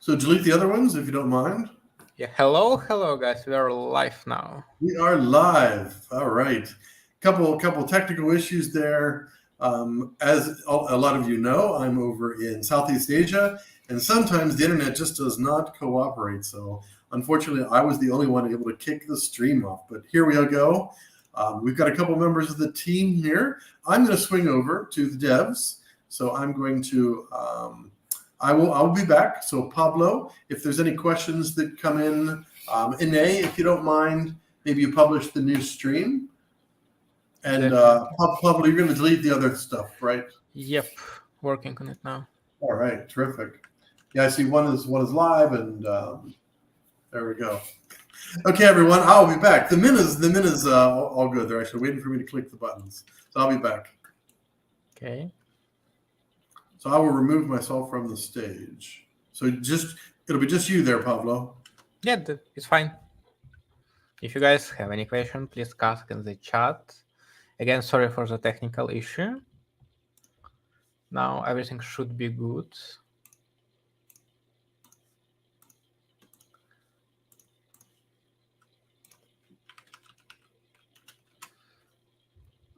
So delete the other ones if you don't mind. Yeah, hello, guys. We are live now. We are live. All right. Couple technical issues there. As a lot of you know, I'm over in Southeast Asia, and sometimes the internet just does not cooperate. So unfortunately, I was the only one able to kick the stream off. But here we go. We've got a couple members of the team here. I'm going to swing over to the devs. So I'm going to. I'll be back. So Pablo, if there's any questions that come in, Ine, if you don't mind, maybe you publish the new stream. And Pablo, you're going to delete the other stuff, right? Yep, working on it now. All right, terrific. Yeah, I see one is live, and there we go. Okay, everyone, I'll be back. The min is all good. They're actually waiting for me to click the buttons, so I'll be back. Okay. So I will remove myself from the stage. So it'll be just you there, Pablo. Yeah, it's fine. If you guys have any question, please ask in the chat. Again, sorry for the technical issue. Now everything should be good.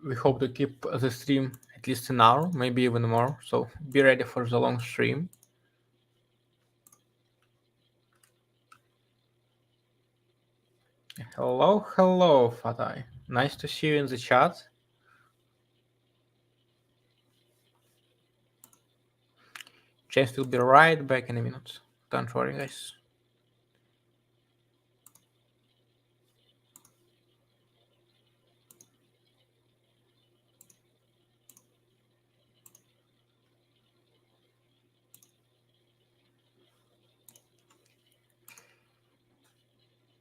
We hope to keep the stream at least an hour, maybe even more. So be ready for the long stream. Hello, Fatai. Nice to see you in the chat. James will be right back in a minute. Don't worry, guys.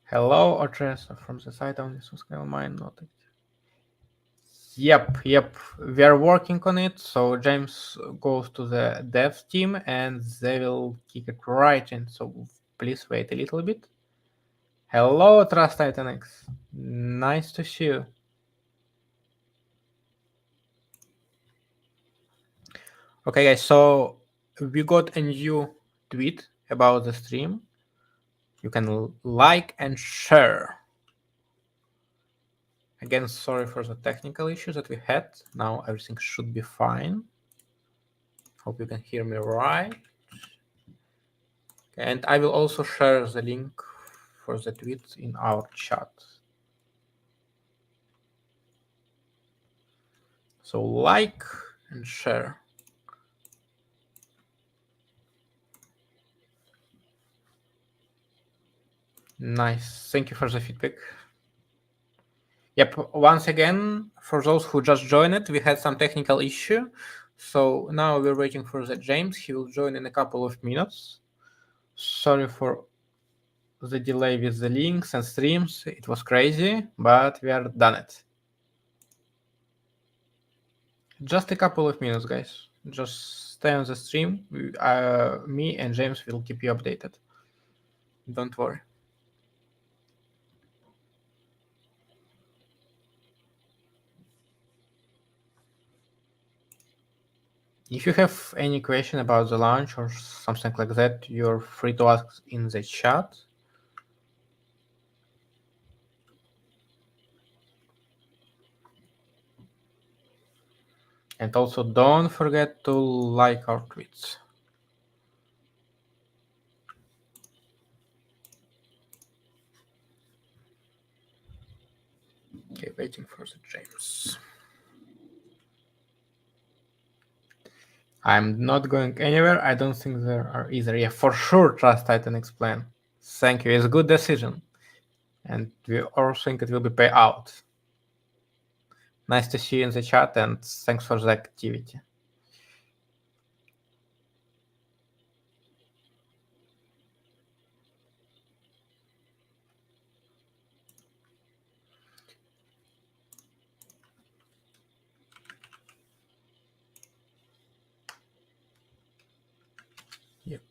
Hello, address from the site only so scale mine not. Yep. We are working on it. So James goes to the dev team and they will kick it right in. So please wait a little bit. Hello, Trust Titan X. Nice to see you. Okay, guys. So we got a new tweet about the stream. You can like and share. Again, sorry for the technical issues that we had. Now everything should be fine. Hope you can hear me right. And I will also share the link for the tweet in our chat. So like and share. Nice. Thank you for the feedback. Yep. Once again, for those who just joined, we had some technical issue. So now we're waiting for the James. He will join in a couple of minutes. Sorry for the delay with the links and streams. It was crazy, but we are done it. Just a couple of minutes, guys. Just stay on the stream. Me and James will keep you updated. Don't worry. If you have any question about the launch or something like that, you're free to ask in the chat. And also don't forget to like our tweets. Okay, waiting for the James. I'm not going anywhere. I don't think there are either. Yeah, for sure, Trust Titan Explain. Thank you. It's a good decision. And we all think it will be paid out. Nice to see you in the chat and thanks for the activity. Yep.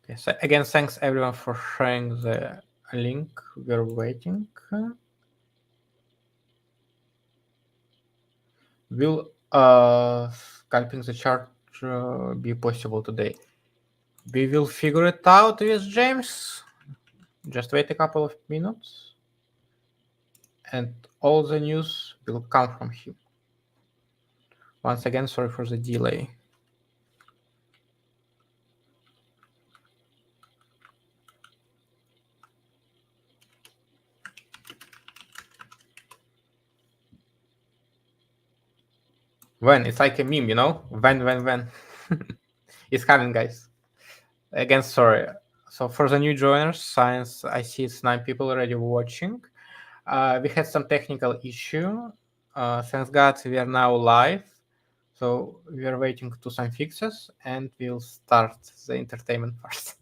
Okay, so again, thanks everyone for sharing the link. We're waiting. Will scalping the chart be possible today? We will figure it out with James. Just wait a couple of minutes. And all the news will come from him. Once again, sorry for the delay. When? It's like a meme, you know? When. It's coming, guys. Again, sorry. So for the new joiners, science, I see it's 9 people already watching. We had some technical issue. Thanks God we are now live. So we are waiting to some fixes and we'll start the entertainment part.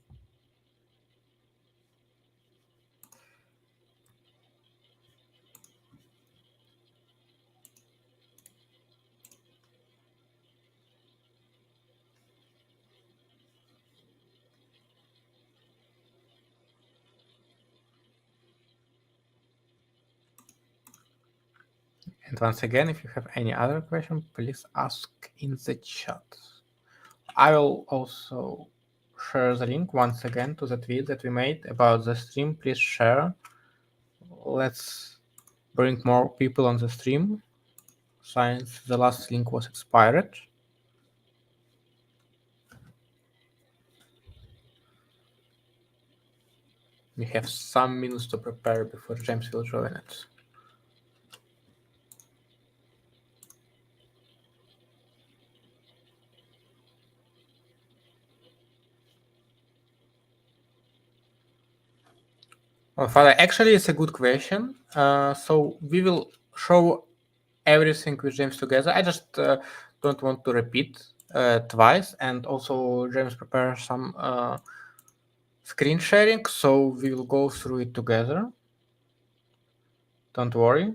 And once again, if you have any other question, please ask in the chat. I will also share the link once again to the tweet that we made about the stream. Please share. Let's bring more people on the stream since the last link was expired. We have some minutes to prepare before James will join it. Well, Father, actually, it's a good question. So we will show everything with James together. I just don't want to repeat twice. And also, James prepared some screen sharing, so we will go through it together. Don't worry.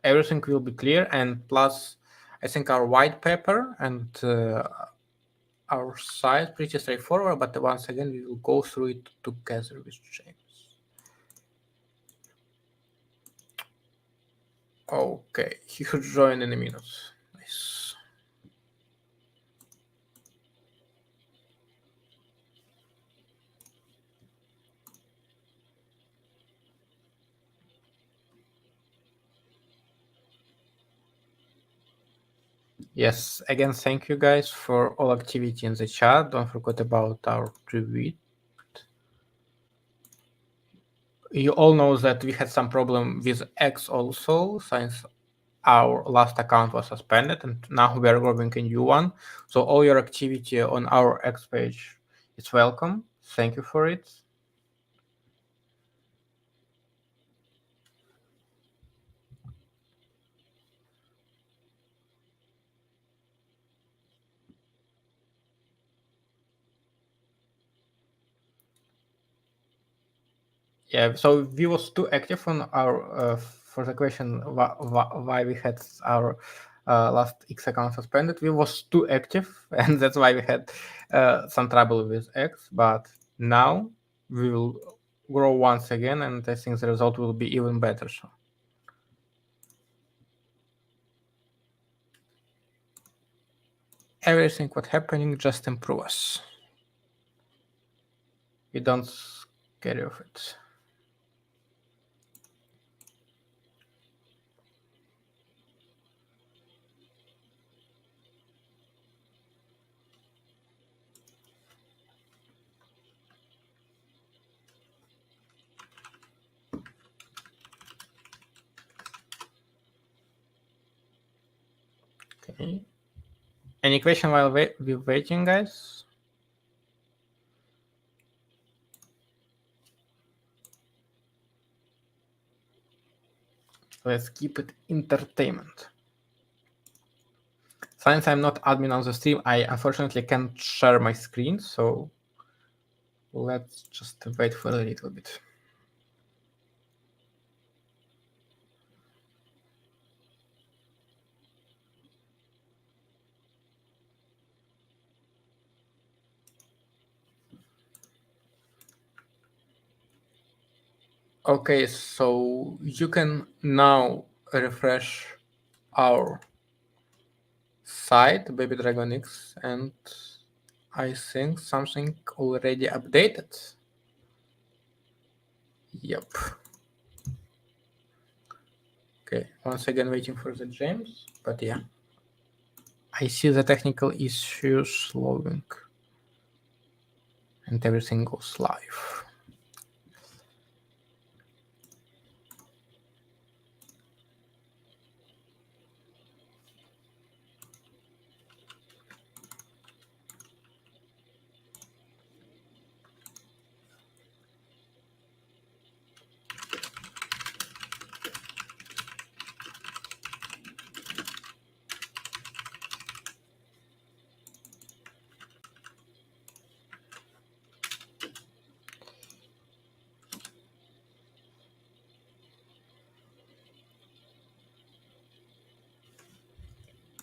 Everything will be clear. And plus, I think our white paper and our site pretty straightforward. But once again, we will go through it together with James. Okay, he should join in a minute. Nice. Yes, again, thank you guys for all activity in the chat. Don't forget about our tweet. You all know that we had some problem with X also, since our last account was suspended, and now we are growing a new one. So all your activity on our X page is welcome. Thank you for it. Yeah, so we was too active on our for the question why we had our last X account suspended. We was too active, and that's why we had some trouble with X. But now we will grow once again, and I think the result will be even better. So. Everything what happening just improve us. We don't scare of it. Okay. Any question while we're waiting, guys? Let's keep it entertainment. Since I'm not admin on the stream, I unfortunately can't share my screen, so let's just wait for a little bit. Okay, so you can now refresh our site, Baby Dragon X, and I think something already updated. Yep. Okay, once again waiting for the James, but yeah. I see the technical issues loading. And everything goes live.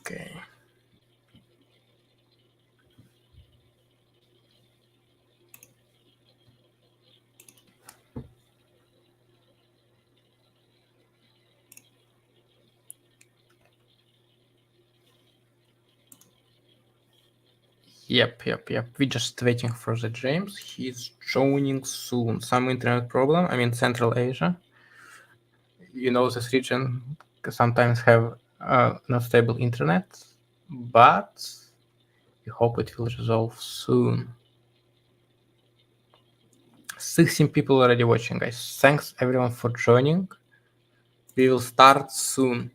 Okay. Yep. We're just waiting for the James. He's joining soon. Some internet problem. I mean, Central Asia. You know, this region sometimes have not stable internet, but we hope it will resolve soon. 16 people already watching, guys. Thanks everyone for joining. We will start soon.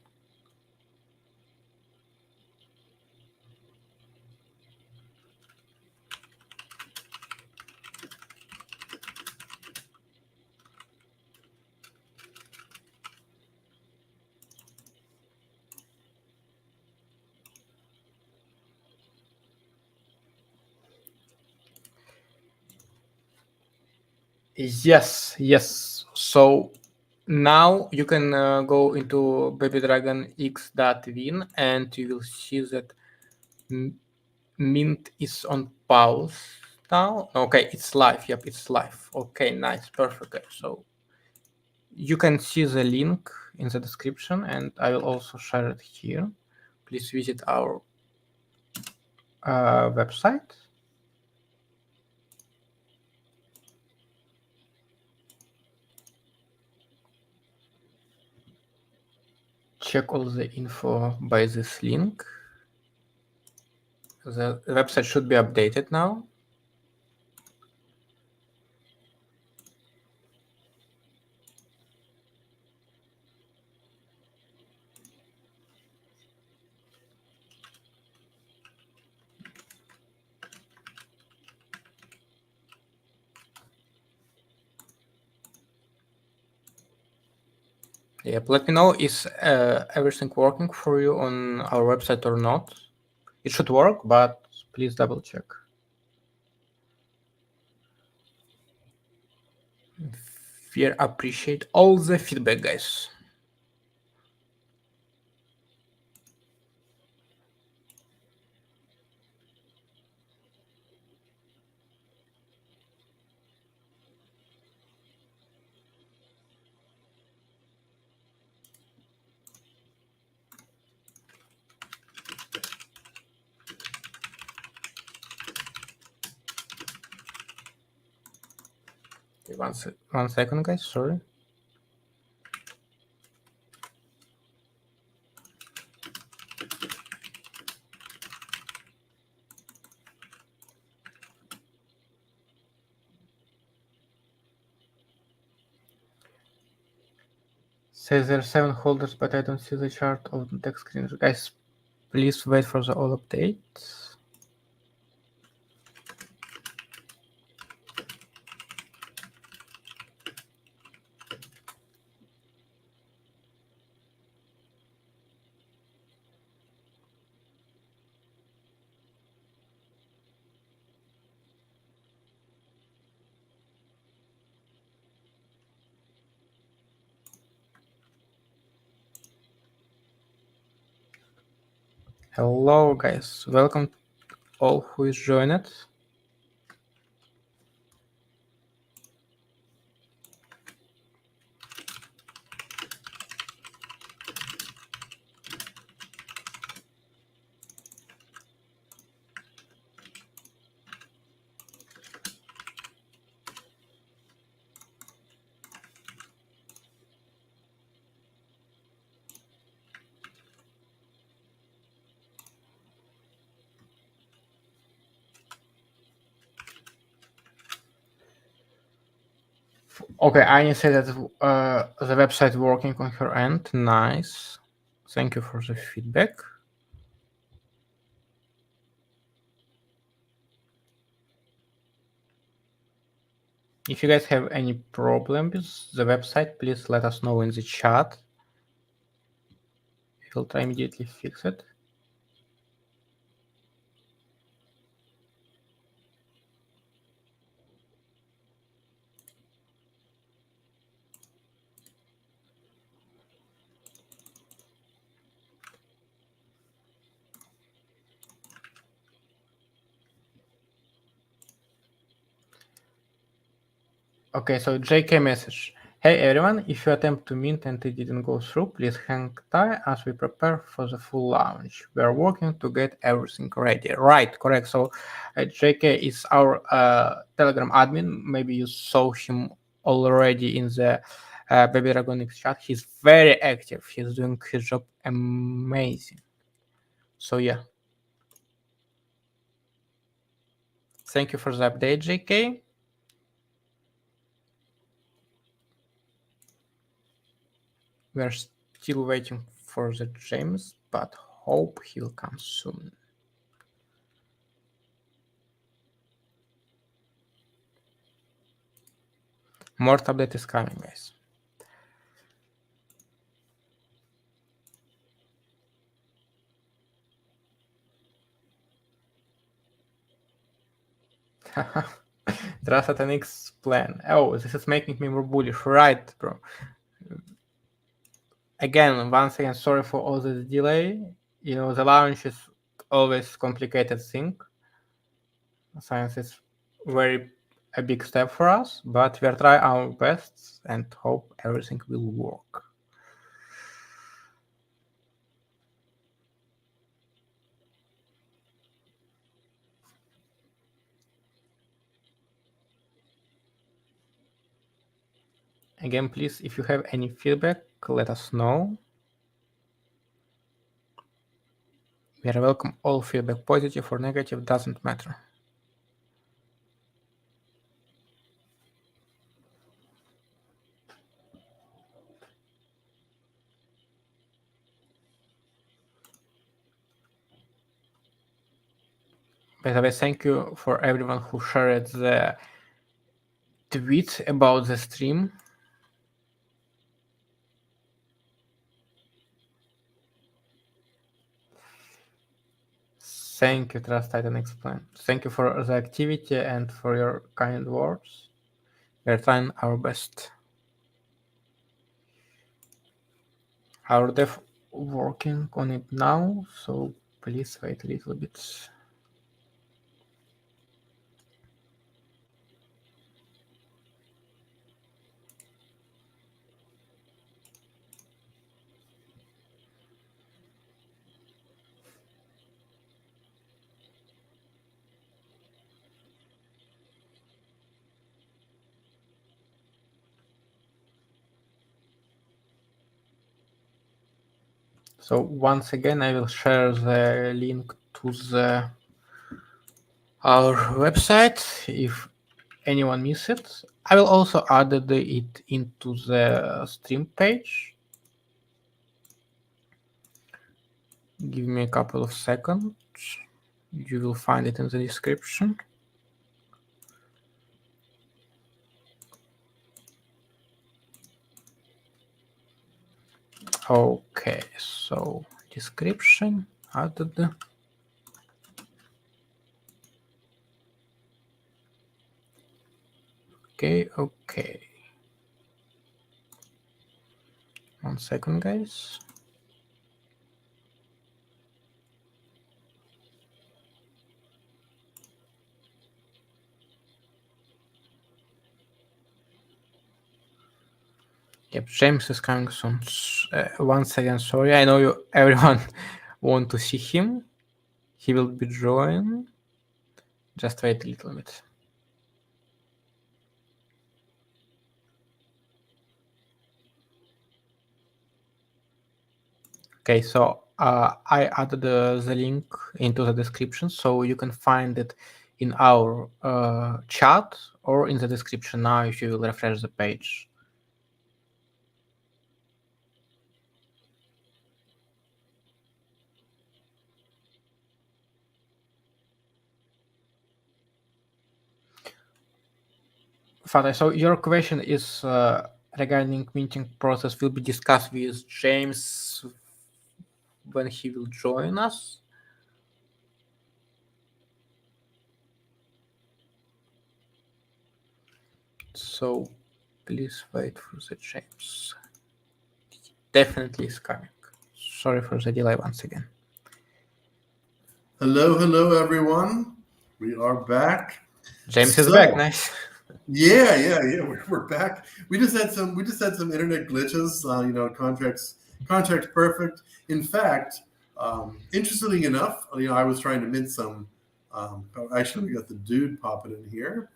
Yes. So now you can go into babydragonx.win and you will see that Mint is on pause now. Okay, it's live. Yep, it's live. Okay, nice, perfect. So you can see the link in the description, and I will also share it here. Please visit our website. Check all the info by this link. The website should be updated now. Yep, let me know is everything working for you on our website or not. It should work, but please double check. We appreciate all the feedback, guys. Okay, one second, guys. Sorry. Says there are 7 holders, but I don't see the chart of the text screen. Guys, please wait for the all updates. Hello, guys. Welcome all who is joined. Okay, I say that the website working on her end. Nice. Thank you for the feedback. If you guys have any problem with the website, please let us know in the chat. We'll try immediately fix it. Okay, so JK message. Hey everyone, if you attempt to mint and it didn't go through, please hang tight as we prepare for the full launch. We are working to get everything ready. Right, correct. So JK is our Telegram admin. Maybe you saw him already in the Baby Dragonics chat. He's very active. He's doing his job amazing. So yeah. Thank you for the update, JK. We are still waiting for the James, but hope he'll come soon. More tablet is coming, guys. Trust at an X plan. Oh, this is making me more bullish. Right, bro. Again, once again, sorry for all the delay. You know, the launch is always complicated thing. Science is very a big step for us, but we are trying our best and hope everything will work. Again, please, if you have any feedback, let us know. We are welcome all feedback, positive or negative, doesn't matter. By the way, thank you for everyone who shared the tweet about the stream. Thank you, Trust Titan Explain. Thank you for the activity and for your kind words. We're trying our best. Our dev working on it now, so please wait a little bit. So once again, I will share the link to our website if anyone miss it. I will also add it into the stream page. Give me a couple of seconds. You will find it in the description. Okay, so description added. Okay. 1 second, guys. Yep, James is coming soon. Once again, sorry. I know you everyone want to see him. He will be joining. Just wait a little bit. Okay, so I added the link into the description, so you can find it in our chat or in the description now if you will refresh the page. Father, so your question is regarding minting process will be discussed with James when he will join us. So please wait for the James. Definitely is coming. Sorry for the delay once again. Hello, everyone. We are back. James is back. Nice. Yeah. We're back. We just had some internet glitches. Contracts perfect. In fact, interestingly enough, I was trying to mint some. Actually, we got the dude popping in here.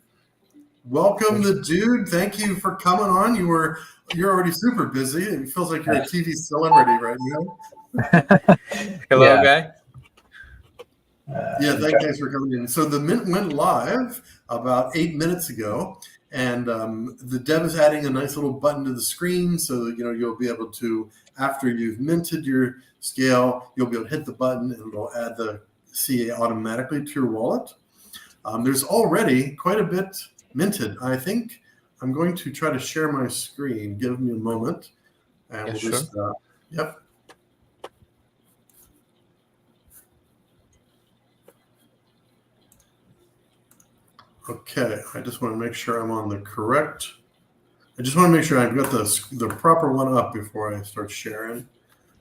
Welcome, the dude. Thank you for coming on. You're already super busy. It feels like you're a TV celebrity right now. Hello, guy. Yeah, thanks for coming in. So the mint went live about 8 minutes ago, and the dev is adding a nice little button to the screen, so that, you'll be able to, after you've minted your scale, you'll be able to hit the button, and it'll add the CA automatically to your wallet. There's already quite a bit minted. I think I'm going to try to share my screen. Give me a moment, and we'll sure. just yep. Okay, I just want to make sure I'm on the correct. I just want to make sure I've got the proper one up before I start sharing.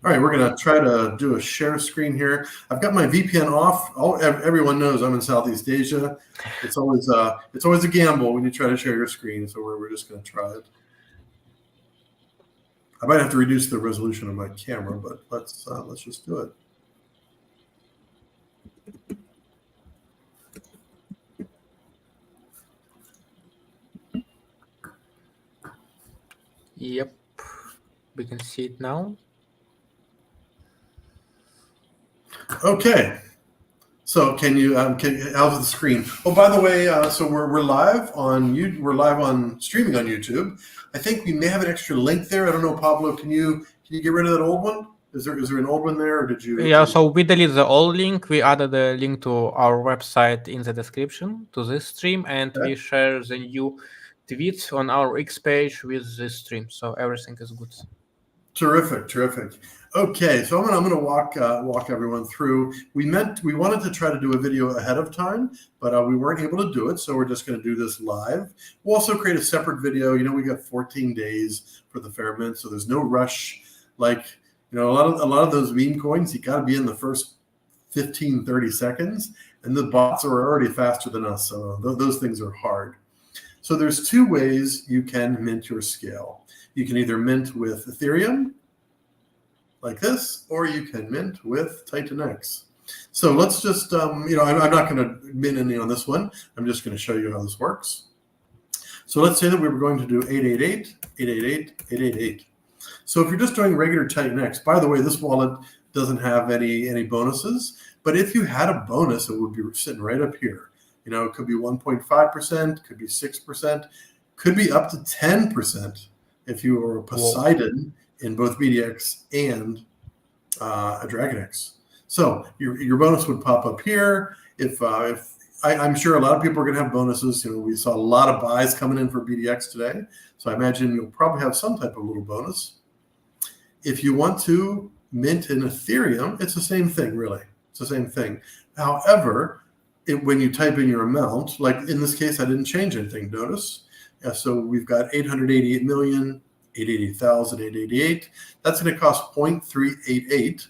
All right, we're going to try to do a share screen here. I've got my VPN off. Everyone knows I'm in Southeast Asia. It's always a gamble when you try to share your screen, so we're just going to try it. I might have to reduce the resolution of my camera, but let's just do it. Yep, we can see it now. Okay, so can you how's the screen? Oh, by the way, so we're live on streaming on YouTube. I think we may have an extra link there. I don't know, Pablo. Can you get rid of that old one? Is there an old one there, or did you? Yeah, so we deleted the old link. We added the link to our website in the description to this stream, and we share the new tweets on our X page with this stream. So everything is good. Terrific. Okay, so I'm gonna walk everyone through. We wanted to try to do a video ahead of time, but we weren't able to do it, so we're just gonna do this live. We'll also create a separate video. We got 14 days for the fair mint, so there's no rush. Like, a lot of those meme coins, you got to be in the first 15-30 seconds, and the bots are already faster than us, so those things are hard. So there's two ways you can mint your scale. You can either mint with Ethereum, like this, or you can mint with Titan X. So let's just, I'm not going to mint any on this one. I'm just going to show you how this works. So let's say that we were going to do 888, 888, 888. So if you're just doing regular Titan X, by the way, this wallet doesn't have any bonuses, but if you had a bonus, it would be sitting right up here. It could be 1.5%, could be 6%, could be up to 10% if you were a Poseidon in both BDX and a DragonX. So your bonus would pop up here. If I'm sure a lot of people are going to have bonuses. We saw a lot of buys coming in for BDX today, so I imagine you'll probably have some type of little bonus. If you want to mint in Ethereum, it's the same thing, really. It's the same thing. However, when you type in your amount, like in this case, I didn't change anything, notice. Yeah, so we've got 888,888,888. That's going to cost 0.388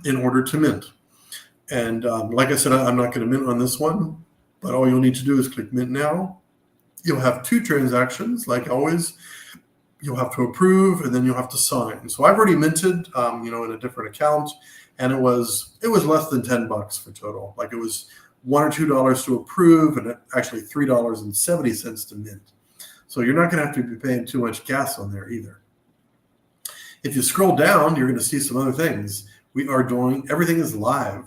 in order to mint. And like I said, I'm not going to mint on this one, but all you'll need to do is click mint now. You'll have two transactions, like always. You'll have to approve, and then you'll have to sign. So I've already minted, in a different account, and it was less than $10 for total. Like it was $1 or $2 to approve, and actually $3.70 to mint. So you're not going to have to be paying too much gas on there either. If you scroll down, you're going to see some other things. We are doing everything is live.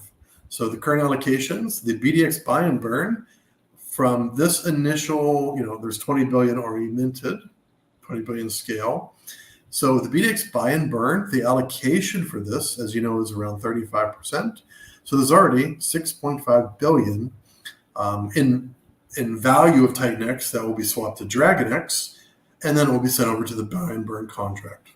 So the current allocations, the BDX buy and burn from this initial, there's 20 billion already minted, 20 billion scale. So the BDX buy and burn, the allocation for this, as you know, is around 35%. So there's already 6.5 billion in value of Titan X that will be swapped to Dragon X, and then it will be sent over to the buy and burn contract.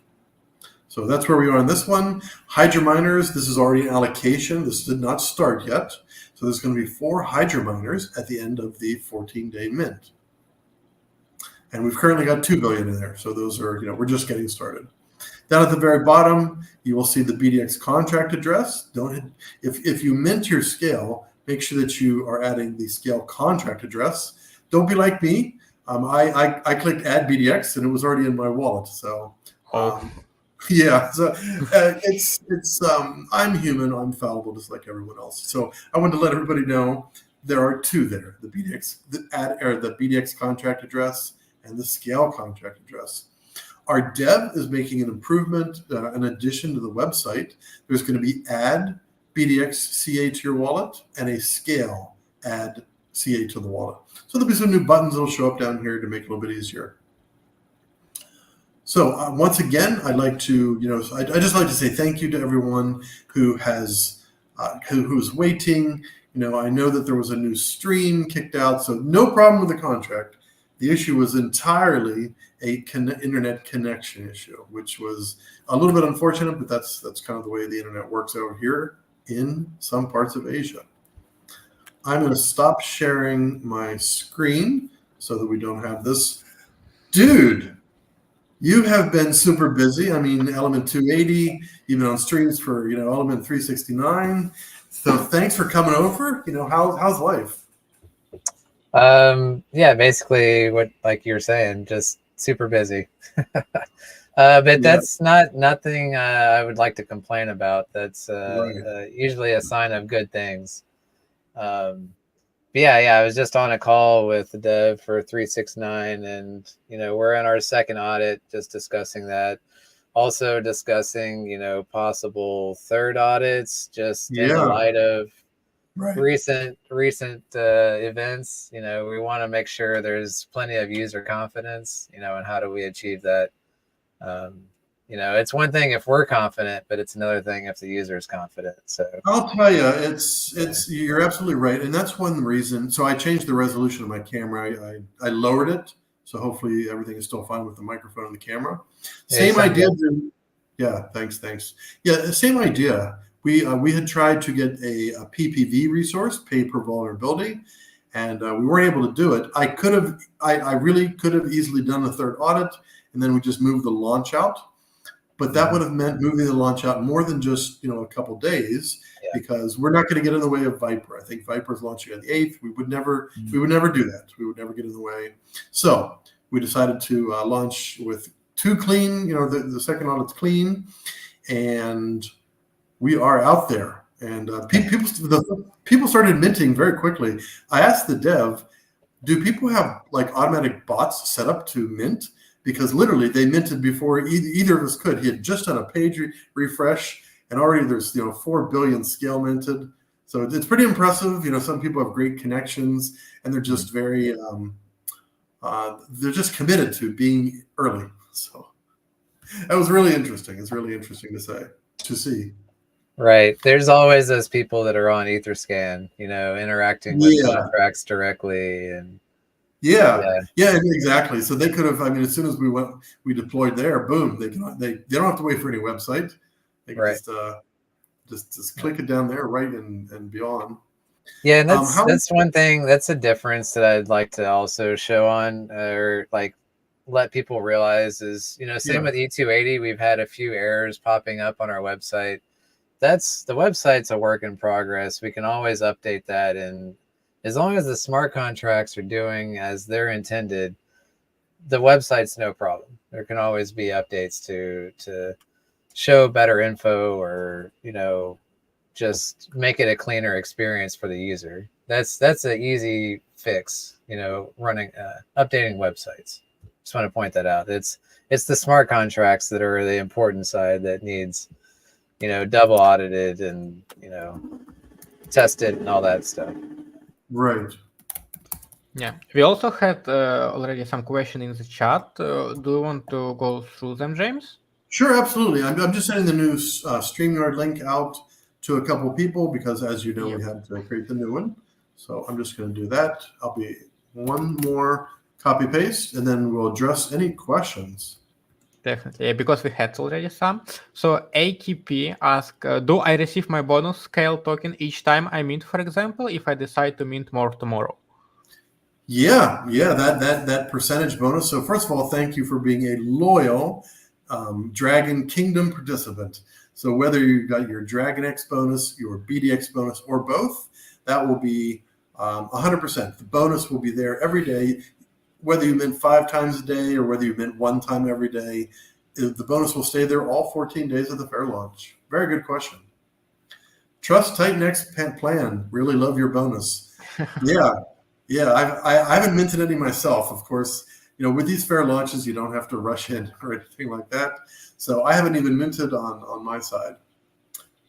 So that's where we are on this one. Hydra miners, this is already an allocation. This did not start yet. So there's going to be 4 Hydra miners at the end of the 14-day mint. And we've currently got 2 billion in there. So those are, we're just getting started. Down at the very bottom, you will see the BDX contract address. If you mint your scale, make sure that you are adding the scale contract address. Don't be like me. I clicked add BDX and it was already in my wallet. So yeah, so I'm human, I'm fallible, just like everyone else. So I wanted to let everybody know there are 2 there: the BDX contract address and the scale contract address. Our dev is making an improvement, an addition to the website. There's going to be add BDX CA to your wallet and a scale add CA to the wallet. So there'll be some new buttons that'll show up down here to make it a little bit easier. So once again, I'd like to, I just like to say thank you to everyone who has, who's waiting. I know that there was a new stream kicked out, so no problem with the contract. The issue was entirely a internet connection issue, which was a little bit unfortunate, but that's kind of the way the internet works over here in some parts of Asia. I'm going to stop sharing my screen so that we don't have this. Dude, you have been super busy. I mean, Element 280, you've been on streams for, Element 369. So thanks for coming over. How's life? Yeah, basically what, like you were saying, just super busy. But that's nothing I would like to complain about. That's usually a sign of good things. But yeah, I was just on a call with the dev for 369, and we're in our second audit, just discussing that. Also discussing possible third audits, just in the light of recent events. We want to make sure there's plenty of user confidence, and how do we achieve that. It's one thing if we're confident, but it's another thing if the user is confident. So I'll tell you, it's you're absolutely right, and that's one reason. So I changed the resolution of my camera. I lowered it, so hopefully everything is still fine with the microphone and the camera. Same idea. Yeah, thanks. Yeah, same idea. We had tried to get a PPV resource, pay per vulnerability, and we weren't able to do it. I really could have easily done a third audit, and then we just moved the launch out. But that would have meant moving the launch out more than just a couple days, because we're not going to get in the way of Viper. I think Viper is launching on the 8th. We would never do that. We would never get in the way. So we decided to launch with 2 clean. The second audit's clean, and we are out there. And people started minting very quickly. I asked the dev, do people have like automatic bots set up to mint? Because literally they minted before either of us could. He had just done a page refresh, and already there's 4 billion scale minted. So it's pretty impressive. Some people have great connections, and they're just very they're just committed to being early. So that was really interesting. It's really interesting to see. Right. There's always those people that are on Etherscan, interacting with contracts directly, and yeah, exactly. So they could have. I mean, as soon as we deployed there, boom, they don't have to wait for any website. They can just click it down there, right, and be on. Yeah, and that's one thing. That's a difference that I'd like to also show on, or like let people realize is, same with E280. We've had a few errors popping up on our website. The website's a work in progress. We can always update that, and as long as the smart contracts are doing as they're intended, the website's no problem. There can always be updates to show better info, or just make it a cleaner experience for the user. That's an easy fix. Running updating websites. Just want to point that out. It's the smart contracts that are the important side that needs double audited, and test it and all that stuff. Right. Yeah, we also had already some question in the chat. Do you want to go through them, James? Sure, absolutely. I'm just sending the new StreamYard link out to a couple people because, as you know, we had to create the new one. So I'm just going to do that. I'll be one more copy paste, and then we'll address any questions. Definitely, because we had already some. So ATP asked, do I receive my bonus scale token each time I mint, for example, if I decide to mint more tomorrow? Yeah, that percentage bonus. So first of all, thank you for being a loyal Dragon Kingdom participant. So whether you got your Dragon X bonus, your BDX bonus, or both, that will be 100%. The bonus will be there every day, whether you mint 5 times a day or whether you mint 1 time every day. The bonus will stay there all 14 days of the fair launch. Very good question. Trust Titan X plan. Really love your bonus. Yeah, I haven't minted any myself. Of course, with these fair launches, you don't have to rush in or anything like that. So I haven't even minted on my side.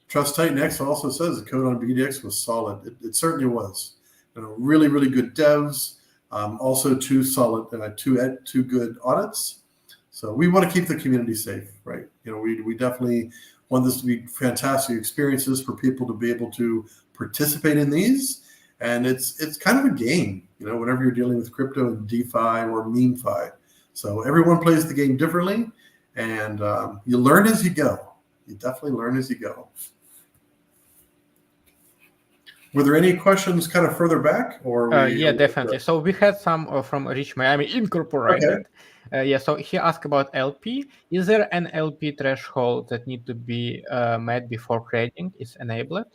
Trust Titan X also says the code on BDX was solid. It certainly was. Really, really good devs. Also 2 solid, 2 good audits. So we want to keep the community safe, right? We definitely want this to be fantastic experiences for people to be able to participate in these. And it's kind of a game, whenever you're dealing with crypto and DeFi or MemeFi. So everyone plays the game differently, and you learn as you go. You definitely learn as you go. Were there any questions kind of further back? Yeah, definitely. So we had some from Rich Miami Incorporated. Okay. So he asked about LP. Is there an LP threshold that need to be met before trading is enabled?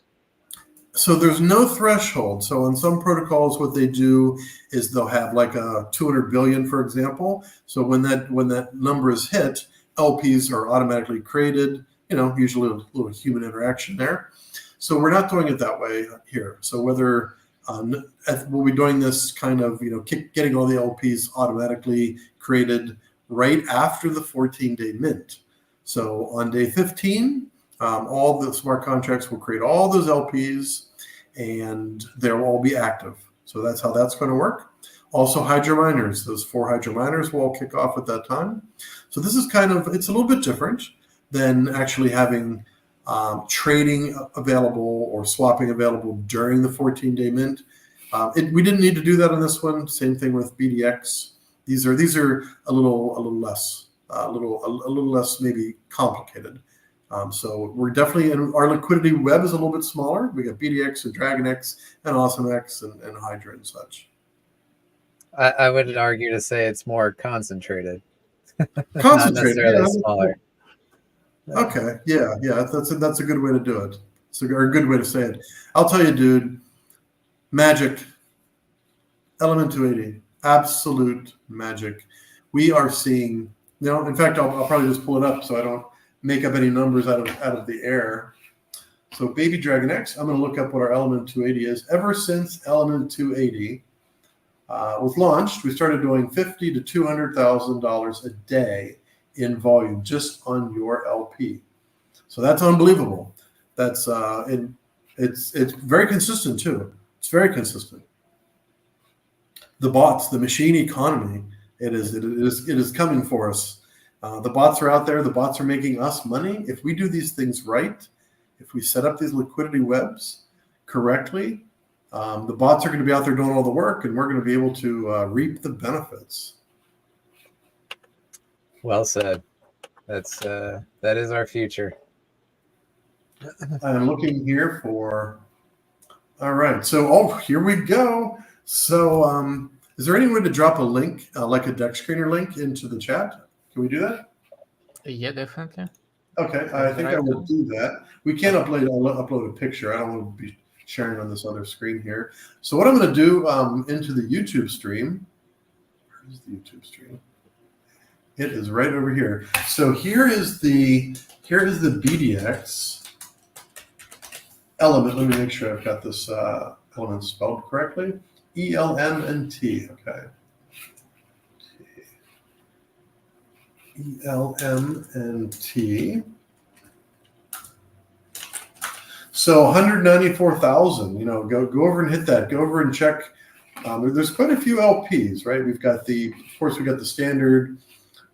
So there's no threshold. So on some protocols, what they do is they'll have like a 200 billion, for example. So when that number is hit, LPs are automatically created. Usually a little human interaction there. So we're not doing it that way here. So whether we'll be doing this kind of getting all the LPs automatically created right after the 14-day mint. So on day 15. All the smart contracts will create all those LPs and they'll all be active. So that's how that's going to work. Also Hydra miners, those 4 Hydra miners will all kick off at that time. So this is it's a little bit different than actually having trading available or swapping available during the 14-day mint. We didn't need to do that on this one. Same thing with BDX. These are a little less maybe complicated. So we're definitely our liquidity web is a little bit smaller. We got BDX and Dragon X and Awesome X and Hydra and such. I would argue to say it's more concentrated. Not necessarily smaller. Okay, yeah, that's a good way to do it. It's a good way to say it. I'll tell you, dude, magic, Element 280, absolute magic. We are seeing, in fact, I'll probably just pull it up so I don't make up any numbers out of the air. So Baby Dragon X, I'm going to look up what our Element 280 is. Ever since Element 280 was launched, we started doing $50,000 to $200,000 a day in volume just on your LP. So that's unbelievable. That's it's very consistent too. It's very consistent. The bots, the machine economy, it is coming for us. The bots are out there. The bots are making us money. If we do these things right, if we set up these liquidity webs correctly, the bots are going to be out there doing all the work, and we're going to be able to reap the benefits. Well said. That is our future. I'm looking here for. All right. So, here we go. So, is there any way to drop a link, like a deck screener link, into the chat? Can we do that? Yeah, definitely. Okay, I think I will do that. We can't upload a picture. I don't want to be sharing on this other screen here. So what I'm going to do into the YouTube stream. Where's the YouTube stream? It is right over here. So here is the BDX element. Let me make sure I've got this element spelled correctly. ELMNT. Okay. ELMNT. So 194,000. Go over and hit that. Go over and check. There's quite a few LPs, right? We've got the standard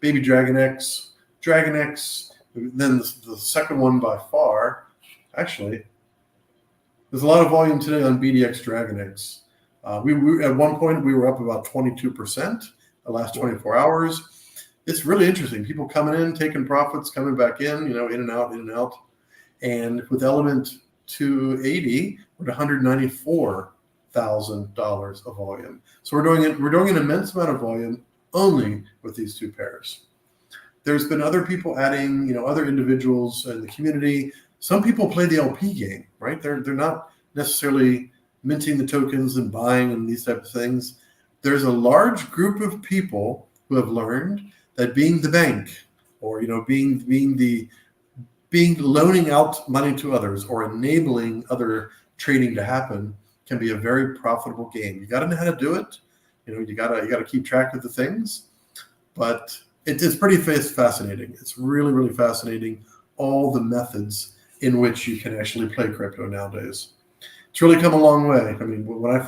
Baby Dragon X, then the second one by far. Actually, there's a lot of volume today on BDX Dragon X. We at one point we were up about 22% the last 24 hours. It's really interesting. People coming in, taking profits, coming back in, in and out. And with Element 280, we're at $194,000 of volume. So we're doing an immense amount of volume only with these two pairs. There's been other people adding, other individuals in the community. Some people play the LP game, right? They're not necessarily minting the tokens and buying and these type of things. There's a large group of people who have learned that being the bank, or being loaning out money to others or enabling other trading to happen can be a very profitable game. You got to know how to do it. You got to keep track of the things, but it's pretty fascinating. It's really, really fascinating, all the methods in which you can actually play crypto nowadays. It's really come a long way. I mean, when I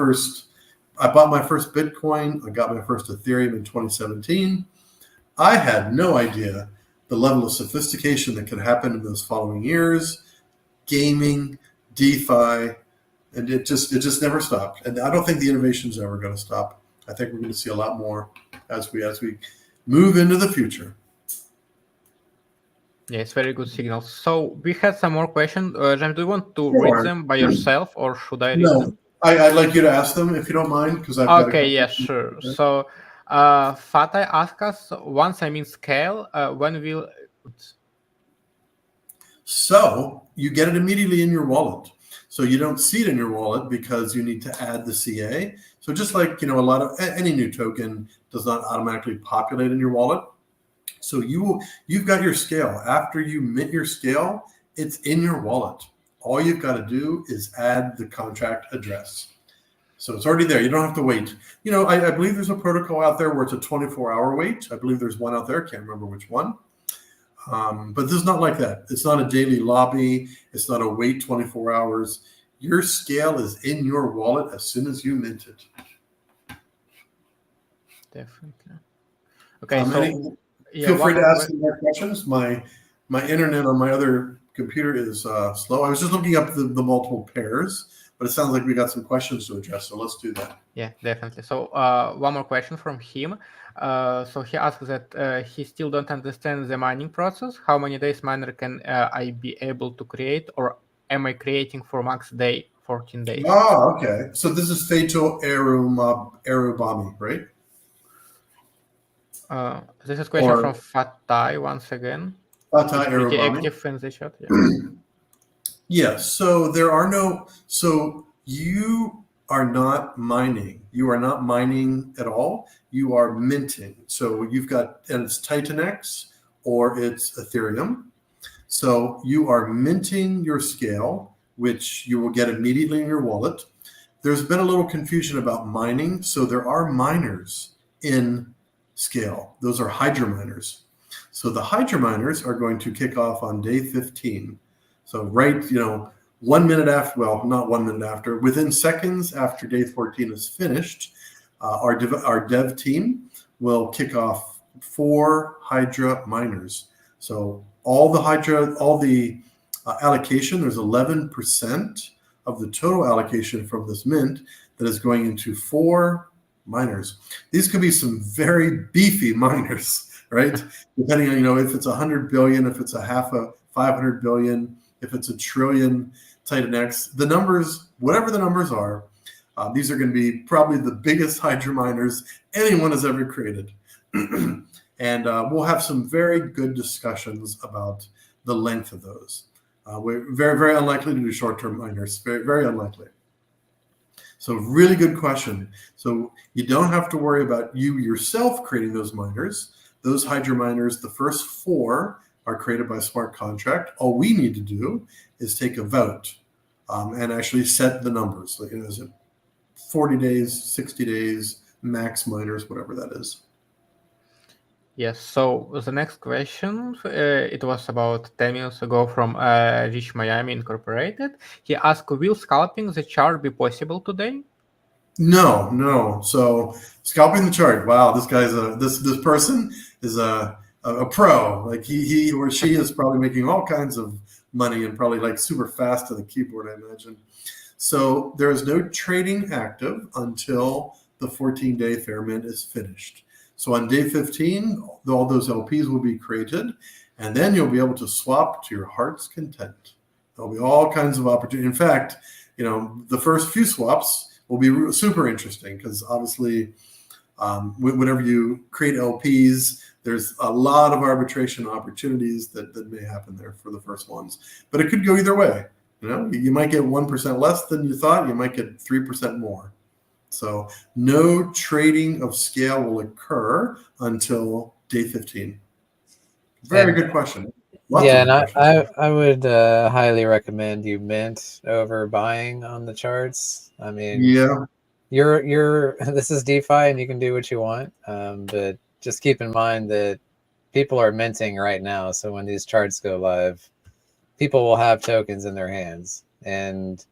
bought my first Bitcoin, I got my first Ethereum in 2017. I had no idea the level of sophistication that could happen in those following years, gaming, DeFi, and it just never stopped. And I don't think the innovation is ever going to stop. I think we're going to see a lot more as we move into the future. Yes, very good signal. So we had some more questions. James, do you want to read them by yourself, or should I read them? I'd like you to ask them if you don't mind, because I've got yes, sure. So Fatah asked us, once scale, when will... So you get it immediately in your wallet. So you don't see it in your wallet because you need to add the CA. So just like, a lot of any new token does not automatically populate in your wallet. So you've got your scale. After you mint your scale, it's in your wallet. All you've got to do is add the contract address. So it's already there. You don't have to wait. I believe there's a protocol out there where it's a 24-hour wait. I believe there's one out there. Can't remember which one. But this is not like that. It's not a daily lobby. It's not a wait 24 hours. Your scale is in your wallet as soon as you mint it. Definitely. Okay, so feel free to ask more questions. My internet on my other computer is slow. I was just looking up the multiple pairs, but it sounds like we got some questions to address, so let's do that. Yeah, definitely. So one more question from him. So he asks that he still don't understand the mining process. How many days miner can I be able to create, or am I creating for max day 14 days? Oh, okay. So this is Fatal Arubami, right? This is a question from Fatah once again. Fatah pretty Arubami. Active in the chat. Yeah. Yes. So there are no. So you are not mining. You are not mining at all. You are minting. So you've got, and it's Titan-X or it's Ethereum. So you are minting your scale, which you will get immediately in your wallet. There's been a little confusion about mining. So there are miners in scale. Those are Hydra miners. So the Hydra miners are going to kick off on day 15. So 1 minute after, well, not 1 minute after, within seconds after day 14 is finished, our dev team will kick off 4 Hydra miners. So all the allocation, there's 11% of the total allocation from this mint that is going into 4 miners. These could be some very beefy miners, right? Depending on, if it's 100 billion, if it's a 500 billion, if it's a trillion Titan-X, the numbers, whatever the numbers are, these are going to be probably the biggest Hydra miners anyone has ever created. And we'll have some very good discussions about the length of those. We're very, very unlikely to do short-term miners, very, very unlikely. So really good question. So you don't have to worry about you yourself creating those miners. Those Hydra miners, the first 4 are created by smart contract. All we need to do is take a vote and actually set the numbers. So, is it 40 days, 60 days, max miners, whatever that is. Yes. So the next question, it was about 10 minutes ago from Rich Miami Incorporated. He asked, will scalping the chart be possible today? No. So scalping the chart. Wow, this guy's this person is a pro. Like he or she is probably making all kinds of money and probably like super fast to the keyboard, I imagine. So there is no trading active until the 14-day fair mint is finished. So on day 15, all those LPs will be created, and then you'll be able to swap to your heart's content. There'll be all kinds of opportunity. In fact, the first few swaps will be super interesting because obviously, whenever you create LPs, there's a lot of arbitration opportunities that may happen there for the first ones. But it could go either way. You might get 1% less than you thought. You might get 3% more. So no trading of scale will occur until day 15. Very good question. Lots yeah, of and questions. I would highly recommend you mint over buying on the charts. I mean, Yeah. you're this is DeFi and you can do what you want, but just keep in mind that people are minting right now. So when these charts go live, people will have tokens in their hands, and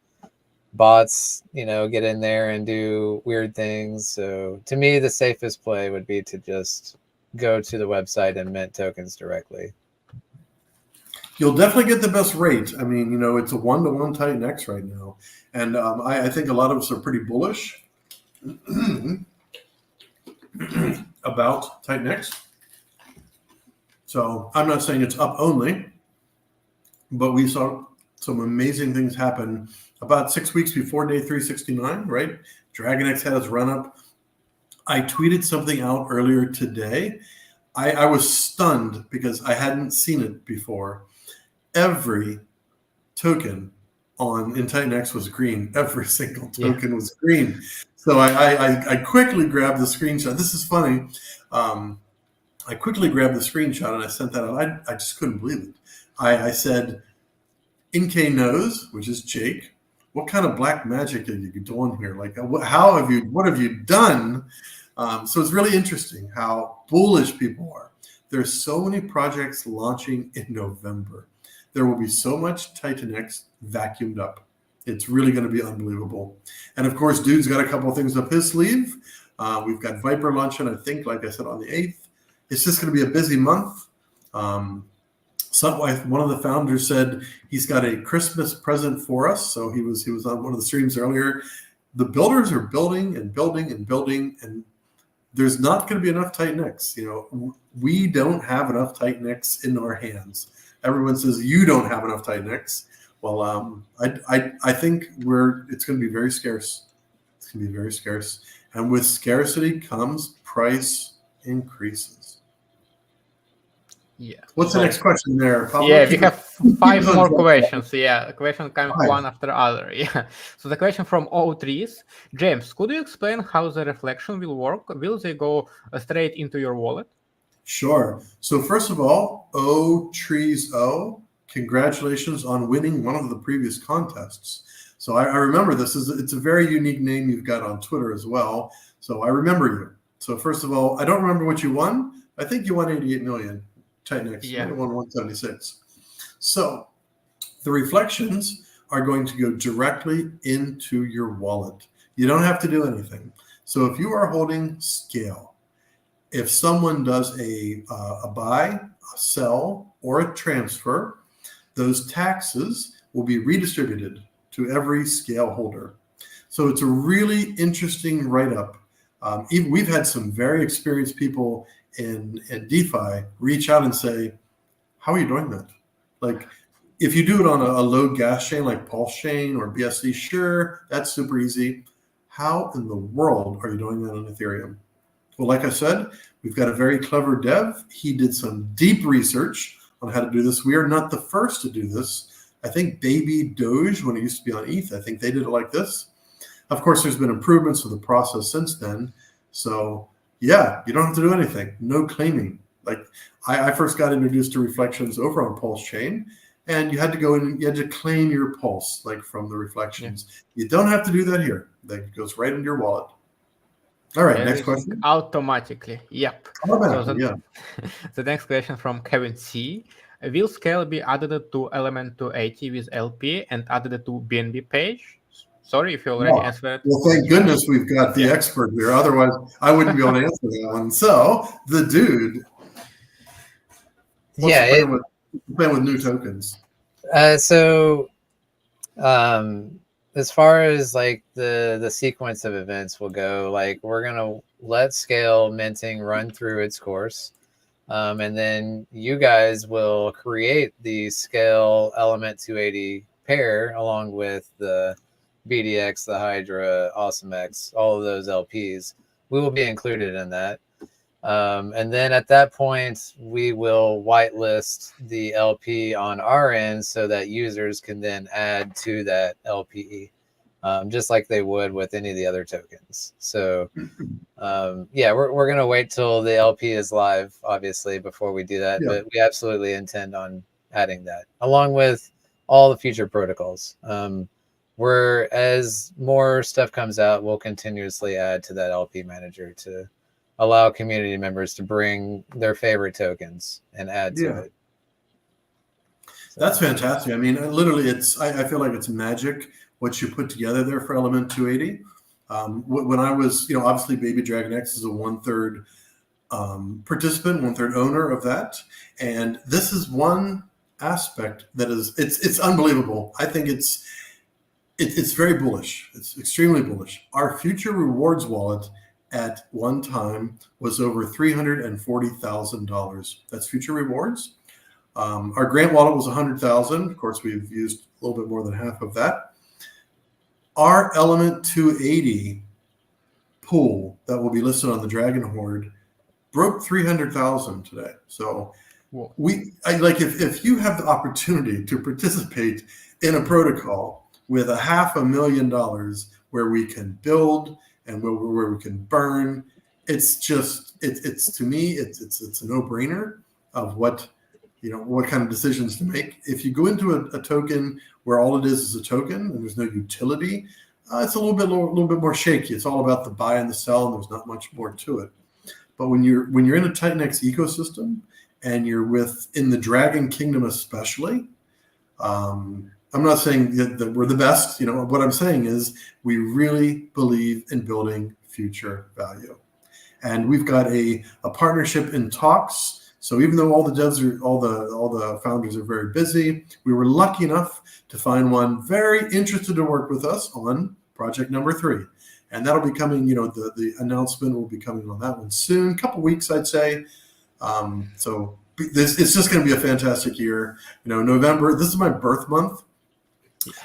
bots, get in there and do weird things. So to me, the safest play would be to just go to the website and mint tokens directly. You'll definitely get the best rate. I mean, it's a 1-to-1 Titan X right now. And I think a lot of us are pretty bullish about Titan X. So I'm not saying it's up only, but we saw some amazing things happen about 6 weeks before day 369, right? Dragon X had its run up. I tweeted something out earlier today. I was stunned because I hadn't seen it before. Every token in Titan X was green. Every single token was green. So I quickly grabbed the screenshot. This is funny. I quickly grabbed the screenshot and I sent that out. I just couldn't believe it. I said, NK knows, which is Jake, what kind of black magic are you doing here? Like, what have you done? So it's really interesting how bullish people are. There's so many projects launching in November. There will be so much Titan X vacuumed up. It's really going to be unbelievable. And of course, dude's got a couple of things up his sleeve. We've got Viper launching, I think, like I said, on the 8th. It's just going to be a busy month. One of the founders said he's got a Christmas present for us. So he was on one of the streams earlier. The builders are building and building and building, and there's not going to be enough Titan X. We don't have enough Titan X in our hands. Everyone says you don't have enough Titan X. Well, I think it's going to be very scarce. It's going to be very scarce, and with scarcity comes price increases. Yeah. What's the next question there, Pablo? Yeah, we have 5 more questions. Yeah, question coming one after other. Yeah. So the question from O3 is, James, could you explain how the reflection will work? Will they go straight into your wallet? Sure. So first of all, O, congratulations on winning one of the previous contests. So I remember this. It's a very unique name you've got on Twitter as well. So I remember you. So first of all, I don't remember what you won. I think you won 88 million. Titan X, yeah. Won 176. So the reflections are going to go directly into your wallet. You don't have to do anything. So if you are holding scale, if someone does a buy, a sell, or a transfer, those taxes will be redistributed to every scale holder. So it's a really interesting write-up. We've had some very experienced people in DeFi reach out and say, how are you doing that? Like, if you do it on a low gas chain like Pulse Chain or BSC, sure, that's super easy. How in the world are you doing that on Ethereum? Well, like I said, we've got a very clever dev. He did some deep research on how to do this. We are not the first to do this. I think Baby Doge, when it used to be on ETH, I think they did it like this. Of course, there's been improvements to the process since then. So yeah, you don't have to do anything. No claiming. Like I first got introduced to reflections over on Pulse Chain, and you had to go in and you had to claim your pulse, like from the reflections. Yeah. You don't have to do that here. That goes right into your wallet. All right, next Everything question. automatically. Yep. Automatically, So the next question from Kevin C. Will scale be added to element 280 with LP and added to BNB page? Sorry if you already Wow. answered. Well, thank goodness we've got the expert here. Otherwise, I wouldn't be able to answer that one. So, the dude, what's Yeah. the plan with new tokens? So as far as like the sequence of events will go, like we're gonna let scale minting run through its course, and then you guys will create the scale element 280 pair along with the BDX, the Hydra, AwesomeX, all of those LPs. We will be included in that. And then at that point, we will whitelist the LP on our end so that users can then add to that LP, just like they would with any of the other tokens. So, yeah, we're going to wait till the LP is live, obviously, before we do that. Yeah. But we absolutely intend on adding that, along with all the future protocols. Where as more stuff comes out, we'll continuously add to that LP manager to allow community members to bring their favorite tokens and add to it. So, that's fantastic. I mean, literally, I feel like it's magic what you put together there for Element 280. When I was, obviously Baby Dragon X is a 1/3 participant, 1/3 owner of that. And this is one aspect that it's unbelievable. I think it's very bullish. It's extremely bullish. Our future rewards wallet at one time was over $340,000. That's future rewards. Our grant wallet was $100,000. Of course, we've used a little bit more than half of that. Our Element 280 pool that will be listed on the Dragon Horde broke 300,000 today. So if you have the opportunity to participate in a protocol with $500,000 where we can build and where we can burn, it's to me it's a no-brainer of what kind of decisions to make. If you go into a token where all it is a token and there's no utility, it's a little bit more shaky. It's all about the buy and the sell, and there's not much more to it. But when you're in a Titan-X ecosystem and you're in the Dragon Kingdom especially, I'm not saying that we're the best. What I'm saying is we really believe in building future value, and we've got a partnership in talks. So even though all the devs all the founders are very busy, we were lucky enough to find one very interested to work with us on project number 3, and that'll be coming. The announcement will be coming on that one soon, couple weeks, I'd say. So it's just going to be a fantastic year. November. This is my birth month.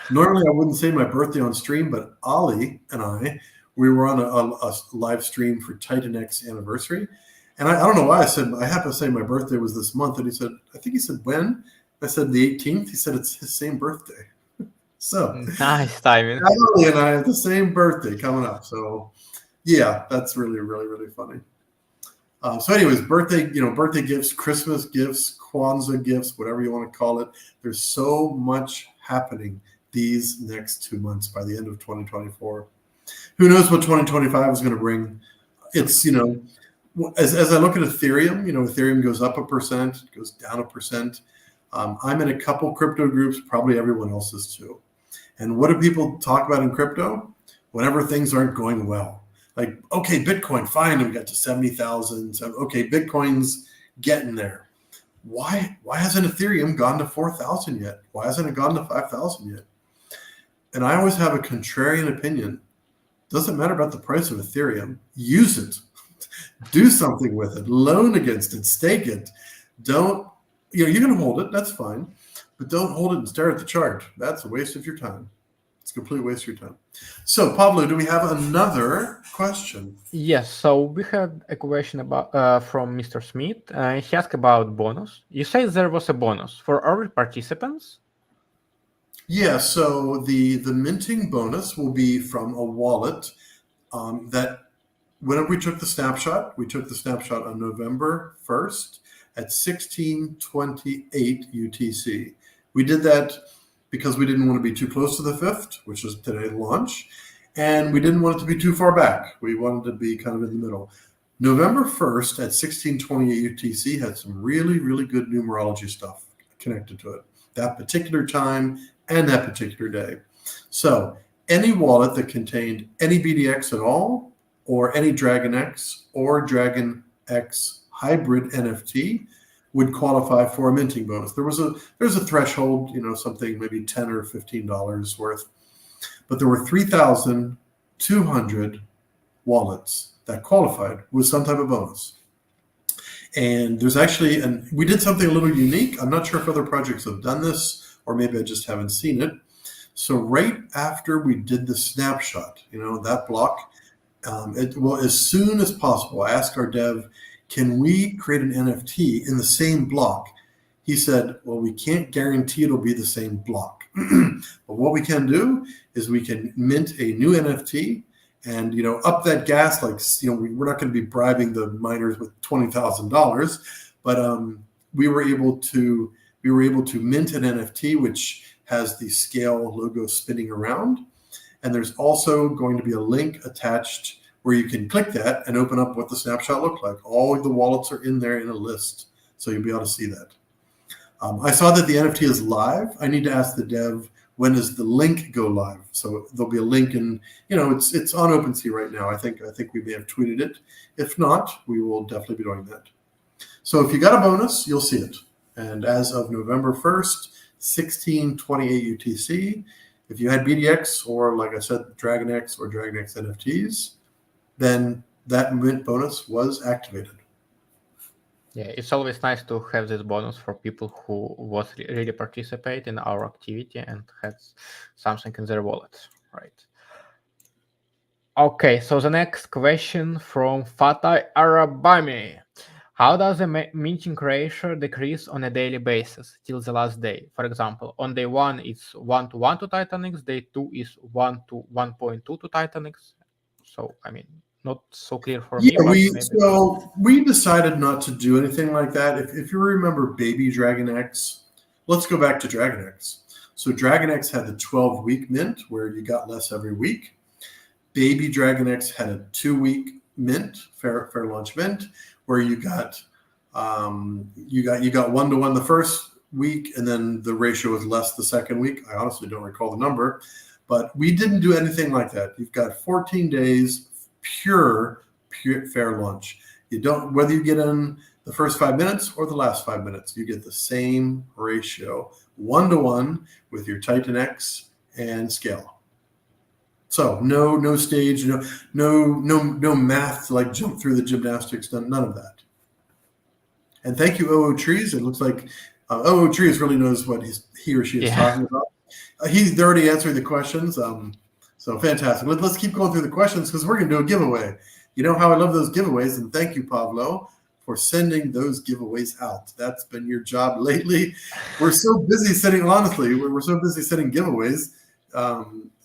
Normally, I wouldn't say my birthday on stream, but Ali and we were on a live stream for Titan-X anniversary. And I don't know why I happen to say my birthday was this month. And I think he said when? I said the 18th. He said it's his same birthday. So nice timing. Ali and I have the same birthday coming up. So yeah, that's really, really, really funny. So anyways, birthday gifts, Christmas gifts, Kwanzaa gifts, whatever you want to call it. There's so much happening these next 2 months by the end of 2024. Who knows what 2025 is going to bring? It's, as I look at Ethereum, Ethereum goes up 1%, goes down 1%. I'm in a couple crypto groups, probably everyone else is too. And what do people talk about in crypto? Whenever things aren't going well. Like, okay, Bitcoin, fine, we got to 70,000. So, okay, Bitcoin's getting there. Why hasn't Ethereum gone to 4,000 yet? Why hasn't it gone to 5,000 yet? And I always have a contrarian opinion. Doesn't matter about the price of Ethereum. Use it. Do something with it. Loan against it. Stake it. Don't, you're going to hold it. That's fine. But don't hold it and stare at the chart. That's a waste of your time. It's a complete waste of your time. So, Pablo, do we have another question? Yes. So we had a question about from Mr. Smith. He asked about bonus. You say there was a bonus for all participants? Yeah. So the minting bonus will be from a wallet that whenever we took the snapshot on November 1st at 16:28 UTC. We did that because we didn't want to be too close to the 5th, which is today launch. and we didn't want it to be too far back. We wanted to be kind of in the middle. November 1st at 1628 UTC had some really, really good numerology stuff connected to it, that particular time and that particular day. So any wallet that contained any BDX at all, or any Dragon X or Dragon X hybrid NFT would qualify for a minting bonus. There's a threshold, something maybe $10 or $15 worth, but there were 3,200 wallets that qualified with some type of bonus. And there's actually, and we did something a little unique. I'm not sure if other projects have done this, or maybe I just haven't seen it. So right after we did the snapshot, that block, as soon as possible, I asked our dev, can we create an NFT in the same block? He said, well, we can't guarantee it'll be the same block. But what we can do is we can mint a new NFT and, up that gas, like, we're not going to be bribing the miners with $20,000, but we were able to mint an NFT, which has the scale logo spinning around. And there's also going to be a link attached where you can click that and open up what the snapshot looked like. All of the wallets are in there in a list, so you'll be able to see that. I saw that the NFT is live. I need to ask the dev, when does the link go live? So there'll be a link, and it's on OpenSea right now. I think we may have tweeted it. If not, we will definitely be doing that. So if you got a bonus, you'll see it. And as of November 1st, 1628 UTC, if you had BDX or, like I said, Dragon X or Dragon X NFTs, then that mint bonus was activated. Yeah, it's always nice to have this bonus for people who was really participate in our activity and had something in their wallet, right? Okay, so the next question from Fatah Arabami. How does the minting ratio decrease on a daily basis till the last day? For example, on day 1, it's 1:1 to Titanix, day 2 is 1:1.2 to Titanix. So, not so clear for me. We decided not to do anything like that. If you remember Baby Dragon X, let's go back to Dragon X. So Dragon X had the 12-week mint where you got less every week. Baby Dragon X had a 2-week mint, fair launch mint, where you got 1-to-1 the first week, and then the ratio was less the second week. I honestly don't recall the number, but we didn't do anything like that. You've got 14 days pure fair launch. You don't, whether you get in the first 5 minutes or the last 5 minutes, you get the same ratio, 1-to-1 with your Titan X and scale. So no stage, no math to like jump through the gymnastics, none of that. And thank you, OO Trees. It looks like OO Trees really knows what he or she is talking about. They're already answering the questions. So fantastic. Let's keep going through the questions because we're going to do a giveaway. You know how I love those giveaways, and thank you, Pablo, for sending those giveaways out. That's been your job lately. We're so busy setting, honestly, we're so busy setting giveaways.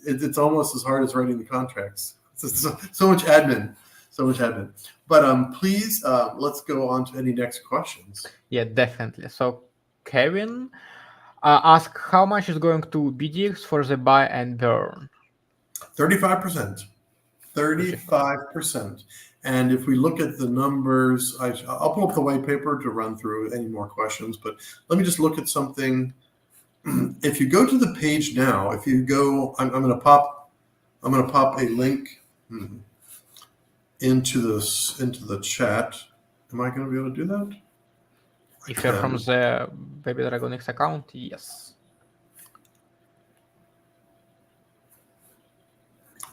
It's almost as hard as writing the contracts. So much admin. But please, let's go on to any next questions. Yeah, definitely. So Kevin asked, how much is going to BDX for the buy and burn? 35%. 35%. And if we look at the numbers, I'll pull up the white paper to run through any more questions, but let me just look at something. If you go to the page now, if you go, I'm going to pop a link into the chat. Am I going to be able to do that? If you're from the Baby Dragon X account, yes.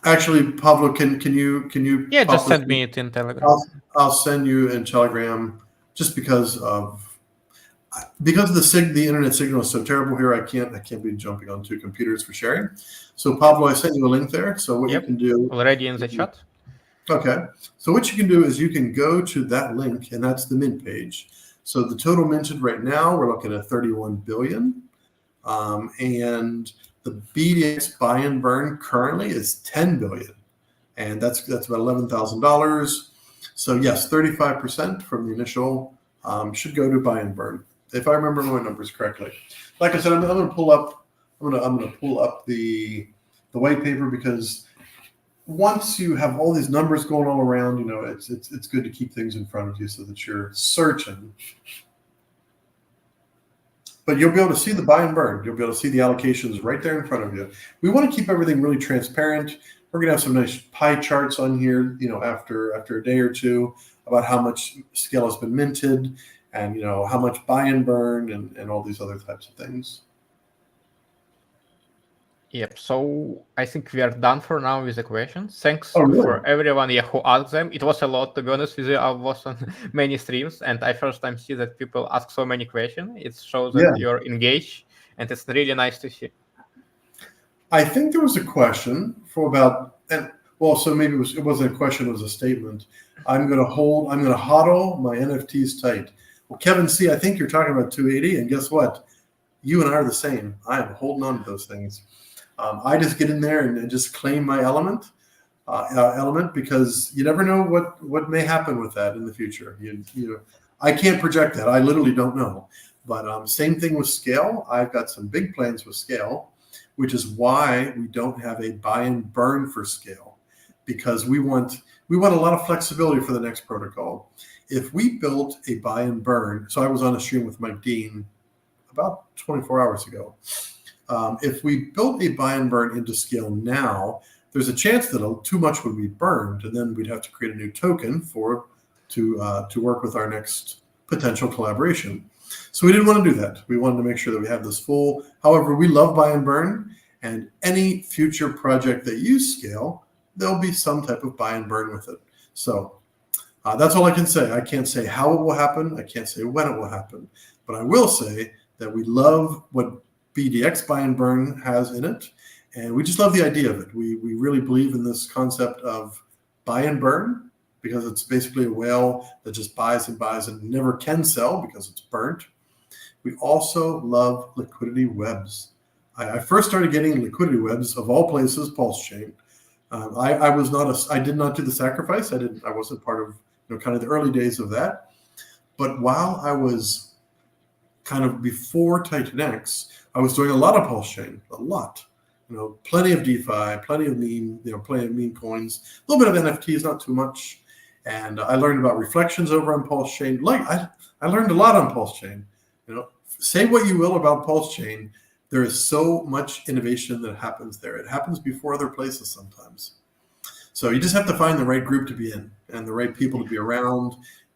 Actually, Pablo, can you? Yeah, just send me it in Telegram. I'll send you in Telegram, just because the internet signal is so terrible here. I can't be jumping on 2 computers for sharing. So Pablo, I sent you a link there. So what you can do already in the chat. Okay. So what you can do is you can go to that link, and that's the mint page. So the total minted right now, we're looking at 31 billion, and the BDX buy and burn currently is 10 billion, and that's about $11,000. So yes, 35% from the initial should go to buy and burn, if I remember my numbers correctly. Like I said, I'm going to pull up the white paper because once you have all these numbers going all around, it's good to keep things in front of you so that you're searching. But you'll be able to see the buy and burn. You'll be able to see the allocations right there in front of you. We want to keep everything really transparent. We're going to have some nice pie charts on here, after a day or two about how much scale has been minted and, how much buy and burn and all these other types of things. Yep, so I think we are done for now with the questions. Thanks really? for everyone who asked them. It was a lot, to be honest with you. I was on many streams, and I first time see that people ask so many questions. It shows that you're engaged, and it's really nice to see. I think there was a question so maybe it wasn't a question, it was a statement. I'm going to hodl my NFTs tight. Well, Kevin C., I think you're talking about 280, and guess what? You and I are the same. I am holding on to those things. I just get in there and just claim my element because you never know what may happen with that in the future. I can't project that. I literally don't know. But same thing with scale. I've got some big plans with scale, which is why we don't have a buy and burn for scale, because we want a lot of flexibility for the next protocol. If we built a buy and burn, so I was on a stream with Mike Dean about 24 hours ago. If we built a buy and burn into scale now, there's a chance that too much would be burned, and then we'd have to create a new token to work with our next potential collaboration. So we didn't want to do that. We wanted to make sure that we have this full. However, we love buy and burn, and any future project that use scale, there'll be some type of buy and burn with it. So that's all I can say. I can't say how it will happen. I can't say when it will happen. But I will say that we love what BDX buy and burn has in it, and we just love the idea of it. We really believe in this concept of buy and burn because it's basically a whale that just buys and never can sell because it's burnt. We also love liquidity webs. I first started getting liquidity webs of all places, Pulse Chain. I did not do the sacrifice. I wasn't part of kind of the early days of that. But while I was kind of before Titan X, I was doing a lot of Pulse Chain, a lot. Plenty of DeFi, plenty of meme coins, a little bit of NFTs, not too much. And I learned about reflections over on Pulse Chain. I learned a lot on Pulse Chain. Say what you will about Pulse Chain, there is so much innovation that happens there. It happens before other places sometimes. So you just have to find the right group to be in and the right people to be around,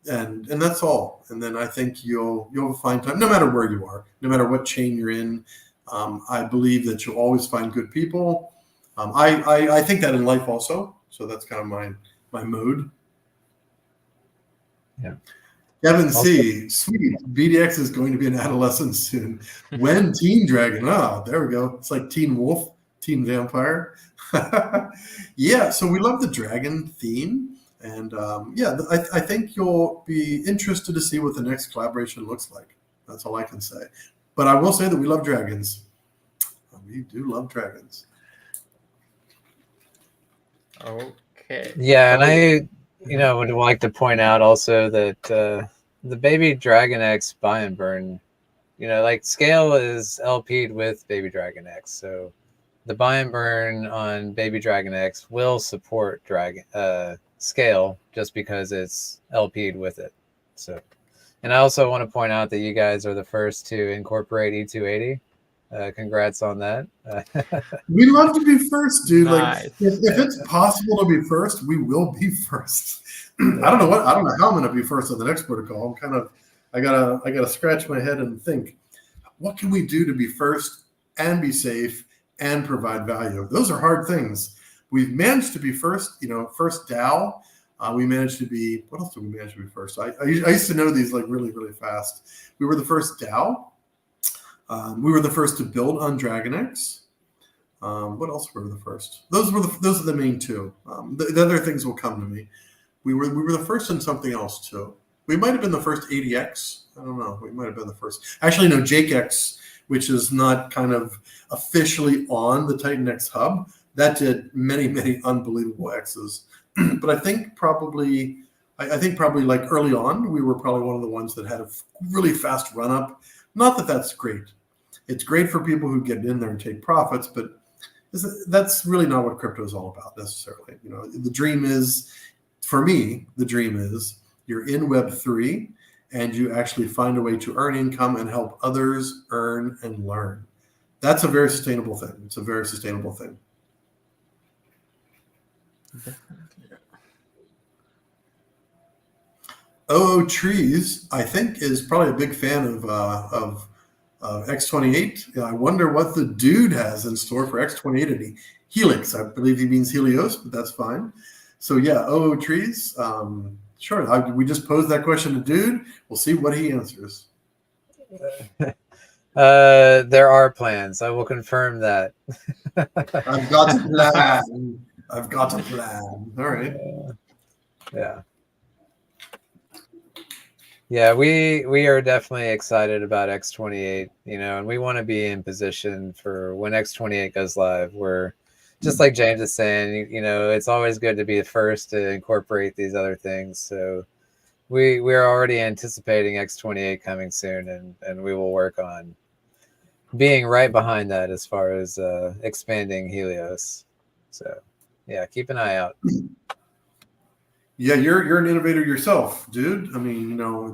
and that's all. And then I think you'll find time, no matter where you are, no matter what chain you're in. I believe that you'll always find good people. I think that in life also. So that's kind of my mode. Yeah. Kevin C., sweet. BDX is going to be an adolescent soon. When Teen Dragon? Oh, there we go. It's like Teen Wolf, Teen Vampire. Yeah, so we love the dragon theme. And I think you'll be interested to see what the next collaboration looks like. That's all I can say. But I will say that we love dragons. We do love dragons. Okay. Yeah, and I would like to point out also that the Baby Dragon X buy and burn, scale is LP'd with Baby Dragon X. So the buy and burn on Baby Dragon X will support scale just because it's LP'd with it. So, and I also want to point out that you guys are the first to incorporate E280. Congrats on that. We love to be first, dude. Nice. Like if it's possible to be first, we will be first. I don't know how I'm going to be first on the next protocol. I gotta scratch my head and think, what can we do to be first and be safe and provide value? Those are hard things. We've managed to be first. First DAO. We managed to be. What else did we manage to be first? I used to know these like really, really fast. We were the first DAO. We were the first to build on DragonX. What else were the first? Those are the main two. The other things will come to me. We were the first in something else too. We might have been the first ADX. I don't know. We might have been the first. Actually, no, JakeX, which is not kind of officially on the Titan X hub. That did many, many unbelievable X's. But I think probably like early on, we were probably one of the ones that had a really fast run up. Not that that's great. It's great for people who get in there and take profits, but That's really not what crypto is all about necessarily. The dream is, for me, the dream is you're in Web3 and you actually find a way to earn income and help others earn and learn. That's a very sustainable thing. It's a very sustainable thing. OO Trees, I think, is probably a big fan of X28. I wonder what the dude has in store for X28 and Helix. I believe he means Helios, but that's fine. So yeah, OO Trees. Sure, we just posed that question to dude. We'll see what he answers. There are plans. I will confirm that. I've got a plan. I've got a plan. All right. Yeah. Yeah, we are definitely excited about X28, and we want to be in position for when X28 goes live. We're just like James is saying, it's always good to be the first to incorporate these other things. So we're already anticipating X28 coming soon, and we will work on being right behind that as far as expanding Helios. So yeah, keep an eye out. Yeah, you're an innovator yourself, dude. I mean, I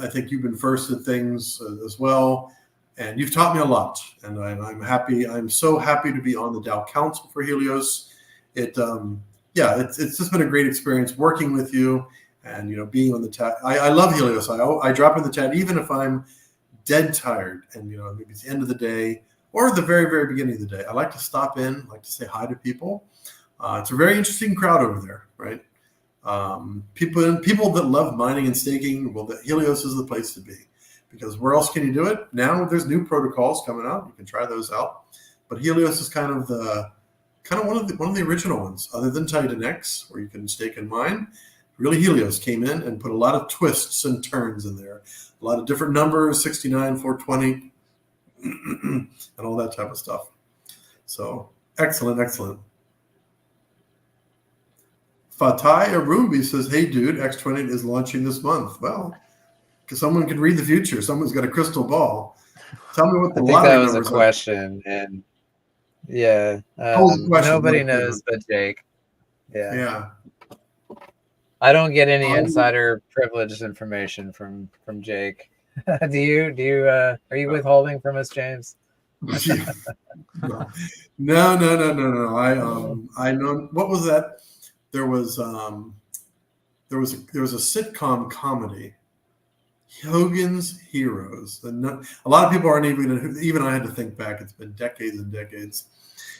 think you've been first at things as well, and you've taught me a lot. And I'm happy. I'm so happy to be on the DAO Council for Helios. It's just been a great experience working with you, and being on the chat. I love Helios. I drop in the chat even if I'm dead tired, and maybe it's the end of the day or the very, very beginning of the day. I like to stop in, like to say hi to people. It's a very interesting crowd over there, right? People that love mining and staking, well, the Helios is the place to be, because where else can you do it? Now there's new protocols coming out. You can try those out, but Helios is kind of one of the original ones, other than Titan X, where you can stake and mine. Really, Helios came in and put a lot of twists and turns in there, a lot of different numbers, 69, 420, and all that type of stuff. So excellent. Fatai Arumbi says, "Hey, dude, X28 is launching this month." Well, because someone can read the future. Someone's got a crystal ball. Tell me what the lottery numbers are. That was a question, and yeah, nobody knows but Jake. Yeah. I don't get any insider privileged information from Jake. Do you? Are you withholding from us, James? No. I know. What was that? There was a sitcom comedy, Hogan's Heroes. And a lot of people aren't even I had to think back. It's been decades and decades.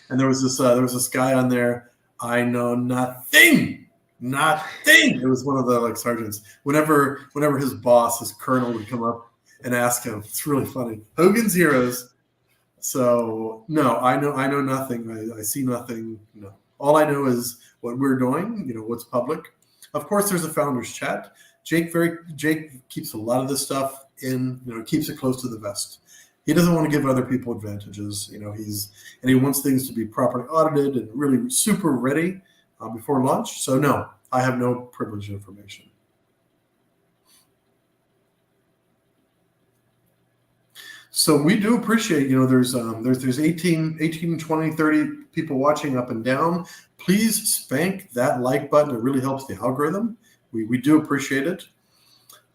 And there was this guy on there. I know nothing. It was one of the sergeants. Whenever his boss, his colonel, would come up and ask him, it's really funny. Hogan's Heroes. So no, I know nothing. I see nothing. No, all I know is what we're doing. What's public. Of course, there's a founders chat. Jake keeps a lot of this stuff in. Keeps it close to the vest. He doesn't want to give other people advantages. He wants things to be properly audited and really super ready before launch. So no, I have no privileged information. So we do appreciate, there's 18, 20, 30 people watching up and down. Please spank that like button. It really helps the algorithm. We do appreciate it.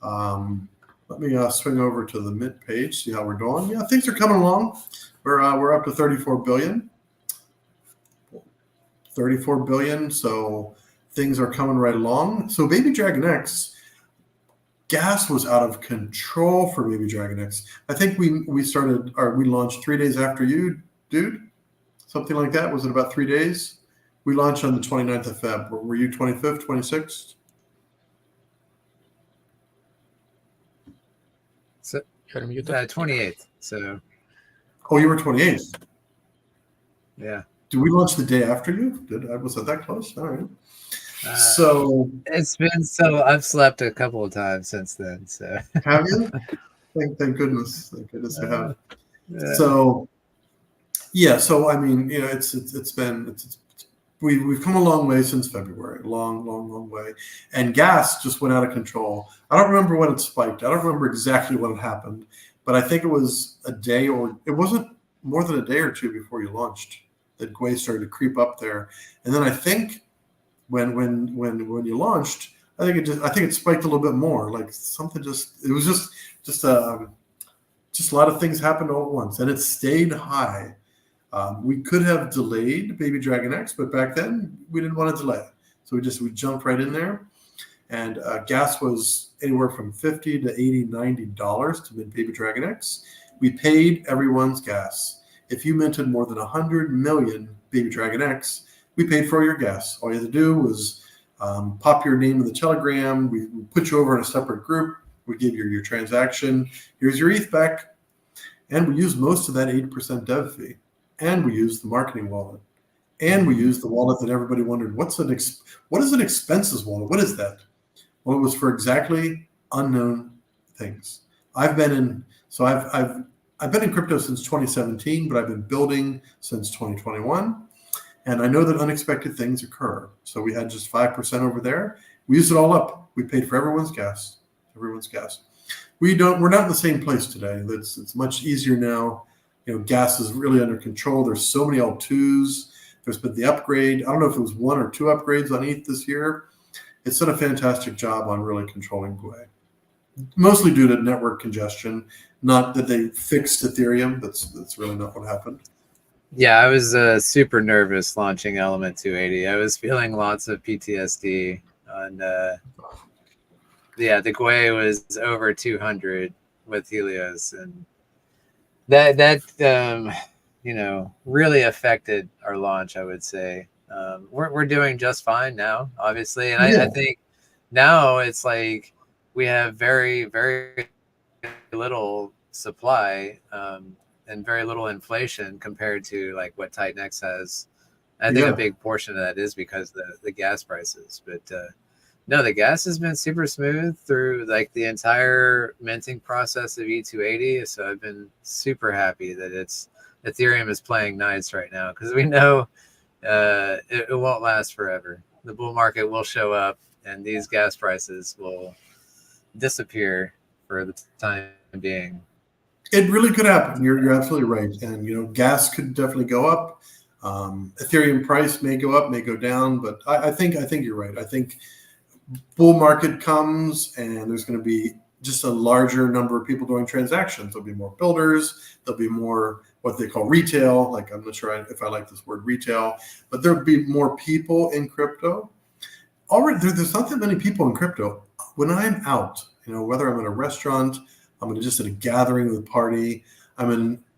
Let me swing over to the mid page, see how we're doing. Yeah, things are coming along. We're up to 34 billion. 34 billion, so things are coming right along. So Baby Dragon X, gas was out of control for Baby Dragon X. I think we launched 3 days after you, dude. Something like that. Was it about 3 days? We launched on the 29th of Feb. Were you 25th, 26th? So 28th. So. Oh, you were 28th. Yeah. Did we launch the day after you? Was it that close? All right. So it's been I've slept a couple of times since then. So have you? Thank goodness. Thank goodness I have. Yeah. So yeah. So I mean, we've come a long way since February. Long way. And gas just went out of control. I don't remember when it spiked. I don't remember exactly when it happened, but I think it was a day, or it wasn't more than a day or two before you launched that Gwei started to creep up there. And then I think when you launched, I think it spiked a little bit more. Like something it was just a lot of things happened all at once, and it stayed high. We could have delayed Baby Dragon X, but back then we didn't want to delay, so we jumped right in there. And gas was anywhere from $50 to $80, $90 to mint Baby Dragon X. We paid everyone's gas. If you minted more than 100 million Baby Dragon X, we paid for your gas. All you had to do was pop your name in the Telegram. We put you over in a separate group. We give you your transaction. Here's your ETH back. And we used most of that 8% dev fee. And we used the marketing wallet. And we used the wallet that everybody wondered, what is an expenses wallet? What is that? Well, it was for exactly unknown things. I've been in crypto since 2017, but I've been building since 2021. And I know that unexpected things occur. So we had just 5% over there. We used it all up. We paid for everyone's gas. We're not in the same place today. It's much easier now. Gas is really under control. There's so many L2s. There's been the upgrade. I don't know if it was 1 or 2 upgrades on ETH this year. It's done a fantastic job on really controlling Gwei. Mostly due to network congestion, not that they fixed Ethereum. That's really not what happened. Yeah, I was super nervous launching Element 280. I was feeling lots of PTSD. And the Gwei was over 200 with Helios, and that really affected our launch, I would say. We're doing just fine now, obviously, and I think now it's like we have very, very little supply and very little inflation compared to like what Titan X has. I think a big portion of that is because the gas prices, but no, the gas has been super smooth through like the entire minting process of E280. So I've been super happy that Ethereum is playing nice right now, because we know it won't last forever. The bull market will show up, and these gas prices will disappear for the time being. It really could happen. You're absolutely right. And gas could definitely go up. Ethereum price may go up, may go down, but I think you're right. I think bull market comes, and there's going to be just a larger number of people doing transactions. There'll be more builders. There'll be more what they call retail. Like, I'm not sure if I like this word retail, but there'll be more people in crypto. Already, there's not that many people in crypto. When I'm out, whether I'm in a restaurant, I'm just at a gathering with a party,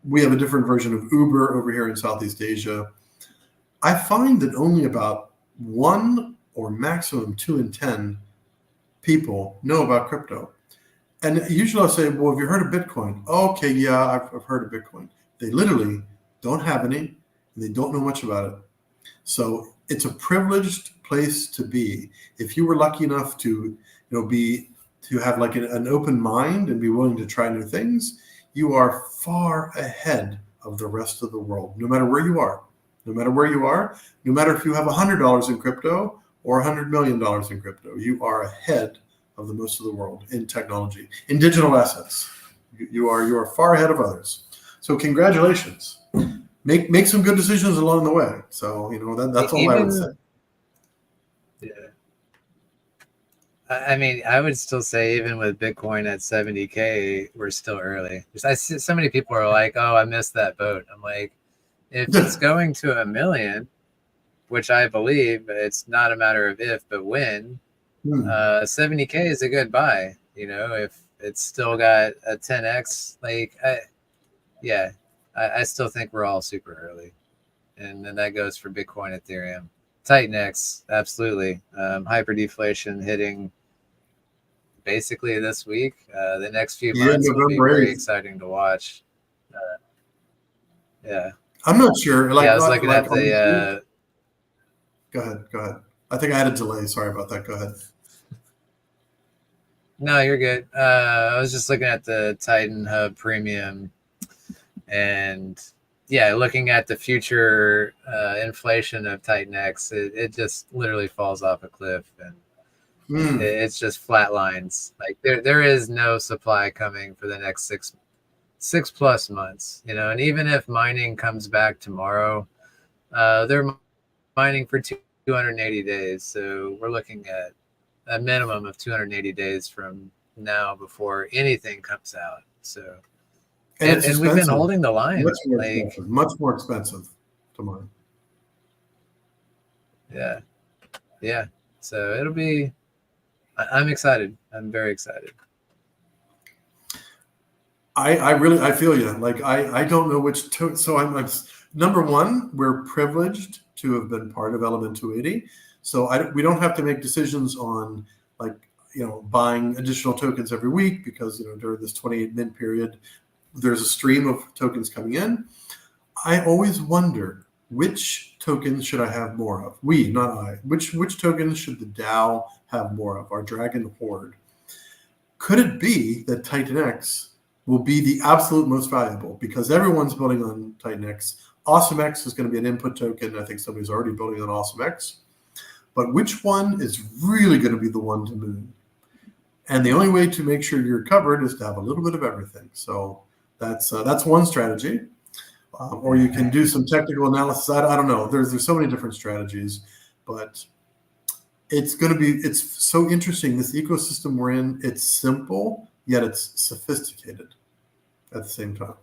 we have a different version of Uber over here in Southeast Asia. I find that only about 1 or maximum 2 in 10 people know about crypto. And usually I'll say, well, have you heard of Bitcoin? Okay, yeah, I've heard of Bitcoin. They literally don't have any, and they don't know much about it. So it's a privileged place to be. If you were lucky enough to have like an open mind and be willing to try new things, you are far ahead of the rest of the world, no matter where you are. No matter if you have $100 in crypto or $100 million in crypto, you are ahead of the most of the world in technology, in digital assets. You are far ahead of others. So congratulations. Make some good decisions along the way. So that's all I would say. Yeah. I mean, I would still say even with Bitcoin at 70K, we're still early. I see so many people are like, "Oh, I missed that boat." I'm like, if it's going to 1 million, which I believe it's not a matter of if, but when, 70K is a good buy. If it's still got a 10x, I still think we're all super early. And then that goes for Bitcoin, Ethereum. Titan X, absolutely. Hyperdeflation hitting basically this week. The next few months will be very exciting to watch. Yeah. I'm not sure. I was looking at the... Go ahead. I think I had a delay. Sorry about that. Go ahead. No, you're good. I was just looking at the Titan Hub Premium, and looking at the future inflation of Titan X, it just literally falls off a cliff, and it's just flat lines. Like there is no supply coming for the next six plus months, and even if mining comes back tomorrow, they're mining for 280 days. So we're looking at a minimum of 280 days from now before anything comes out. So, And it's and we've been expensive. holding the line. Much more expensive. Much more expensive to mine. Yeah. Yeah. So it'll be, I'm excited. I'm very excited. I feel you. Like I don't know which token. So I'm number one. We're privileged to have been part of Element 280. So we don't have to make decisions on like buying additional tokens every week because during this 28 mint period, there's a stream of tokens coming in. I always wonder which tokens should I have more of? We, not I. Which tokens should the DAO have more of? Our Dragon Horde. Could it be that Titan X will be the absolute most valuable because everyone's building on Titan X? Awesome X is going to be an input token. I think somebody's already building on Awesome X. But which one is really going to be the one to move? And the only way to make sure you're covered is to have a little bit of everything. So that's one strategy. Or you can do some technical analysis. I don't know. There's so many different strategies, but it's so interesting. This ecosystem we're in, it's simple, yet it's sophisticated at the same time.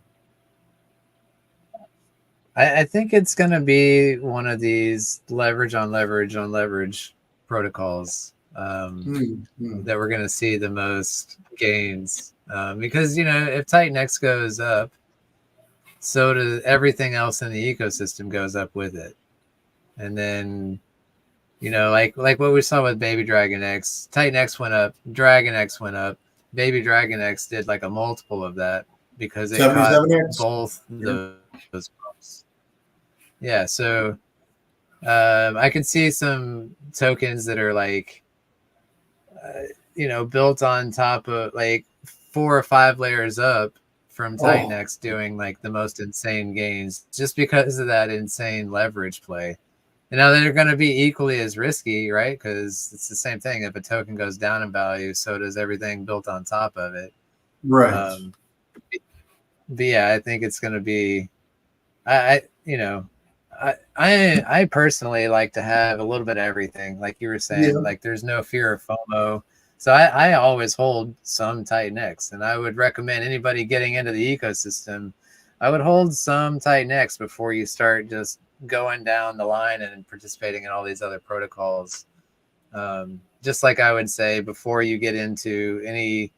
I think it's going to be one of these leverage on leverage on leverage protocols that we're going to see the most gains. Because, if Titan X goes up, so does everything else in the ecosystem goes up with it. And then, like what we saw with Baby Dragon X, Titan X went up, Dragon X went up, Baby Dragon X did like a multiple of that because it caught both those bumps. Yeah, so I could see some tokens that are like, built on top of like 4 or 5 layers up from Titan X doing like the most insane gains just because of that insane leverage play. And now they're going to be equally as risky, right? Because it's the same thing. If a token goes down in value, so does everything built on top of it. Right. But yeah, I think it's going to be, I personally like to have a little bit of everything. Like you were saying, like there's no fear of FOMO. So I always hold some Titan X, and I would recommend anybody getting into the ecosystem, I would hold some Titan X before you start just going down the line and participating in all these other protocols. Just like I would say before you get into any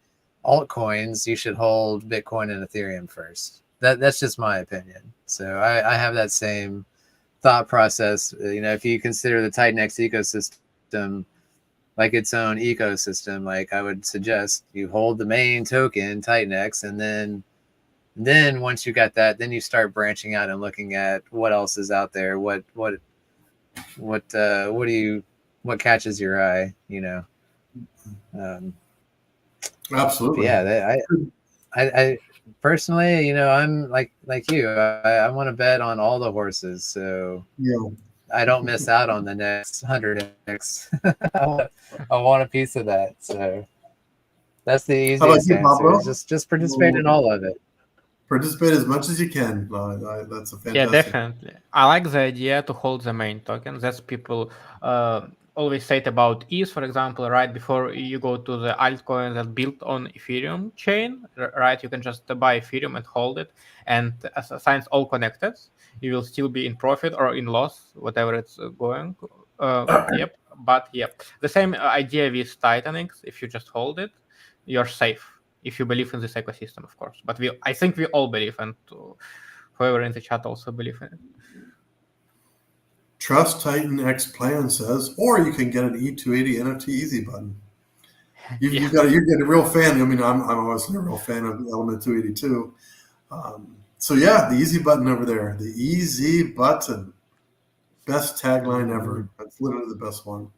altcoins, you should hold Bitcoin and Ethereum first. That's just my opinion. So I have that same thought process. If you consider the Titan X ecosystem like its own ecosystem, like I would suggest you hold the main token Titan X, and then once you got that, then you start branching out and looking at what else is out there. What catches your eye, Absolutely. Yeah, I personally, I'm like you. I want to bet on all the horses, so I don't miss out on the next 100x. I want a piece of that. So that's the easiest answer. Just participate in all of it. Participate as much as you can. That's a fantastic. Yeah, definitely. I like the idea to hold the main token. That's people always say it about ETH, for example, right before you go to the altcoin that's built on Ethereum chain, right? You can just buy Ethereum and hold it. And as since all connected, you will still be in profit or in loss, whatever it's going. Yep. But the same idea with Titan X. If you just hold it, you're safe. If you believe in this ecosystem, of course. But I think we all believe, and whoever in the chat also believe in it. Trust Titan X plan says, or you can get an E280 NFT easy button. You're a real fan. I mean, I'm always a real fan of Element 282. So yeah, the easy button over there, the easy button, best tagline ever. That's literally the best one.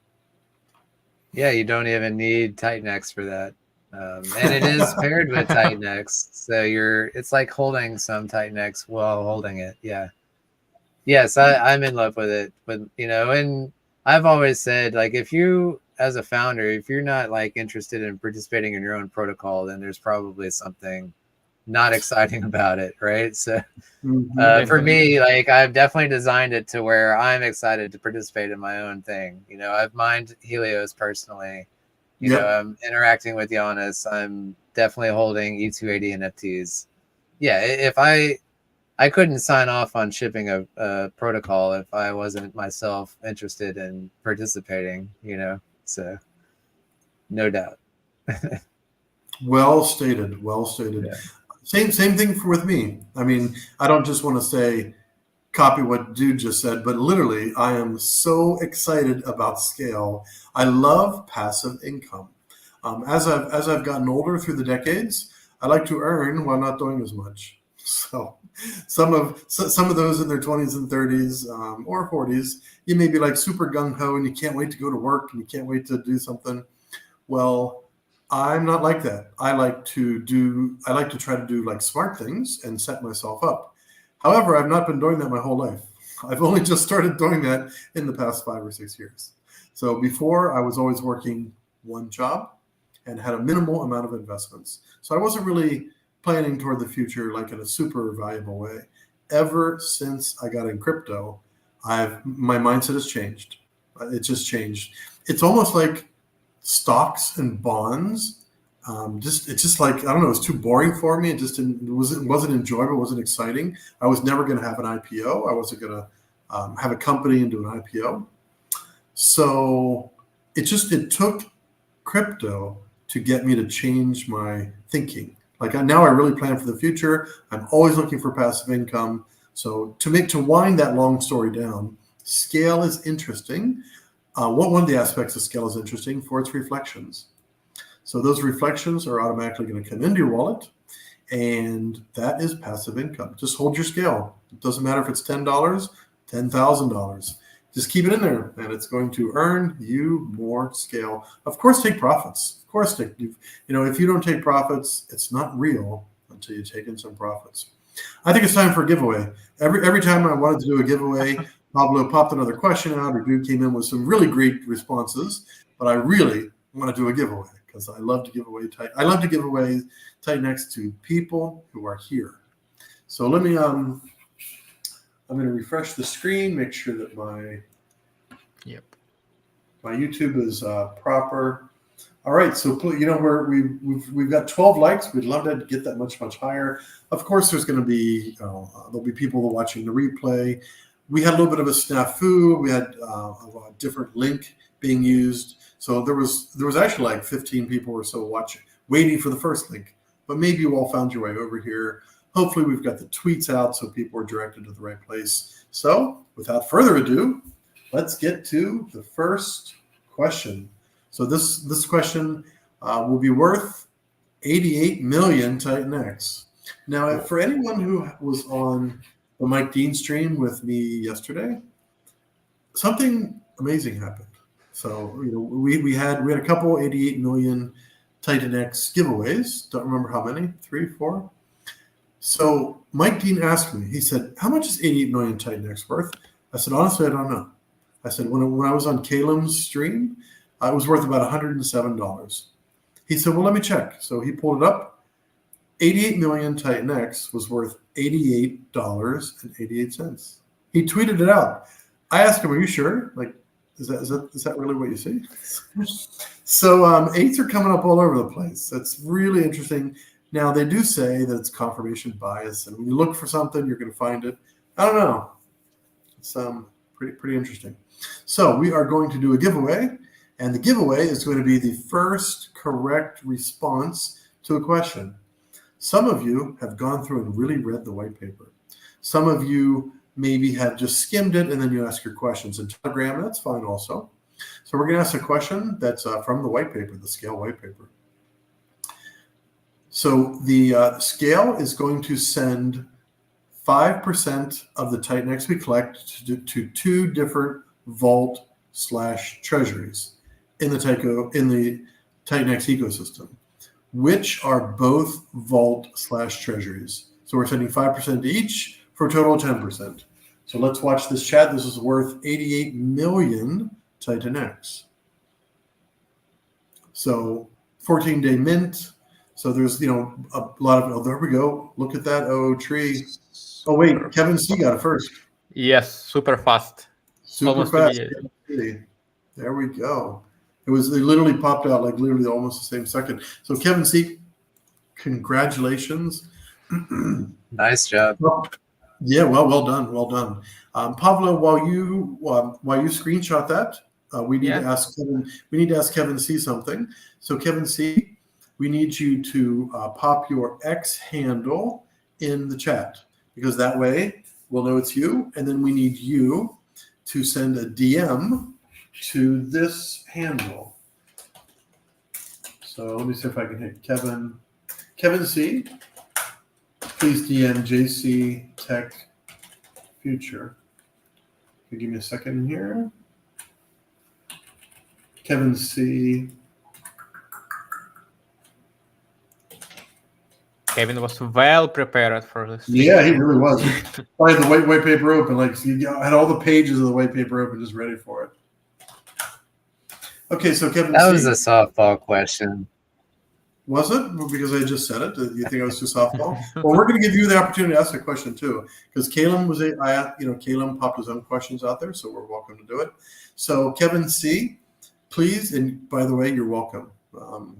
Yeah, you don't even need Titan X for that. And it is paired with Titan X, so it's like holding some Titan X while holding it. Yeah. Yes, I'm in love with it. But and I've always said, like, if you as a founder, if you're not like interested in participating in your own protocol, then there's probably something not exciting about it, right? So Mhm. for me, like I've definitely designed it to where I'm excited to participate in my own thing. You know, I've mined Helios personally. You know, Yep. I'm interacting with Giannis. I'm definitely holding E280 NFTs. Yeah, if I couldn't sign off on shipping a protocol if I wasn't myself interested in participating, you know, so no doubt. Well stated. Well stated. Yeah. Same thing with me. I mean, I don't just want to say copy what dude just said, but literally, I am so excited about scale. I love passive income. As I've gotten older through the decades, I like to earn while not doing as much. So some of those in their 20s and 30s or 40s, you may be like super gung ho and you can't wait to go to work and you can't wait to do something. Well, I'm not like that. I like to try to do like smart things and set myself up. However, I've not been doing that my whole life. I've only just started doing that in the past 5 or 6 years. So before I was always working one job and had a minimal amount of investments. So I wasn't really planning toward the future like in a super valuable way. Ever since I got in crypto, my mindset has changed. It just changed. It's almost like stocks and bonds. It's just like I don't know. It's too boring for me. It just didn't. It wasn't enjoyable. It wasn't exciting. I was never going to have an IPO. I wasn't going to have a company and do an IPO. So it took crypto to get me to change my thinking. Like now, I really plan for the future. I'm always looking for passive income. So to wind that long story down, scale is interesting. One of the aspects of scale is interesting for its reflections. So those reflections are automatically going to come into your wallet, and that is passive income. Just hold your scale. It doesn't matter if it's $10, $10,000. Just keep it in there, and it's going to earn you more scale. Of course, take profits. Of course, if you don't take profits, it's not real until you take in some profits. I think it's time for a giveaway. Every time I wanted to do a giveaway, Pablo popped another question out, or dude came in with some really great responses. But I really want to do a giveaway because I love to give away Titan to people who are here. So let me I'm going to refresh the screen, make sure that my YouTube is proper. All right, so we've got 12 likes. We'd love to get that much higher. Of course, there's going to be there'll be people watching the replay. We had a little bit of a snafu. We had a different link being used, so there was actually like 15 people or so waiting for the first link. But maybe you all found your way over here. Hopefully, we've got the tweets out so people are directed to the right place. So, without further ado, let's get to the first question. So this question will be worth 88 million Titan X. Now, for anyone who was on the Mike Dean stream with me yesterday, something amazing happened. So we had a couple 88 million Titan X giveaways. Don't remember how many, 3, 4. So Mike Dean asked me. He said, "How much is 88 million Titan X worth?" I said, "Honestly, I don't know." I said, "When I was on Caleb's stream, it was worth about $107. He said, "Well, let me check." So he pulled it up. 88 million Titan X was worth $88.88. He tweeted it out. I asked him, "Are you sure? Like, is that really what you see?" So eights are coming up all over the place. That's really interesting. Now they do say that it's confirmation bias, and when you look for something, you're going to find it. I don't know. It's pretty interesting. So we are going to do a giveaway. And the giveaway is going to be the first correct response to a question. Some of you have gone through and really read the white paper. Some of you maybe have just skimmed it and then you ask your questions in Telegram. That's fine also. So we're going to ask a question that's from the white paper, the scale white paper. So the scale is going to send 5% of the Titan X we collect to 2 different vault/treasuries in the Titan X ecosystem, which are both vault/treasuries. So we're sending 5% to each for a total of 10%. So let's watch this chat. This is worth 88 million Titan X. So 14-day mint. So there's, a lot of, there we go. Look at that. Oh, tree. Oh, wait, Kevin C got it first. Yes, super fast. Super Almost fast. immediately. There we go. It literally popped out like literally almost the same second. So Kevin C, congratulations. Nice job. Yeah, well done. Pavlo, while you screenshot that, we need to ask Kevin. We need to ask Kevin C something. So Kevin C, we need you to pop your X handle in the chat, because that way we'll know it's you, and then we need you to send a DM to this handle. So let me see if I can hit Kevin. Kevin C, please DM JC Tech Future. Can you give me a second here? Kevin C. Kevin was well prepared for this. Yeah, he really was. I had the white paper open, like he had all the pages of the white paper open, just ready for it. Okay, so Kevin That C. was a softball question. Was it? Because I just said it. You think I was too softball? Well, we're going to give you the opportunity to ask a question too, because Caleb Caleb popped his own questions out there, so we're welcome to do it. So Kevin C, please, and by the way, you're welcome.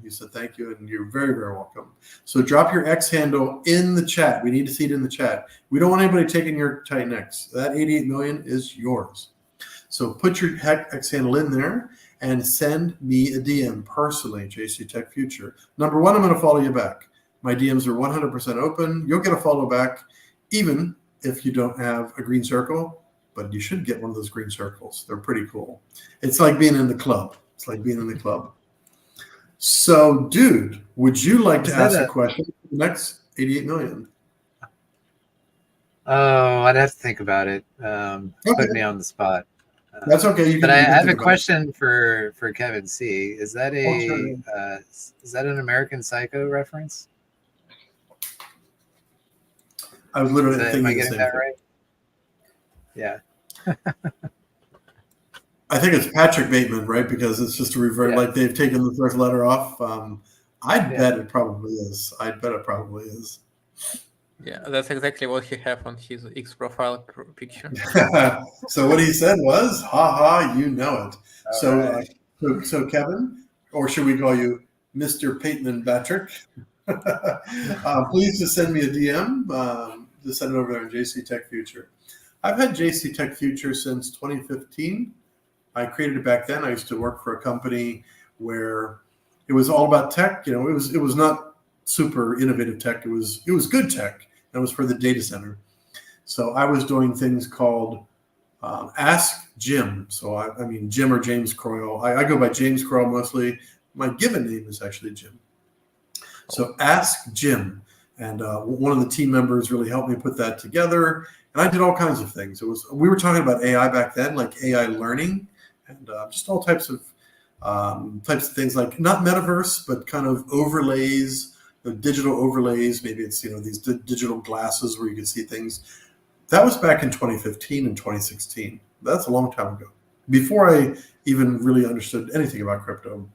He said thank you, and you're very, very welcome. So drop your X handle in the chat. We need to see it in the chat. We don't want anybody taking your Titan X. That 88 million is yours. So put your X handle in there and send me a DM personally, JC Tech Future. Number one, I'm going to follow you back. My DMs are 100% open. You'll get a follow back, even if you don't have a green circle, but you should get one of those green circles. They're pretty cool. It's like being in the club. So, dude, would you like to ask a question for the next 88 million? Oh, I'd have to think about it. Put me on the spot. That's okay. But I have a question for Kevin C. Is that is that an American Psycho reference? I was literally thinking am I the getting same that thing. right? Yeah. I think it's Patrick Bateman, right? Because it's just a revert, like they've taken the first letter off. Bet it probably is. I'd bet it probably is. Yeah, that's exactly what he have on his X profile picture. So what he said was, "Ha ha, you know it." All So Kevin, or should we call you Mr. Pateman Patrick? Please just send me a DM. Just send it over there on JC Tech Future. I've had JC Tech Future since 2015. I created it back then. I used to work for a company where it was all about tech. It was not super innovative tech. It was good tech. That was for the data center. So I was doing things called Ask Jim. So I mean Jim or James Croyle. I go by James Croyle mostly. My given name is actually Jim. So Ask Jim. And one of the team members really helped me put that together. And I did all kinds of things. We were talking about AI back then, like AI learning, and just all types of things, like not metaverse, but kind of overlays, digital overlays. Maybe it's these digital glasses where you can see things. That was back in 2015 and 2016. That's a long time ago, before I even really understood anything about crypto.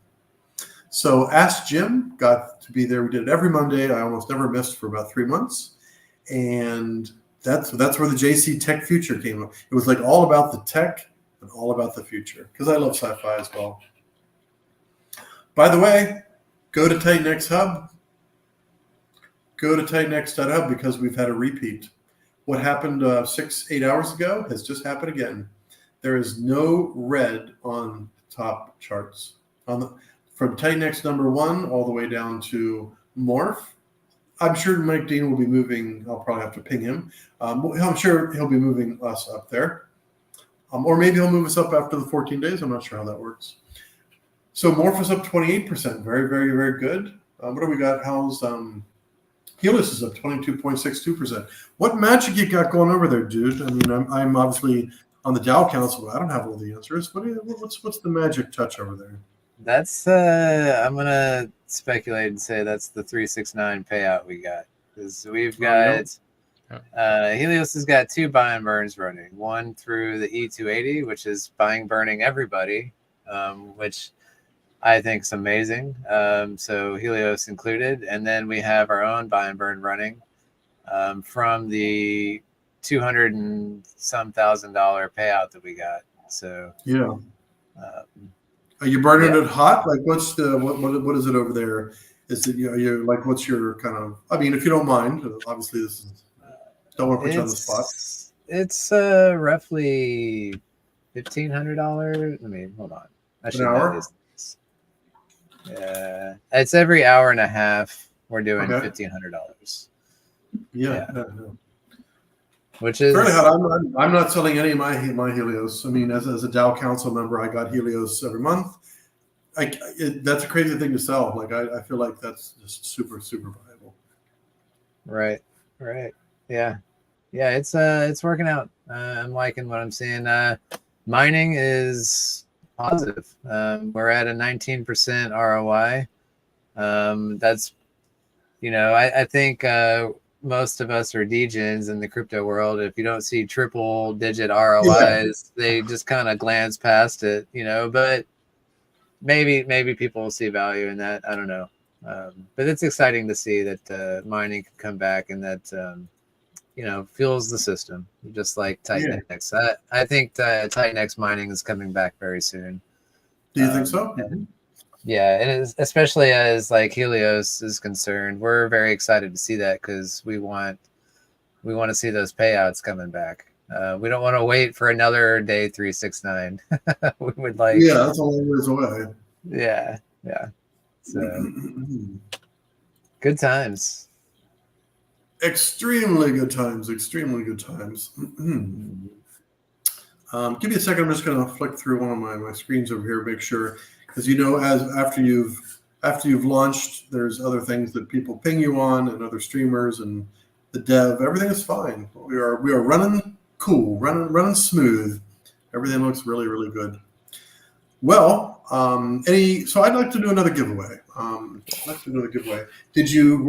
So Ask Jim got to be there. We did it every Monday. I almost never missed for about 3 months, and that's where the JC Tech Future came up. It was like all about the tech and all about the future, because I love sci-fi as well. By the way, go to TitanX Hub. Go to TitanX.hub, because we've had a repeat. What happened 6-8 hours ago has just happened again. There is no red on top charts. From TitanX number 1 all the way down to Morph. I'm sure Mike Dean will be moving. I'll probably have to ping him. I'm sure he'll be moving us up there. Or maybe he'll move us up after the 14 days. I'm not sure how that works. So Morph is up 28%. Very, very, very good. What do we got? How's Helios is up 22.62%. What magic you got going over there, dude? I mean, I'm obviously on the Dow Council. I don't have all the answers. What's the magic touch over there? That's I'm gonna speculate and say that's the 369 payout we got, because we've got Helios has got 2 buy and burns running. One through the E280, which is buying burning everybody, which I think is amazing. So Helios included, and then we have our own buy and burn running from the $200 and some thousand payout that we got. So Yeah. um, Are you burning it hot? Like, what's the what is it over there? Is it you like what's your kind of? I mean, if you don't mind, obviously this is don't want to put you on the spot. It's roughly $1,500. Let me hold on. I should know this. Yeah, it's every hour and a half. We're doing $1,500. Yeah. Which is fairly hot. I'm not selling any of my Helios. I mean, as a Dow Council member, I got Helios every month. That's a crazy thing to sell. Like I feel like that's just super viable. Right. Yeah. It's working out. I'm liking what I'm seeing. Mining is positive. We're at a 19% ROI. That's, I think most of us are degens in the crypto world. If you don't see triple digit ROIs, they just kind of glance past it, but maybe people will see value in that. I don't know. But it's exciting to see that mining can come back and that, fuels the system, just like Titanx. I think Titanx mining is coming back very soon. Do you think so? Yeah, and especially as like Helios is concerned, we're very excited to see that because we want to see those payouts coming back. We don't want to wait for another day 369. We would like. Yeah, that's a long ways away. Yeah. So good times. Extremely good times. Give me a second. I'm just going to flick through one of my screens over here, make sure, because after you've launched, there's other things that people ping you on, and other streamers and the dev. Everything is fine. We are running cool, running smooth. Everything looks really good. Well, so I'd like to do another giveaway. Were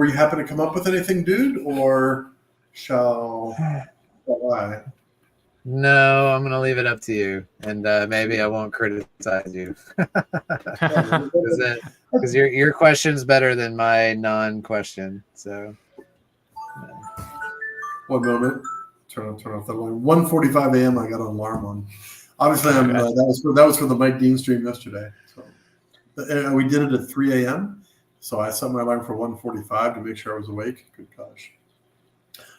you happen to come up with anything, dude, or shall I? No, I'm going to leave it up to you, and maybe I won't criticize you because your question's better than my non-question. So, one moment. Turn off the alarm. 1:45 a.m. I got an alarm on. Obviously, that was for the Mike Dean stream yesterday. So we did it at 3 a.m. So I set my alarm for 1:45 to make sure I was awake. Good gosh.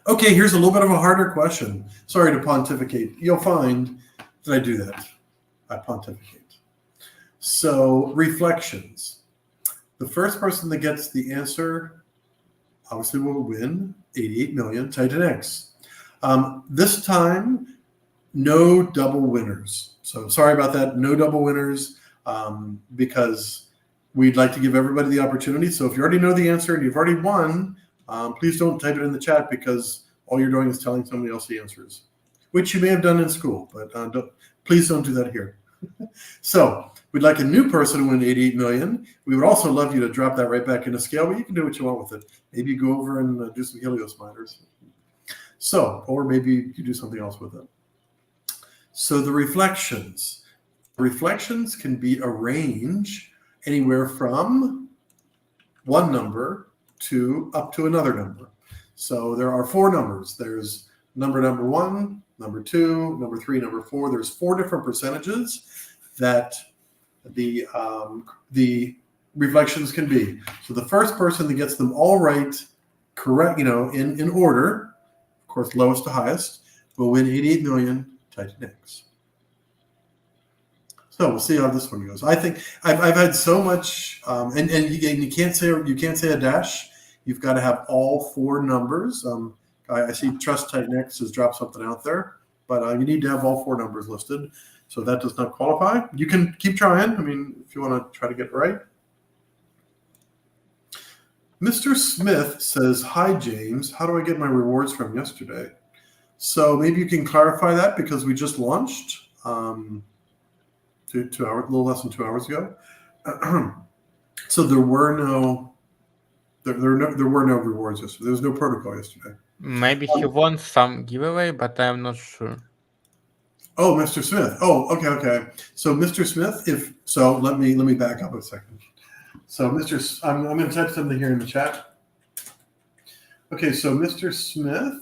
Okay, here's a little bit of a harder question. Sorry to pontificate. You'll find that I do that. I pontificate. So reflections. The first person that gets the answer obviously will win 88 million Titanx. This time, no double winners. So sorry about that. No double winners because we'd like to give everybody the opportunity. So if you already know the answer and you've already won, please don't type it in the chat because all you're doing is telling somebody else the answers, which you may have done in school, but please don't do that here. So we'd like a new person to win 88 million. We would also love you to drop that right back into scale, but you can do what you want with it. Maybe you go over and do some Helios miners. So, or maybe you do something else with it. So the reflections can be a range anywhere from one number to up to another number. So there are 4 numbers. There's number 1, number 2, number 3, number 4. There's 4 different percentages that the reflections can be. So the first person that gets them all right, correct, in order, of course, lowest to highest, will win 88 million Titanx. So we'll see how this one goes. I think I've had so much, and you can't say a dash. You've got to have all 4 numbers. I see Trust Titanx has dropped something out there, but you need to have all 4 numbers listed. So that does not qualify. You can keep trying. I mean, if you want to try to get it right. Mr. Smith says, "Hi, James. How do I get my rewards from yesterday?" So maybe you can clarify that because we just launched 2 hours, a little less than 2 hours ago. So there were no rewards yesterday. There was no protocol yesterday. Maybe he won some giveaway, but I'm not sure. Oh, Mr. Smith. Oh, okay. So, Mr. Smith, let me back up a second. So, I'm going to type something here in the chat. Okay, so Mr. Smith.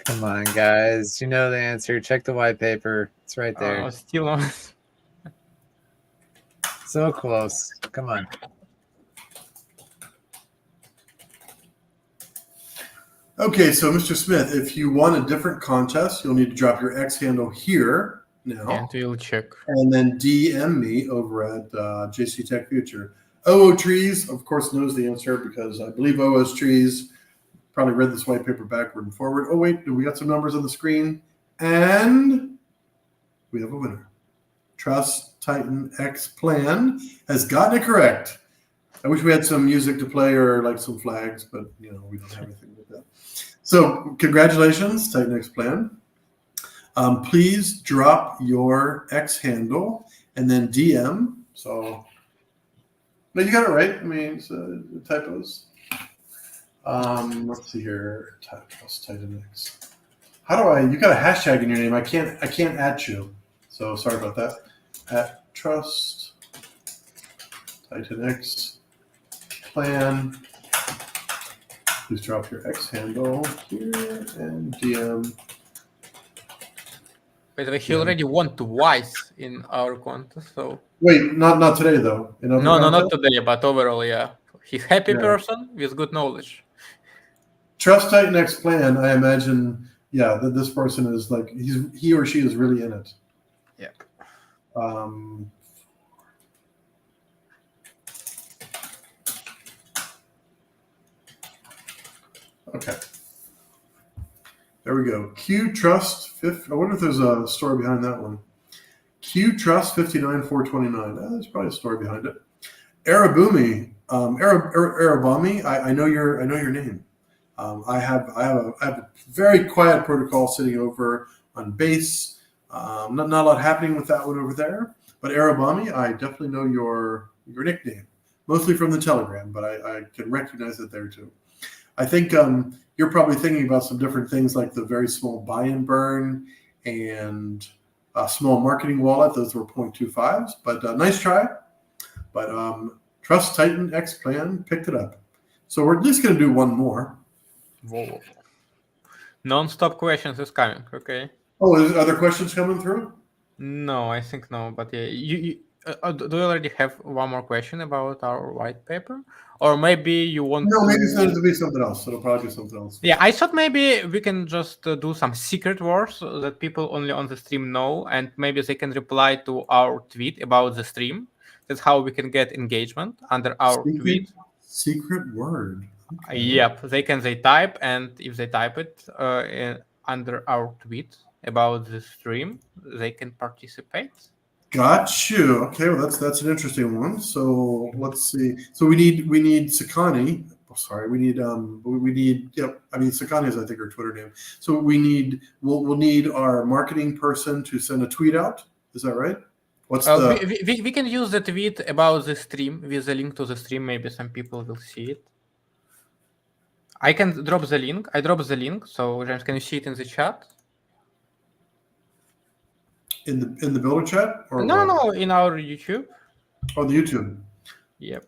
Come on, guys. You know the answer. Check the white paper. It's right there. Still on. So close. Come on. Okay, so Mr. Smith, if you want a different contest, you'll need to drop your X handle here now. And we'll check. And then DM me over at JC Tech Future. OO Trees, of course, knows the answer because I believe OO's Trees probably read this white paper backward and forward. Oh, wait, we got some numbers on the screen. And we have a winner. Trust Titan X Plan has gotten it correct. I wish we had some music to play or like some flags, but we don't have anything like that. So congratulations, Titan X Plan. Please drop your X handle and then DM. So, no, you got it right. I mean, it's typos. Let's see here. Trust Titan X. How do you got a hashtag in your name? I can't at you. So sorry about that. At Trust Titan X Plan. Please drop your X handle here and DM. By the way, he already won twice in our contest. So wait, not today though. No, not today, but overall, yeah. He's happy person with good knowledge. Trust Titan X Plan. I imagine, that this person is like he or she is really in it. Yep. Okay. There we go. Q Trust. I wonder if there's a story behind that one. Q Trust 59429. There's probably a story behind it. Arabumi. Arabami. I know your name. I have a very quiet protocol sitting over on base. Not a lot happening with that one over there. But Arabami, I definitely know your nickname, mostly from the Telegram, but I can recognize it there too. I think you're probably thinking about some different things like the very small buy and burn and a small marketing wallet. Those were 0.25s, but nice try. But Trust Titan X Plan picked it up. So we're just going to do one more. Whoa. Non-stop questions is coming, okay? Oh, are there other questions coming through? No, I think no. But yeah, do you already have one more question about our white paper? Or maybe you want maybe it's going to be something else. It'll probably be something else. Yeah, I thought maybe we can just do some secret words that people only on the stream know, and maybe they can reply to our tweet about the stream. That's how we can get engagement under our tweet. Secret word. Okay. Yep, they type, and if they type it under our tweet about the stream, they can participate. Got you. Okay, well that's an interesting one. So let's see. So we need Sakani. Oh, sorry, we need Yep. I mean Sakani is I think her Twitter name. So we'll need our marketing person to send a tweet out. Is that right? What's we can use the tweet about the stream with the link to the stream. Maybe some people will see it. I can drop the link. I drop the link. So James, can you see it in the chat? In the builder chat? Or no, in our YouTube. Oh, the YouTube. Yep.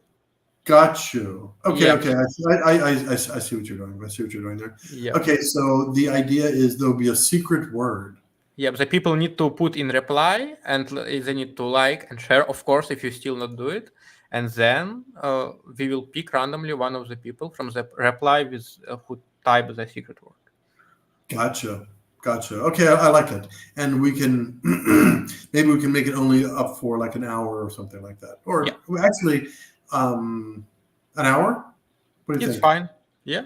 Got you. Okay, Yep. okay. I see what you're doing. I see what you're doing there. Yep. Okay, so the idea is there'll be a secret word. Yep, the people need to put in reply, and they need to like and share, of course, if you still not do it. And then we will pick randomly one of the people from the reply with who type the secret word. Gotcha. Okay, I like it. And we can maybe we can make it only up for like an hour or something like that. Or actually, an hour? What do you think? It's fine. Yeah.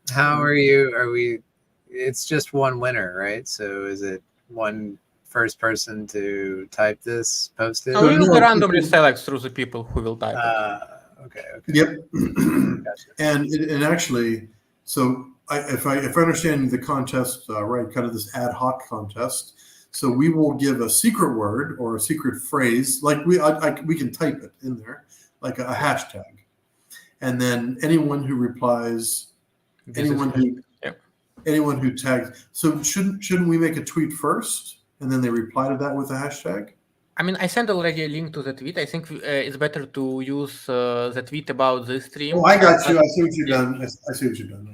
How are you? Are we? It's just one winner, right? So is it one first person to type this, post it? We will randomly select through the people who will type it. Okay. Yep. Gotcha. And actually, so if I understand the contest right, kind of this ad hoc contest, so we will give a secret word or a secret phrase, like we can type it in there, like a hashtag, and then anyone who replies, anyone who tags. So shouldn't we make a tweet first, and then they reply to that with a hashtag? I mean, I sent already a link to the tweet. I think it's better to use the tweet about this stream. Oh, I got you. I see what you've done. I see what you've done.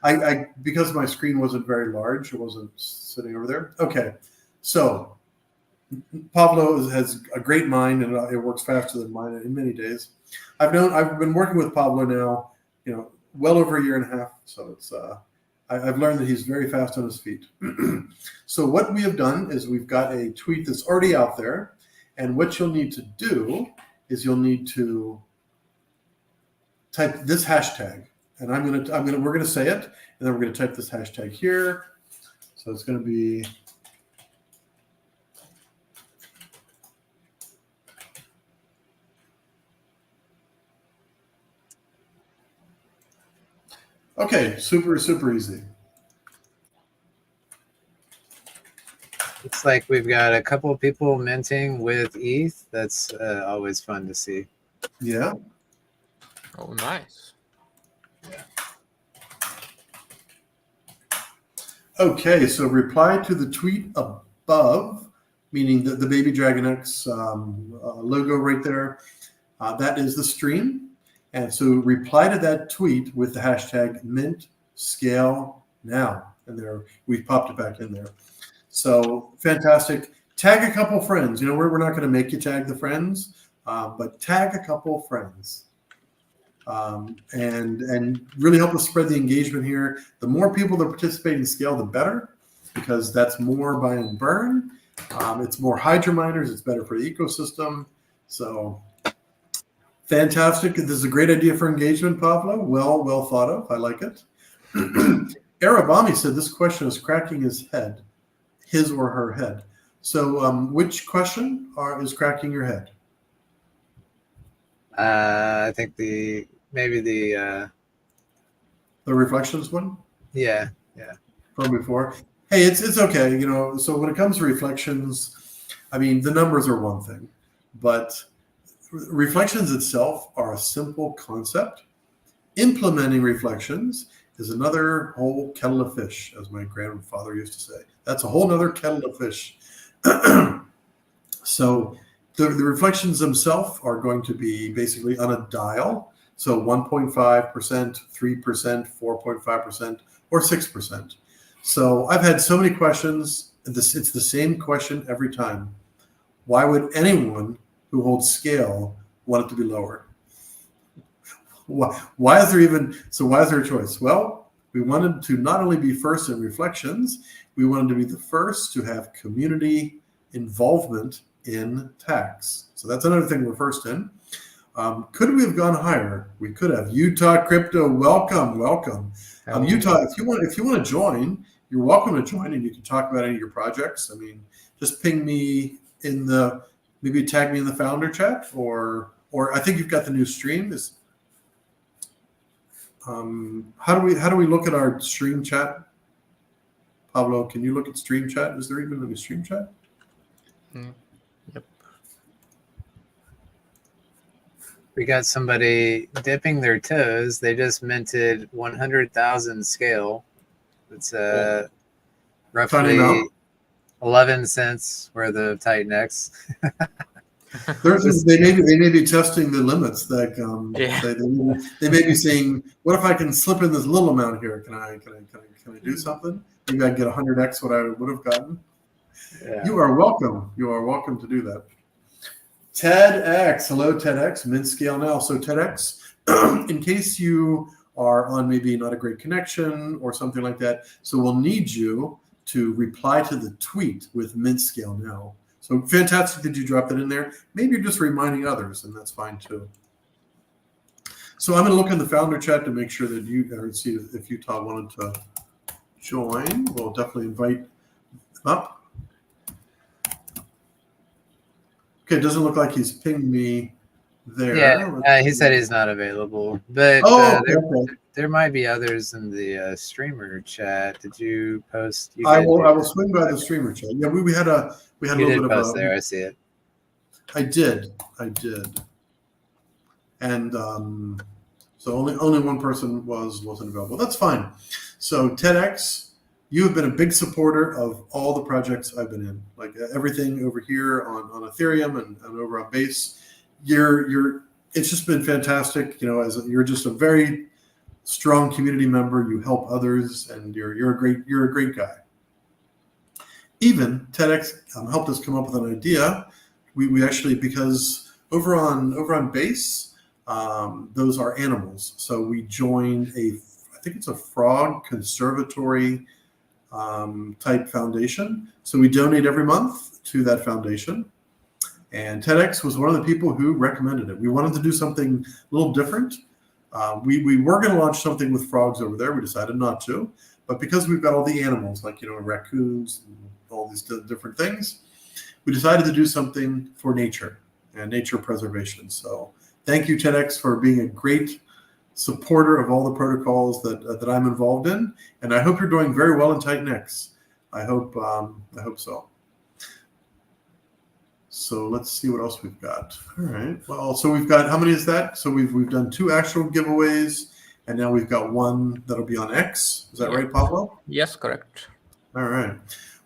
I because my screen wasn't very large, it wasn't sitting over there. Okay, so Pablo has a great mind, and it works faster than mine in many days. I've been working with Pablo now, well over a year and a half. So it's I've learned that he's very fast on his feet. So what we have done is we've got a tweet that's already out there, and what you'll need to do is you'll need to type this hashtag, and we're gonna say it, and then we're gonna type this hashtag here. So it's gonna be okay, super easy. Looks like we've got a couple of people minting with ETH. That's always fun to see. Yeah. Oh, nice. Okay, so reply to the tweet above, meaning the Baby Dragon X logo right there. That is the stream. And so reply to that tweet with the hashtag #MintScaleNow. And there, we've popped it back in there. So fantastic. Tag a couple friends. We're not going to make you tag the friends, but tag a couple friends. And really help us spread the engagement here. The more people that participate in Scale, the better, because that's more buy and burn. It's more hydro miners. It's better for the ecosystem. So fantastic. This is a great idea for engagement, Pablo. Well thought of. I like it. Arabami said this question is cracking his or her head. So which question is cracking your head? I think maybe the reflections one? Yeah. From before. Hey, it's okay. So when it comes to reflections, I mean, the numbers are one thing, but reflections itself are a simple concept. Implementing reflections is another whole kettle of fish, as my grandfather used to say. That's a whole other kettle of fish. So the reflections themselves are going to be basically on a dial. So 1.5%, 3%, 4.5%, or 6%. So I've had so many questions. It's the same question every time. Why would anyone who holds Scale want it to be lower? Why is there a choice? Well, we wanted to not only be first in reflections, we wanted to be the first to have community involvement in tax. So that's another thing we're first in. Could we have gone higher? We could have. Utah Crypto, welcome. Utah, if you want to join, you're welcome to join, and you can talk about any of your projects. I mean, just ping me maybe tag me in the founder chat, or I think you've got the new stream. How do we look at our stream chat? Pablo, can you look at stream chat? Is there even a stream chat? Yep. We got somebody dipping their toes. They just minted 100,000 Scale. It's roughly 11 cents worth of Titan X. They may be testing the limits. They may be saying, "What if I can slip in this little amount here? Can I do something? Maybe I can get 100x what I would have gotten." Yeah. You are welcome. You are welcome to do that. TEDx, hello TEDx, Mint Scale Now. So TEDx, in case you are on maybe not a great connection or something like that, so we'll need you to reply to the tweet with Mint Scale Now. So fantastic that you dropped it in there. Maybe you're just reminding others, and that's fine too. So I'm going to look in the founder chat to make sure that see if Utah wanted to join. We'll definitely invite them up. Okay, it doesn't look like he's pinged me there. Yeah, he said he's not available, but there might be others in the streamer chat. Did you post? I will swing by the streamer chat. Yeah, we had a little bit of post there. I see it. I did. and so only one person wasn't available. That's fine. So TEDx, you have been a big supporter of all the projects I've been in, like everything over here on Ethereum and over on Base. It's just been fantastic. You're just a very strong community member. You help others, and you're a great guy. Even TEDx helped us come up with an idea. We actually, because over on Base, those are animals. So we joined I think it's a frog conservatory type foundation. So we donate every month to that foundation. And TEDx was one of the people who recommended it. We wanted to do something a little different. We were going to launch something with frogs over there. We decided not to. But because we've got all the animals, like, raccoons and all these different things, we decided to do something for nature and nature preservation. So thank you, TEDx, for being a great supporter of all the protocols that I'm involved in. And I hope you're doing very well in TitanX. I hope so. So let's see what else we've got. All right. Well, so we've got, how many is that? So we've done 2 actual giveaways, and now we've got 1 that'll be on X. Is that right, Pablo? Yes, correct. All right.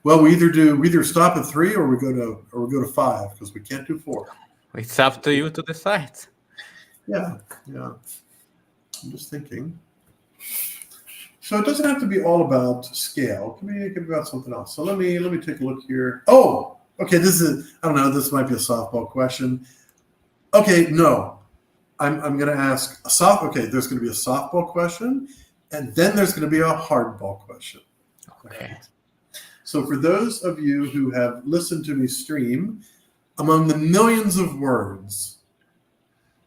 Well, we either stop at 3 or we go to 5, because we can't do 4. It's up to you to decide. Yeah. I'm just thinking. So it doesn't have to be all about scale. It can be about something else. So let me take a look here. Oh. Okay, this is, I don't know, this might be a softball question. Okay, no. I'm going to ask there's going to be a softball question, and then there's going to be a hardball question. Okay. So for those of you who have listened to me stream, among the millions of words,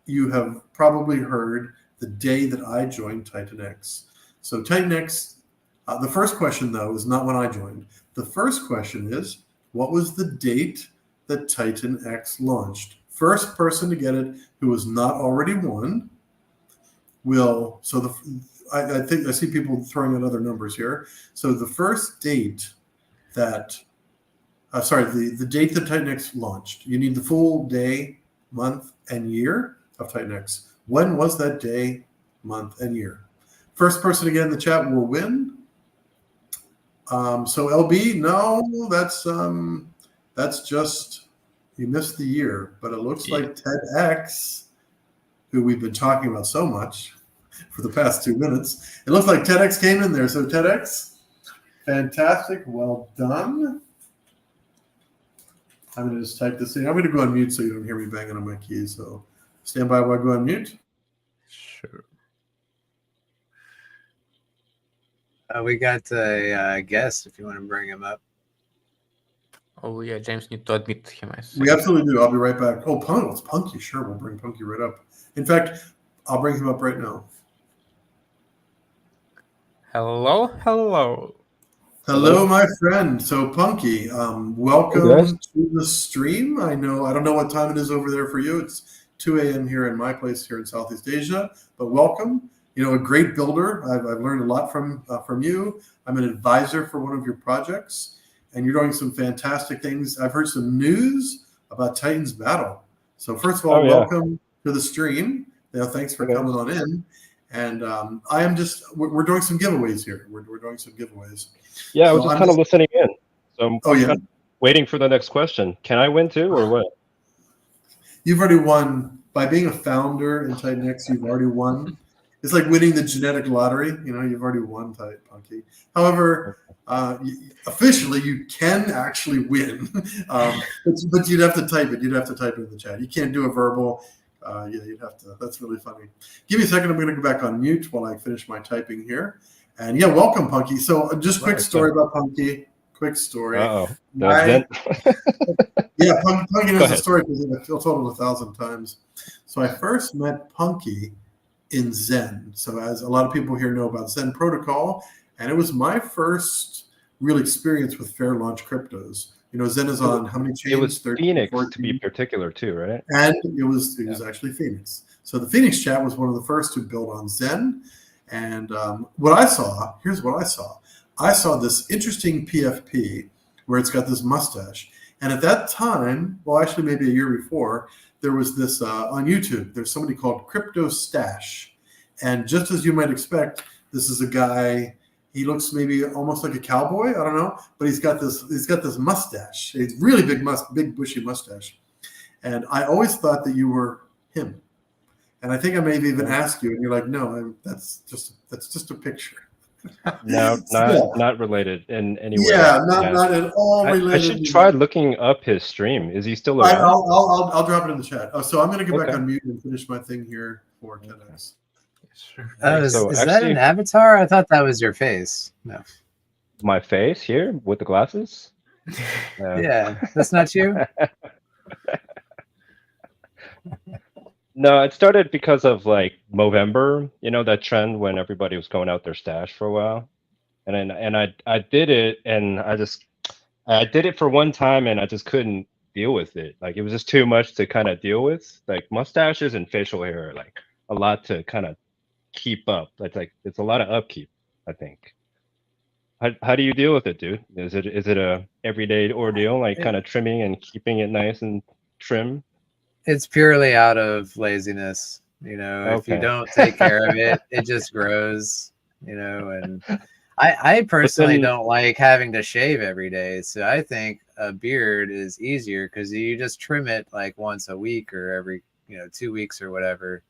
you have probably heard the day that I joined TitanX. So TitanX, the first question, though, is not when I joined. The first question is, what was the date that TitanX launched? First person to get it who has not already won will. So I think I see people throwing out other numbers here. So the first date that, the date that TitanX launched. You need the full day, month, and year of TitanX. When was that day, month, and year? First person to get in the chat will win. So LB, no, that's just, you missed the year, but it looks like TEDx, who we've been talking about so much for the past 2 minutes, it looks like TEDx came in there. So TEDx, fantastic, well done. I'm going to just type this in. I'm going to go on mute so you don't hear me banging on my keys. So stand by while I go on mute. Sure. We got a guest if you want to bring him up. Oh, yeah, James need to admit him. We absolutely do. I'll be right back. Oh, it's Punky. Sure, we'll bring Punky right up. In fact, I'll bring him up right now. Hello, my friend. So Punky, welcome to the stream. I don't know what time it is over there for you. It's 2 a.m. here in my place here in Southeast Asia, but welcome. A great builder. I've learned a lot from you. I'm an advisor for one of your projects, and you're doing some fantastic things. I've heard some news about Titan's Battle. So first of all, welcome to the stream. Thanks for coming on in. And we're doing some giveaways here. We're doing some giveaways. Yeah, I was just kind of listening in. So I'm kind of waiting for the next question. Can I win too, or what? You've already won. By being a founder in TitanX, you've already won. It's like winning the genetic lottery. You've already won, Punky. However, officially, you can actually win, but you'd have to type it. You'd have to type it in the chat. You can't do a verbal. You'd have to. That's really funny. Give me a second. I'm going to go back on mute while I finish my typing here. And welcome, Punky. So just quick story about Punky. Quick story. Uh-oh. Punky knows the story because I've told it 1,000 times. So I first met Punky in Zen. So as a lot of people here know about Zen Protocol, and it was my first real experience with fair launch cryptos. Zen is on how many chains? It was 13, Phoenix 14. to be particular too, right? And it was actually Phoenix. So the Phoenix chat was one of the first to build on Zen. And here's what I saw. I saw this interesting PFP where it's got this mustache. And at that time, well, actually maybe a year before, there was this on YouTube. There's somebody called Crypto Stash, and just as you might expect, this is a guy. He looks maybe almost like a cowboy. I don't know, but he's got this mustache. A really big bushy mustache. And I always thought that you were him. And I think I maybe even asked you, and you're like, no, that's just a picture. No, not related in any way. Yeah, not at all related. I should try looking up his stream. Is he still around? I'll drop it in the chat. Oh, so I'm going to go back on mute and finish my thing here for TEDx. Sure. Is that an avatar? I thought that was your face. No. My face here with the glasses? Yeah, that's not you? No, it started because of like Movember, that trend when everybody was going out their stash for a while. And I did it, and I did it for one time, and I just couldn't deal with it. Like, it was just too much to kind of deal with. Like, mustaches and facial hair are like a lot to kind of keep up. It's a lot of upkeep, I think. How do you deal with it, dude? Is it a everyday ordeal, like kind of trimming and keeping it nice and trim? It's purely out of laziness. If you don't take care of it, it just grows, and I personally don't like having to shave every day. So I think a beard is easier because you just trim it like once a week or every, 2 weeks or whatever.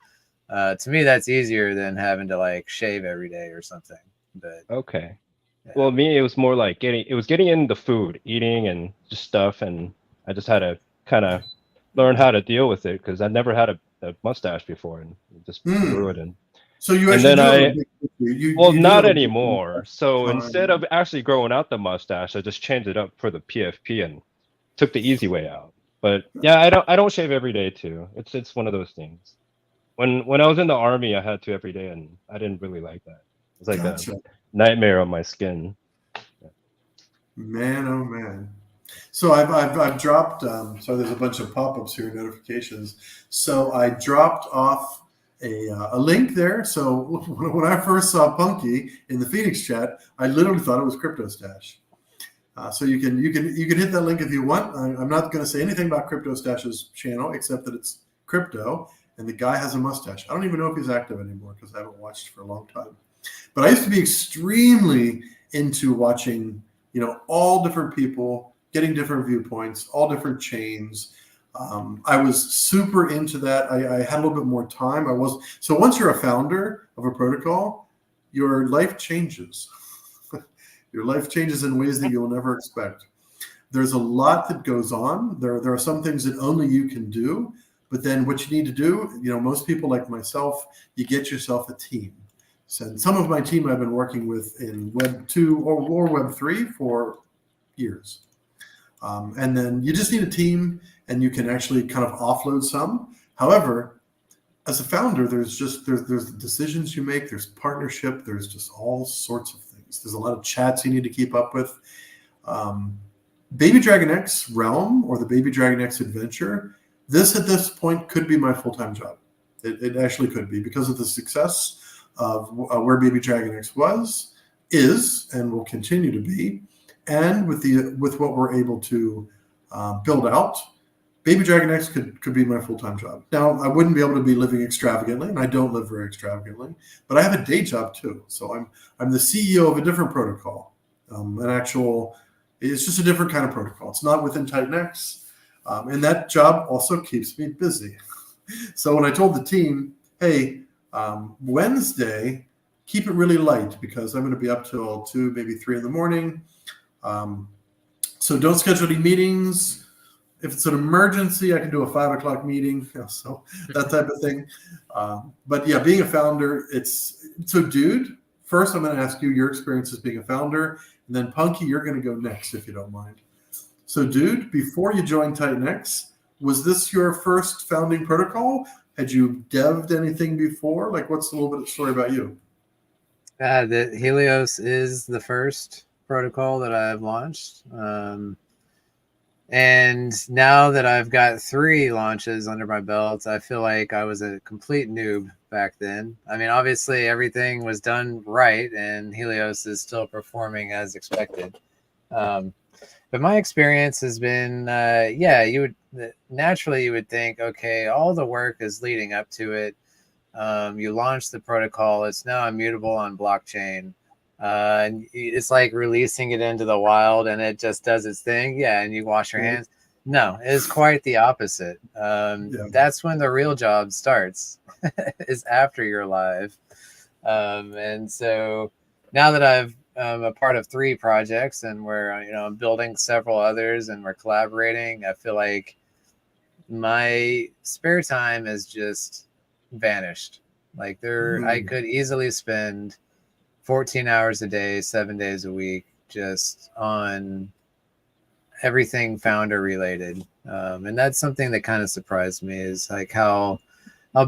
To me, that's easier than having to like shave every day or something. But okay. Yeah. Well, me, it was more like getting in the food, eating and just stuff. And I just had to kind of learn how to deal with it because I never had a mustache before, and just grew it in. So you actually not anymore. So instead of actually growing out the mustache, I just changed it up for the PFP and took the easy way out. But yeah, I don't shave every day too. It's one of those things. When I was in the Army, I had to every day, and I didn't really like that. It's like a nightmare on my skin. Yeah. Man, oh man. So I've dropped. So there's a bunch of pop-ups here, notifications. So I dropped off a link there. So when I first saw Punky in the Phoenix chat, I literally thought it was Crypto Stash. So you can hit that link if you want. I'm not going to say anything about Crypto Stash's channel except that it's crypto, and the guy has a mustache. I don't even know if he's active anymore because I haven't watched for a long time. But I used to be extremely into watching, all different people getting different viewpoints, all different chains. I was super into that. I had a little bit more time. So once you're a founder of a protocol, your life changes. Your life changes in ways that you'll never expect. There's a lot that goes on. There are some things that only you can do, but then what you need to do, most people like myself, you get yourself a team. So some of my team I've been working with in Web 2 or Web 3 for years. And then you just need a team, and you can actually kind of offload some. However, as a founder, there's the decisions you make, there's partnership, there's just all sorts of things. There's a lot of chats you need to keep up with. Baby Dragon X Realm or the Baby Dragon X Adventure, at this point could be my full-time job. It actually could be, because of the success of where Baby Dragon X is, and will continue to be. And with what we're able to build out, Baby Dragon X could be my full-time job. Now, I wouldn't be able to be living extravagantly, and I don't live very extravagantly, but I have a day job too. So I'm the CEO of a different protocol, it's just a different kind of protocol. It's not within TitanX, and that job also keeps me busy. So when I told the team, hey, Wednesday, keep it really light because I'm going to be up till 2, maybe 3 in the morning. So don't schedule any meetings. If it's an emergency, I can do a 5 o'clock meeting. So that type of thing. But yeah, being a founder, so dude, first I'm going to ask you your experience as being a founder, and then Punky, you're going to go next if you don't mind. So dude, before you joined TitanX, was this your first founding protocol? Had you dev'd anything before? Like, what's a little bit of story about you? The Helios is the first protocol that I've launched. And now that I've got 3 launches under my belt, I feel like I was a complete noob back then. I mean, obviously everything was done right, and Helios is still performing as expected. But my experience has been, yeah, you would naturally you would think, okay, all the work is leading up to it. You launch the protocol; it's now immutable on blockchain. And it's like releasing it into the wild, and it just does its thing. Yeah, and you wash your hands. No, it's quite the opposite. That's when the real job starts, is after you're live. And so now that I've a part of 3 projects, and we're building several others, and we're collaborating, I feel like my spare time has just vanished. Like I could easily spend 14 hours a day, 7 days a week, just on everything founder related. And that's something that kind of surprised me, is like how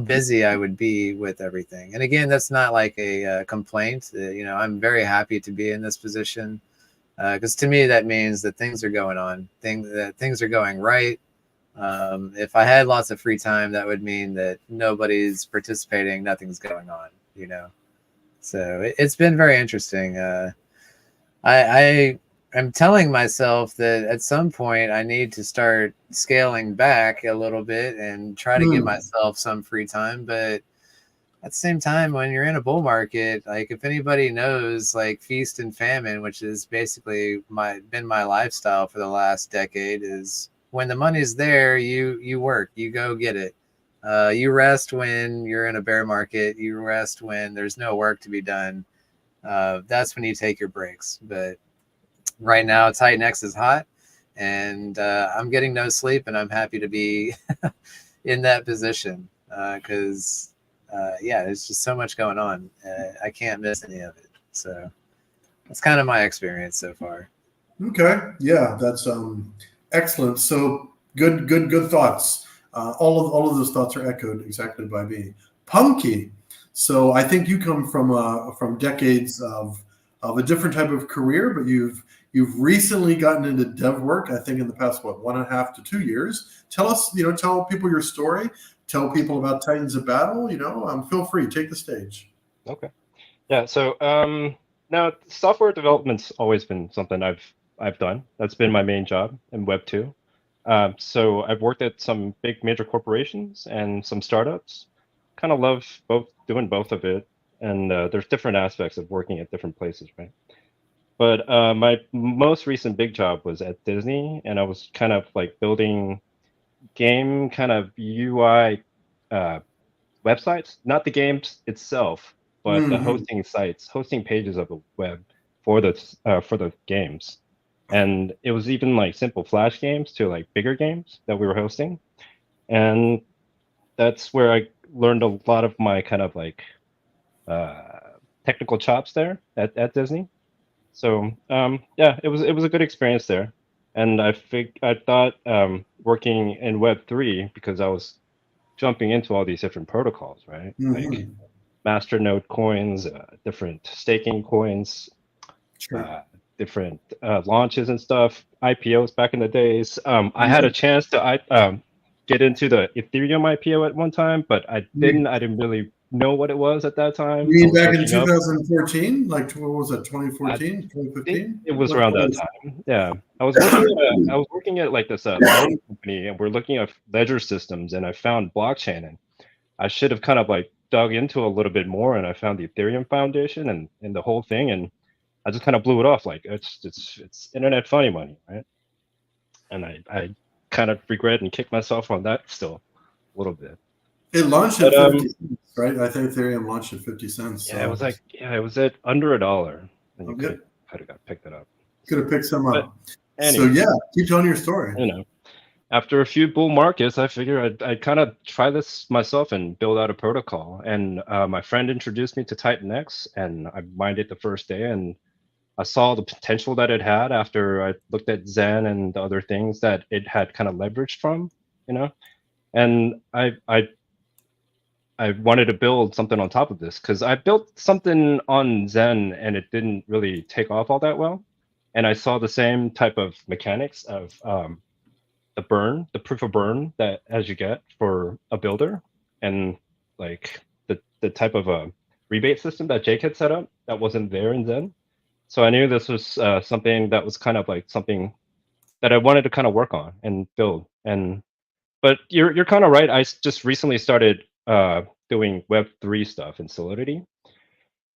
busy I would be with everything. And again, that's not like a complaint. I'm very happy to be in this position, because to me that means that things are going on, things are going right. If I had lots of free time, that would mean that nobody's participating, nothing's going on. So it's been very interesting. I'm telling myself that at some point I need to start scaling back a little bit and try to give myself some free time. But at the same time, when you're in a bull market, like if anybody knows like feast and famine, which is basically been my lifestyle for the last decade, is when the money's there, you work, you go get it. You rest when you're in a bear market. You rest when there's no work to be done. That's when you take your breaks. But right now, Titan-X is hot, and I'm getting no sleep, and I'm happy to be in that position, because there's just so much going on. I can't miss any of it. So that's kind of my experience so far. Okay, yeah, that's excellent. So good thoughts. All of those thoughts are echoed exactly by me. Punky. So I think you come from decades of a different type of career, but you've recently gotten into dev work. I think in the past 1.5 to 2 years. Tell people your story. Tell people about Titans of Battle. Feel free, take the stage. Okay. Yeah. So now software development's always been something I've done. That's been my main job in Web 2. So I've worked at some big major corporations and some startups. Kind of love doing both of it, and there's different aspects of working at different places, right? But my most recent big job was at Disney, and I was kind of like building game kind of UI websites, not the games itself, but the hosting sites, hosting pages of the web for the games. And it was even like simple Flash games to like bigger games that we were hosting. And that's where I learned a lot of my kind of like technical chops there at Disney. So it was a good experience there. And I thought working in Web3, because I was jumping into all these different protocols, right? Like masternode coins, different staking coins, different launches and stuff, IPOs back in the days. I had a chance to get into the Ethereum IPO at one time, but I didn't really know what it was at that time. You mean back in 2014? Like what was that, 2014, 2015? It was around that time. Yeah. I was working at like this loan company, and we're looking at ledger systems, and I found blockchain, and I should have kind of like dug into a little bit more, and I found the Ethereum Foundation and the whole thing, and I just kind of blew it off. Like it's internet funny money, right? And I kind of regret and kick myself on that still a little bit. It launched at 50 cents, right? I think Ethereum launched at 50 cents. So. Yeah, it was at under $1, and you could have got picked it up. Could have picked some up. Anyway, so keep telling your story. After a few bull markets, I figured I'd kind of try this myself and build out a protocol. And my friend introduced me to Titan-X, and I mined it the first day, and I saw the potential that it had after I looked at Zen and the other things that it had kind of leveraged from, and I wanted to build something on top of this, because I built something on Zen and it didn't really take off all that well. And I saw the same type of mechanics of the proof of burn that as you get for a builder, and like the type of a rebate system that Jake had set up that wasn't there in Zen. So I knew this was something that was kind of like something that I wanted to kind of work on and build. But you're kind of right. I just recently started doing Web3 stuff in Solidity,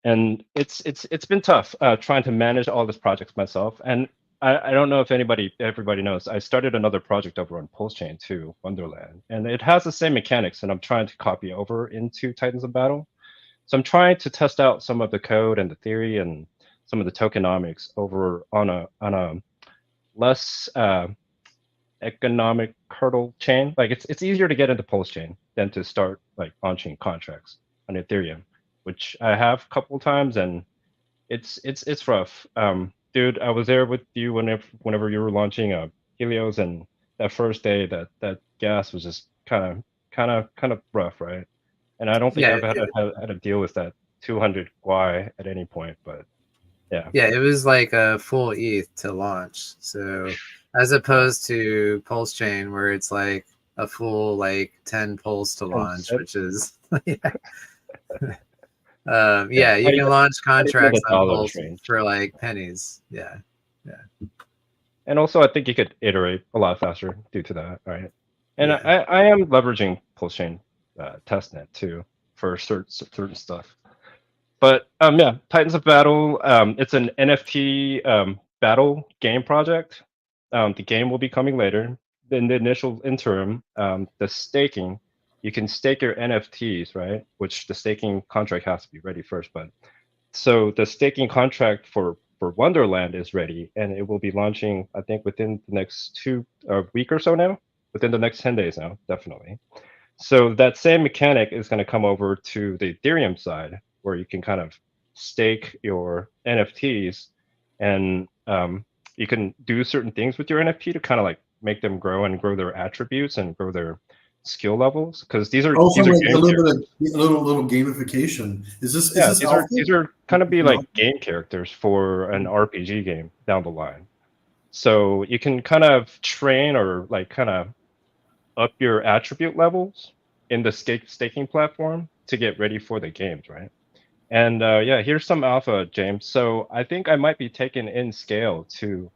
and it's been tough trying to manage all these projects myself. And I don't know if everybody knows, I started another project over on Pulsechain too, Wonderland, and it has the same mechanics, and I'm trying to copy over into Titans of Battle. So I'm trying to test out some of the code and the theory and some of the tokenomics over on a less economic hurdle chain. Like it's easier to get into Pulsechain than to start like launching contracts on Ethereum, which I have a couple times, and it's rough. Dude, I was there with you whenever you were launching Helios, and that first day that gas was just kind of rough, right? And I don't think I've had to deal with that 200 Y at any point, but yeah. Yeah, it was like a full ETH to launch. So as opposed to Pulsechain, where it's like a full like 10 pulse to launch, which is you can launch contracts on Pulse for like pennies. Yeah. And also, I think you could iterate a lot faster due to that, right? And I am leveraging Pulsechain testnet too for certain stuff. But Titans of Battle, it's an NFT battle game project. The game will be coming later. In the initial interim, the staking, you can stake your NFTs, right? Which the staking contract has to be ready first. But so the staking contract for Wonderland is ready, and it will be launching, I think, within the next week or so now, within the next 10 days now, definitely. So that same mechanic is going to come over to the Ethereum side, where you can kind of stake your NFTs, and you can do certain things with your NFT to kind of like make them grow and grow their attributes and grow their skill levels, because these are also these are like a little gamification. These are kind of be like game characters for an RPG game down the line. So you can kind of train or like kind of up your attribute levels in the staking platform to get ready for the games, right? And here's some alpha, James. So I think I might be taking in scale to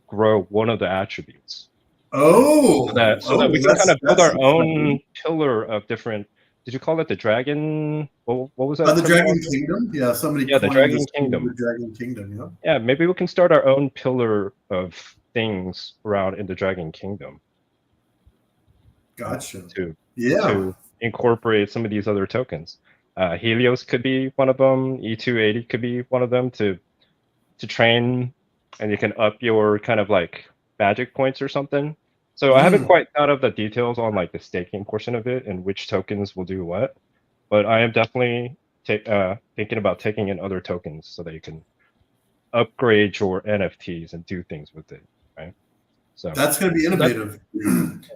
grow one of the attributes. Oh, so that we can kind of build our own pillar of different. Did you call it the dragon? What was that? The Dragon Kingdom. Yeah, somebody. Yeah, the Dragon Kingdom. The Dragon Kingdom. Yeah. Yeah, maybe we can start our own pillar of things around in the Dragon Kingdom. Gotcha. To incorporate some of these other tokens. Helios could be one of them. E280 could be one of them to train, and you can up your kind of like magic points or something. So I haven't quite thought of the details on like the staking portion of it and which tokens will do what, but I am definitely thinking about taking in other tokens so that you can upgrade your NFTs and do things with it, right? So that's going to be innovative.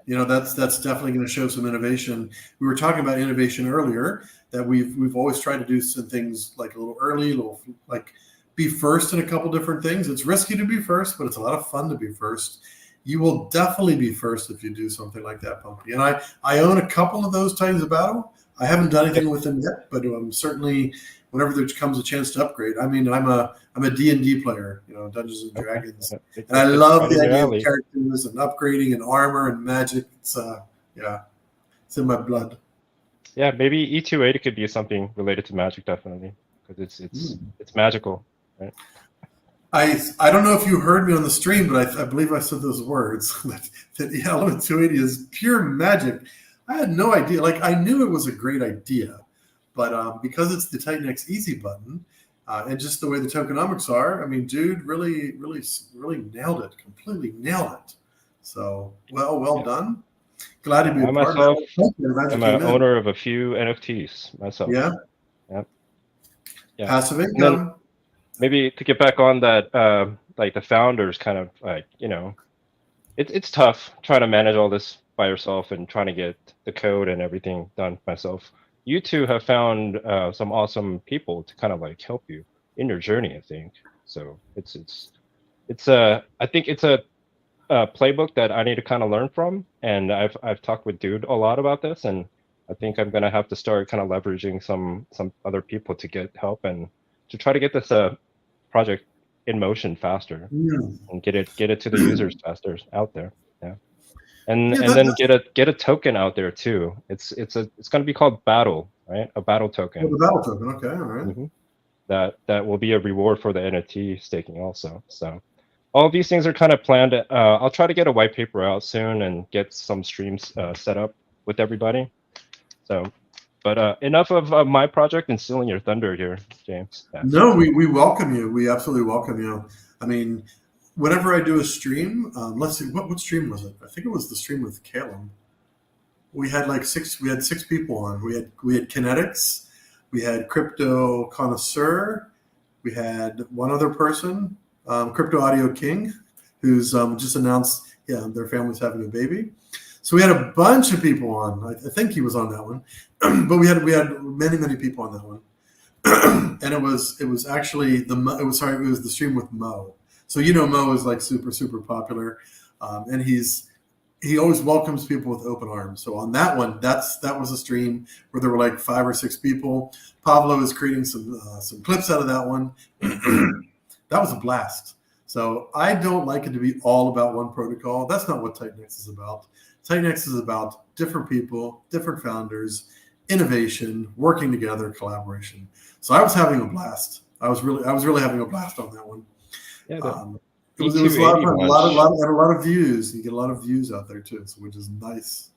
That's definitely going to show some innovation. We were talking about innovation earlier, that we've always tried to do some things like a little early, like be first in a couple different things. It's risky to be first, but it's a lot of fun to be first. You will definitely be first if you do something like that, Pumpy. And I own a couple of those Titans of Battle. I haven't done anything with them yet, but certainly whenever there comes a chance to upgrade. I mean, I'm a D&D player, Dungeons and Dragons, and I love the idea of characters and upgrading and armor and magic. It's in my blood. Yeah, maybe E280 could be something related to magic, definitely, because it's magical, right? I don't know if you heard me on the stream, but I believe I said those words that Element 280 is pure magic. I had no idea. Like, I knew it was a great idea, but because it's the Titan X Easy button and just the way the tokenomics are, I mean, dude really nailed it. Completely nailed it. So well done. Glad to be a part of it. I'm an owner of a few NFTs myself. Yeah. Passive income. Maybe to get back on that, like the founders kind of like, it's tough trying to manage all this by yourself and trying to get the code and everything done myself. You two have found some awesome people to kind of like help you in your journey, I think. So I think it's a playbook that I need to kind of learn from. And I've talked with Dude a lot about this, and I think I'm gonna have to start kind of leveraging some other people to get help and to try to get this project in motion faster Mm. and get it to the users faster out there. Yeah. And Yeah, then get a token out there too. It's going to be called Battle, right? A Battle token. the battle token. Okay, all right. That will be a reward for the NFT staking also. So all of these things are kind of planned. I'll try to get a white paper out soon and get some streams set up with everybody. So, but enough of my project and stealing your thunder here, James. Yeah. No, we welcome you. We absolutely welcome you. I mean, whenever I do a stream, let's see, what stream was it? I think it was the stream with Caleb. We had six people on. We had Kinetics, we had Crypto Connoisseur, we had one other person, Crypto Audio King, who's just announced their family's having a baby. So we had a bunch of people on. I think he was on that one, but we had many people on that one. And it was actually it was the stream with Mo. So Mo is like super popular, and he always welcomes people with open arms. So on that one, that was a stream where there were like 5 or 6 people. Pablo is creating some clips out of that one. That was a blast. So I don't like it to be all about one protocol. That's not what TitanX is about. TitanX is about different people, different founders, innovation, working together, collaboration. So I was having a blast. I was really having a blast on that one. Yeah, it was a lot of fun. A lot of views. You get a lot of views out there too, which is nice.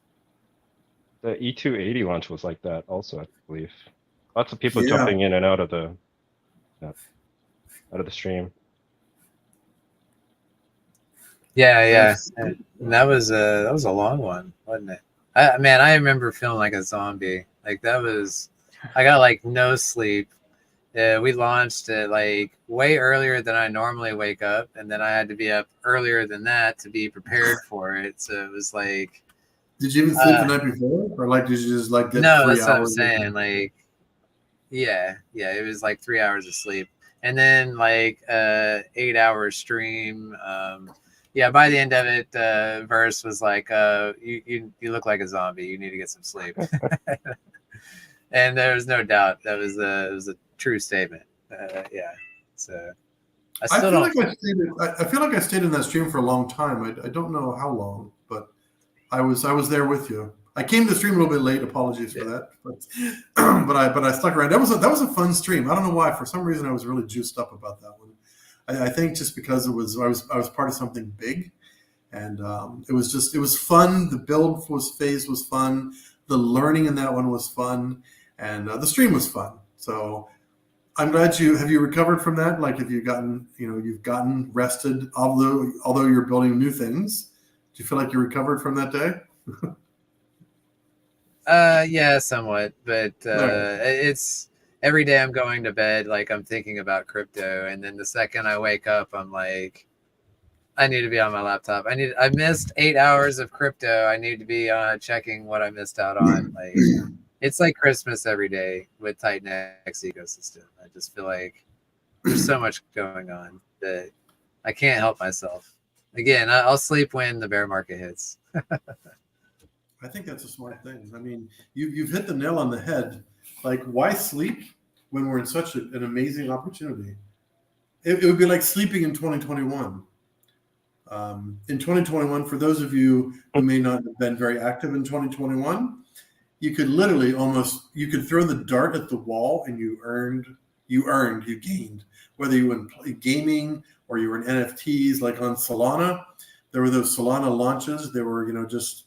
The E280 launch was like that also, I believe. Lots of people jumping in and out of the stream. Yeah. And that was a long one, wasn't it? I remember feeling like a zombie. Like I got like no sleep. We launched it like way earlier than I normally wake up, and then I had to be up earlier than that to be prepared for it. So it was like, did you even sleep the night before, or like did you just like get 3 hours? No, that's what I'm saying. Like, yeah, it was like 3 hours of sleep, and then like 8 hour stream. By the end of it, Verse was like, you look like a zombie. You need to get some sleep. And there was no doubt it was a true statement. So I feel like I stayed in that stream for a long time. I don't know how long, but I was there with you. I came to the stream a little bit late. Apologies for that, but I stuck around. That was a fun stream. I don't know why. For some reason, I was really juiced up about that one. I think just because I was part of something big, and it was fun. The build phase was fun. The learning in that one was fun, and the stream was fun. So I'm glad have you recovered from that? Like, have you you've gotten rested, although you're building new things. Do you feel like you recovered from that day? Yeah, somewhat, but it's every day I'm going to bed like I'm thinking about crypto, and then the second I wake up, I'm like, I need to be on my laptop. I missed 8 hours of crypto. I need to be checking what I missed out on. Like, it's like Christmas every day with TitanX ecosystem. I just feel like there's so much going on that I can't help myself. Again, I'll sleep when the bear market hits. I think that's a smart thing. I mean, you've hit the nail on the head. Like, why sleep when we're in such an amazing opportunity? It would be like sleeping in 2021. In 2021, for those of you who may not have been very active in 2021, you could literally you could throw the dart at the wall and you gained. Whether you were in gaming or you were in NFTs, like on Solana, there were those Solana launches. There were, just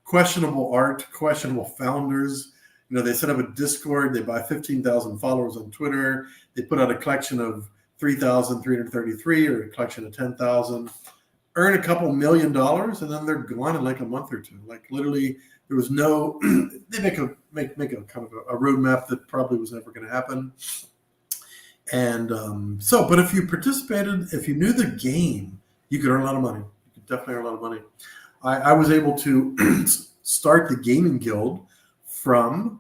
questionable art, questionable founders. They set up a Discord. They buy 15,000 followers on Twitter. They put out a collection of 3,333 or a collection of 10,000. Earn a couple $1 million, and then they're gone in like a month or two. Like, literally, there was no. They make a kind of a roadmap that probably was never going to happen. And but if you participated, if you knew the game, you could earn a lot of money. You could definitely earn a lot of money. I was able to start the gaming guild from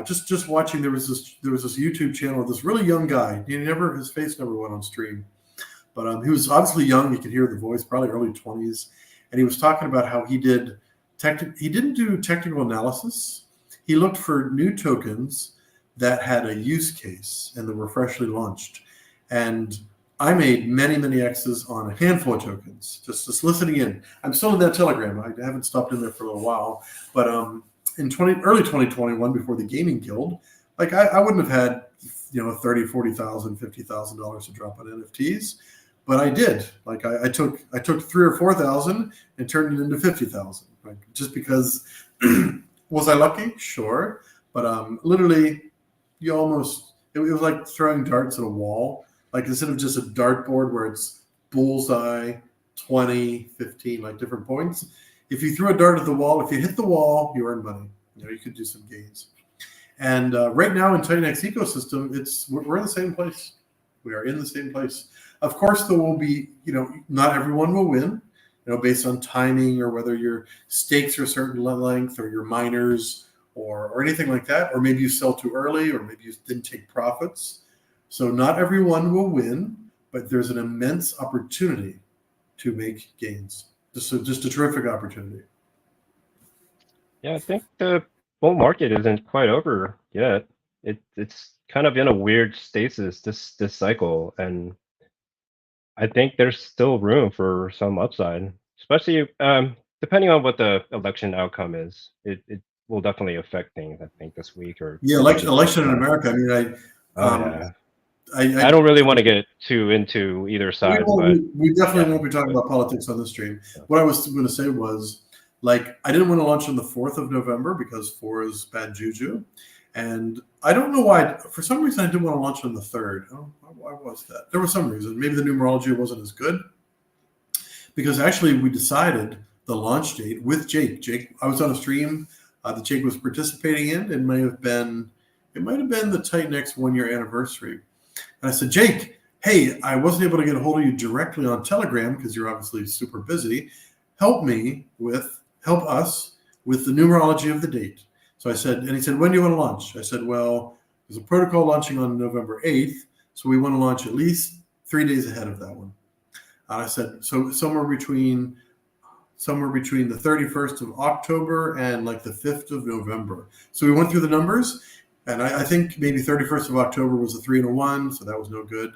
just watching. There was this YouTube channel of this really young guy. His face never went on stream. But he was obviously young. You could hear the voice, probably early 20s. And he was talking about how he didn't do technical analysis. He looked for new tokens that had a use case and that were freshly launched. And I made many X's on a handful of tokens, just listening in. I'm still in that Telegram. I haven't stopped in there for a little while, but in early 2021, before the gaming guild, like I wouldn't have had, you know, $30,000, $40,000, $50,000 to drop on NFTs, but I did. Like I took 3,000 or 4,000 and turned it into 50,000, like just because. Was I lucky? Sure, but literally, it was like throwing darts at a wall. Like instead of just a dartboard where it's bullseye, 20, 15, like different points. If you threw a dart at the wall, if you hit the wall, you earn money. You know, you could do some gains. And right now in TitanX ecosystem, we're in the same place. We are in the same place. Of course, there will be, you know, not everyone will win, you know, based on timing or whether your stakes are a certain length or your miners or anything like that. Or maybe you sell too early or maybe you didn't take profits. So not everyone will win, but there's an immense opportunity to make gains. Just a terrific opportunity. Yeah, I think the bull market isn't quite over yet. It's kind of in a weird stasis this cycle, and I think there's still room for some upside, especially depending on what the election outcome is. It will definitely affect things, I think, this week or Election in America. I mean, yeah. I don't really want to get too into either side, but we definitely won't be talking about politics on this stream. What I was going to say was, like, I didn't want to launch on the 4th of November because 4 is bad juju. And I don't know why. For some reason, I didn't want to launch on the 3rd. Oh, why was that? There was some reason. Maybe the numerology wasn't as good. Because actually, we decided the launch date with Jake. I was on a stream that Jake was participating in. It might have been the TitanX 1-year anniversary. And I said, Jake, hey, I wasn't able to get a hold of you directly on Telegram because you're obviously super busy. Help us with the numerology of the date. So I said, and he said, when do you want to launch? I said, well, there's a protocol launching on November 8th, so we want to launch at least 3 days ahead of that one. And I said, so somewhere between the 31st of October and like the 5th of November. So we went through the numbers, and I think maybe 31st of October was a 3 and a 1, so that was no good.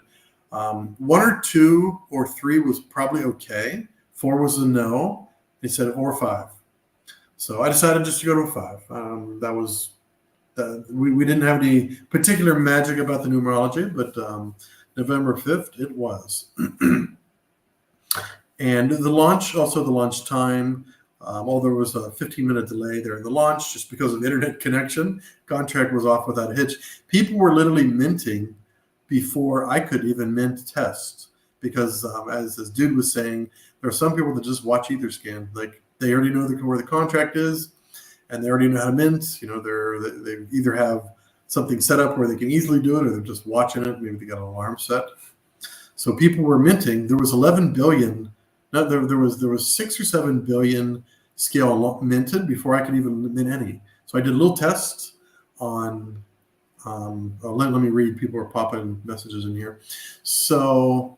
1 or 2 or 3 was probably okay. 4 was a no. He said, or 5. So I decided just to go to a 5. We didn't have any particular magic about the numerology, but November 5th it was. And the launch time, although there was a 15-minute delay there in the launch just because of internet connection, contract was off without a hitch. People were literally minting before I could even mint test because, as Dude was saying, there are some people that just watch Etherscan. Like, they already know where the contract is, and they already know how to mint. You know, they either have something set up where they can easily do it, or they're just watching it. Maybe they got an alarm set. So people were minting. There was 11 billion. No, there was 6 or 7 billion scale minted before I could even mint any. So I did a little test on. Let me read. People are popping messages in here. So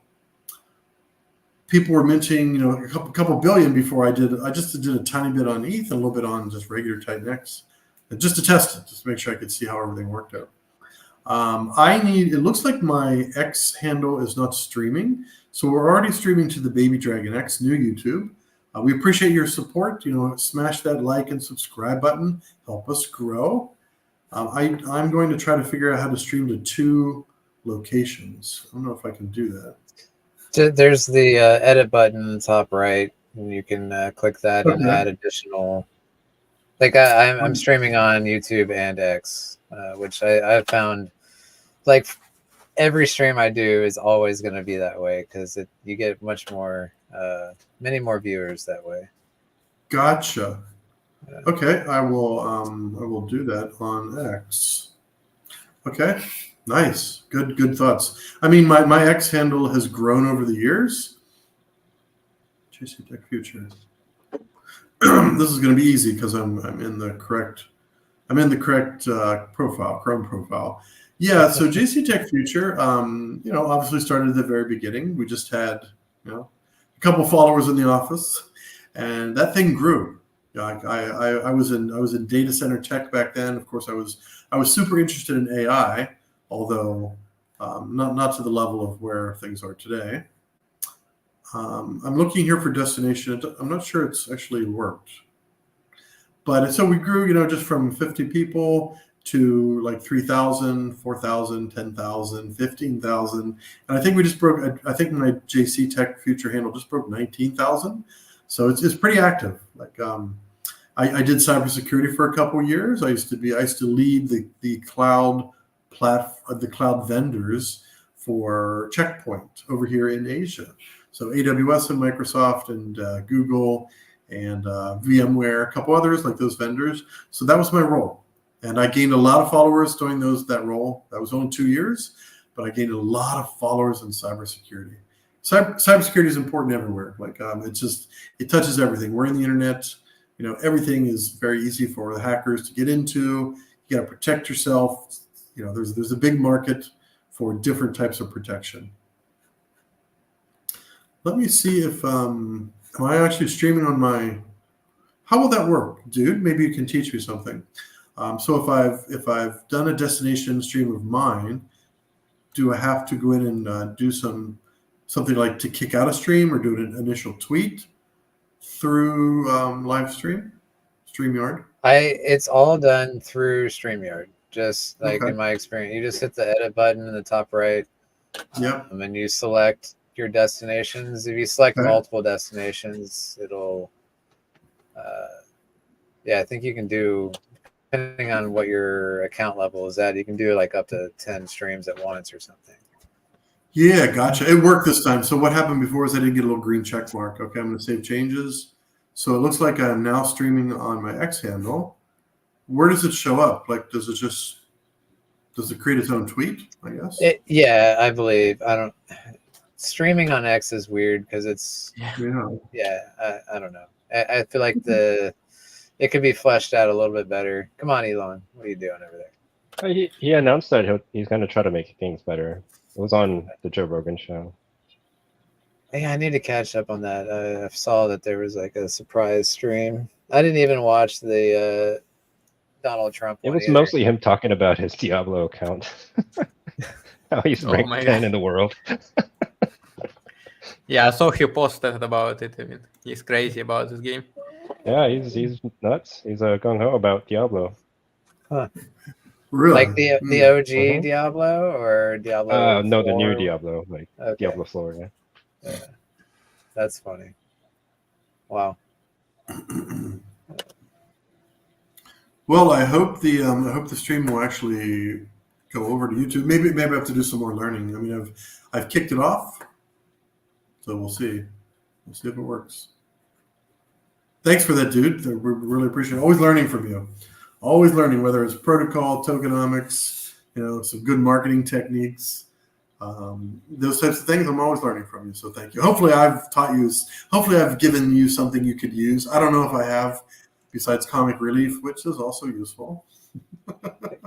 people were minting, you know, a couple billion before I did. I just did a tiny bit on ETH and a little bit on just regular TitanX, just to test it, just to make sure I could see how everything worked out. It looks like my X handle is not streaming. So we're already streaming to the Baby Dragon X, new YouTube. We appreciate your support. You know, smash that like and subscribe button. Help us grow. I'm going to try to figure out how to stream to 2 locations. I don't know if I can do that. There's the edit button in the top right, and you can click that and add additional. Like I'm streaming on YouTube and X, which I found, like, every stream I do is always going to be that way because you get many more viewers that way. Gotcha. Yeah. Okay, I will do that on X. Okay, nice, good thoughts. I mean, my X handle has grown over the years. JC Tech Future. This is going to be easy because I'm in the correct profile, Chrome profile. Yeah, so JC Tech Future, you know, obviously started at the very beginning. We just had, you know, a couple followers in the office, and that thing grew. I was in data center tech back then. Of course, I was super interested in AI, although not to the level of where things are today. I'm looking here for destination. I'm not sure it's actually worked. But so we grew, just from 50 people to like 3,000, 4,000, 10,000, 15,000. And I think we just broke, I think my JC Tech Future handle just broke 19,000. So it's pretty active. Like I did cybersecurity for a couple of years. I used to lead the cloud vendors for Checkpoint over here in Asia. So AWS and Microsoft and Google and VMware, a couple others like those vendors. So that was my role. And I gained a lot of followers doing that role. That was only 2 years, but I gained a lot of followers in cybersecurity. Cybersecurity is important everywhere. Like it touches everything. We're in the internet. Everything is very easy for the hackers to get into. You got to protect yourself. There's a big market for different types of protection. Let me see if am I actually streaming on my? How will that work, dude? Maybe you can teach me something. So if I've done a destination stream of mine, do I have to go in and do something like to kick out a stream or do an initial tweet through live StreamYard? It's all done through StreamYard. Just like Okay. in my experience, you just hit the edit button in the top right. Yep. And you select your destinations. If you select multiple destinations, it'll I think you can do, depending on what your account level is at, you can do like up to 10 streams at once or something. Yeah, gotcha. It worked this time. So what happened before is I didn't get a little green check mark. Okay, I'm going to save changes. So it looks like I'm now streaming on my X handle. Where does it show up? Like, does it create its own tweet, I guess? I believe. Streaming on X is weird because it's, I don't know. I feel like it could be fleshed out a little bit better. Come on, Elon. What are you doing over there? He announced that he's going to try to make things better. It was on the Joe Rogan show. Yeah, I need to catch up on that. I saw that there was like a surprise stream. I didn't even watch the Donald Trump one. It was either. mostly him talking about his Diablo account. How he's ranked 10 in the world. Yeah, I saw he posted about it. I mean, he's crazy about this game. Yeah, he's nuts. He's gung-ho about Diablo. Huh. Really? Like the OG Diablo or Diablo? No, 4? the new Diablo, like Okay. Diablo 4. Yeah. That's funny. Wow. Well, I hope the stream will actually go over to YouTube. Maybe I have to do some more learning. I mean, I've kicked it off, so we'll see. We'll see if it works. Thanks for that, dude. We really appreciate it. Always learning from you. Always learning, whether it's protocol, tokenomics, some good marketing techniques, those types of things. I'm always learning from you. So thank you. Hopefully I've given you something you could use. I don't know if I have, besides comic relief, which is also useful.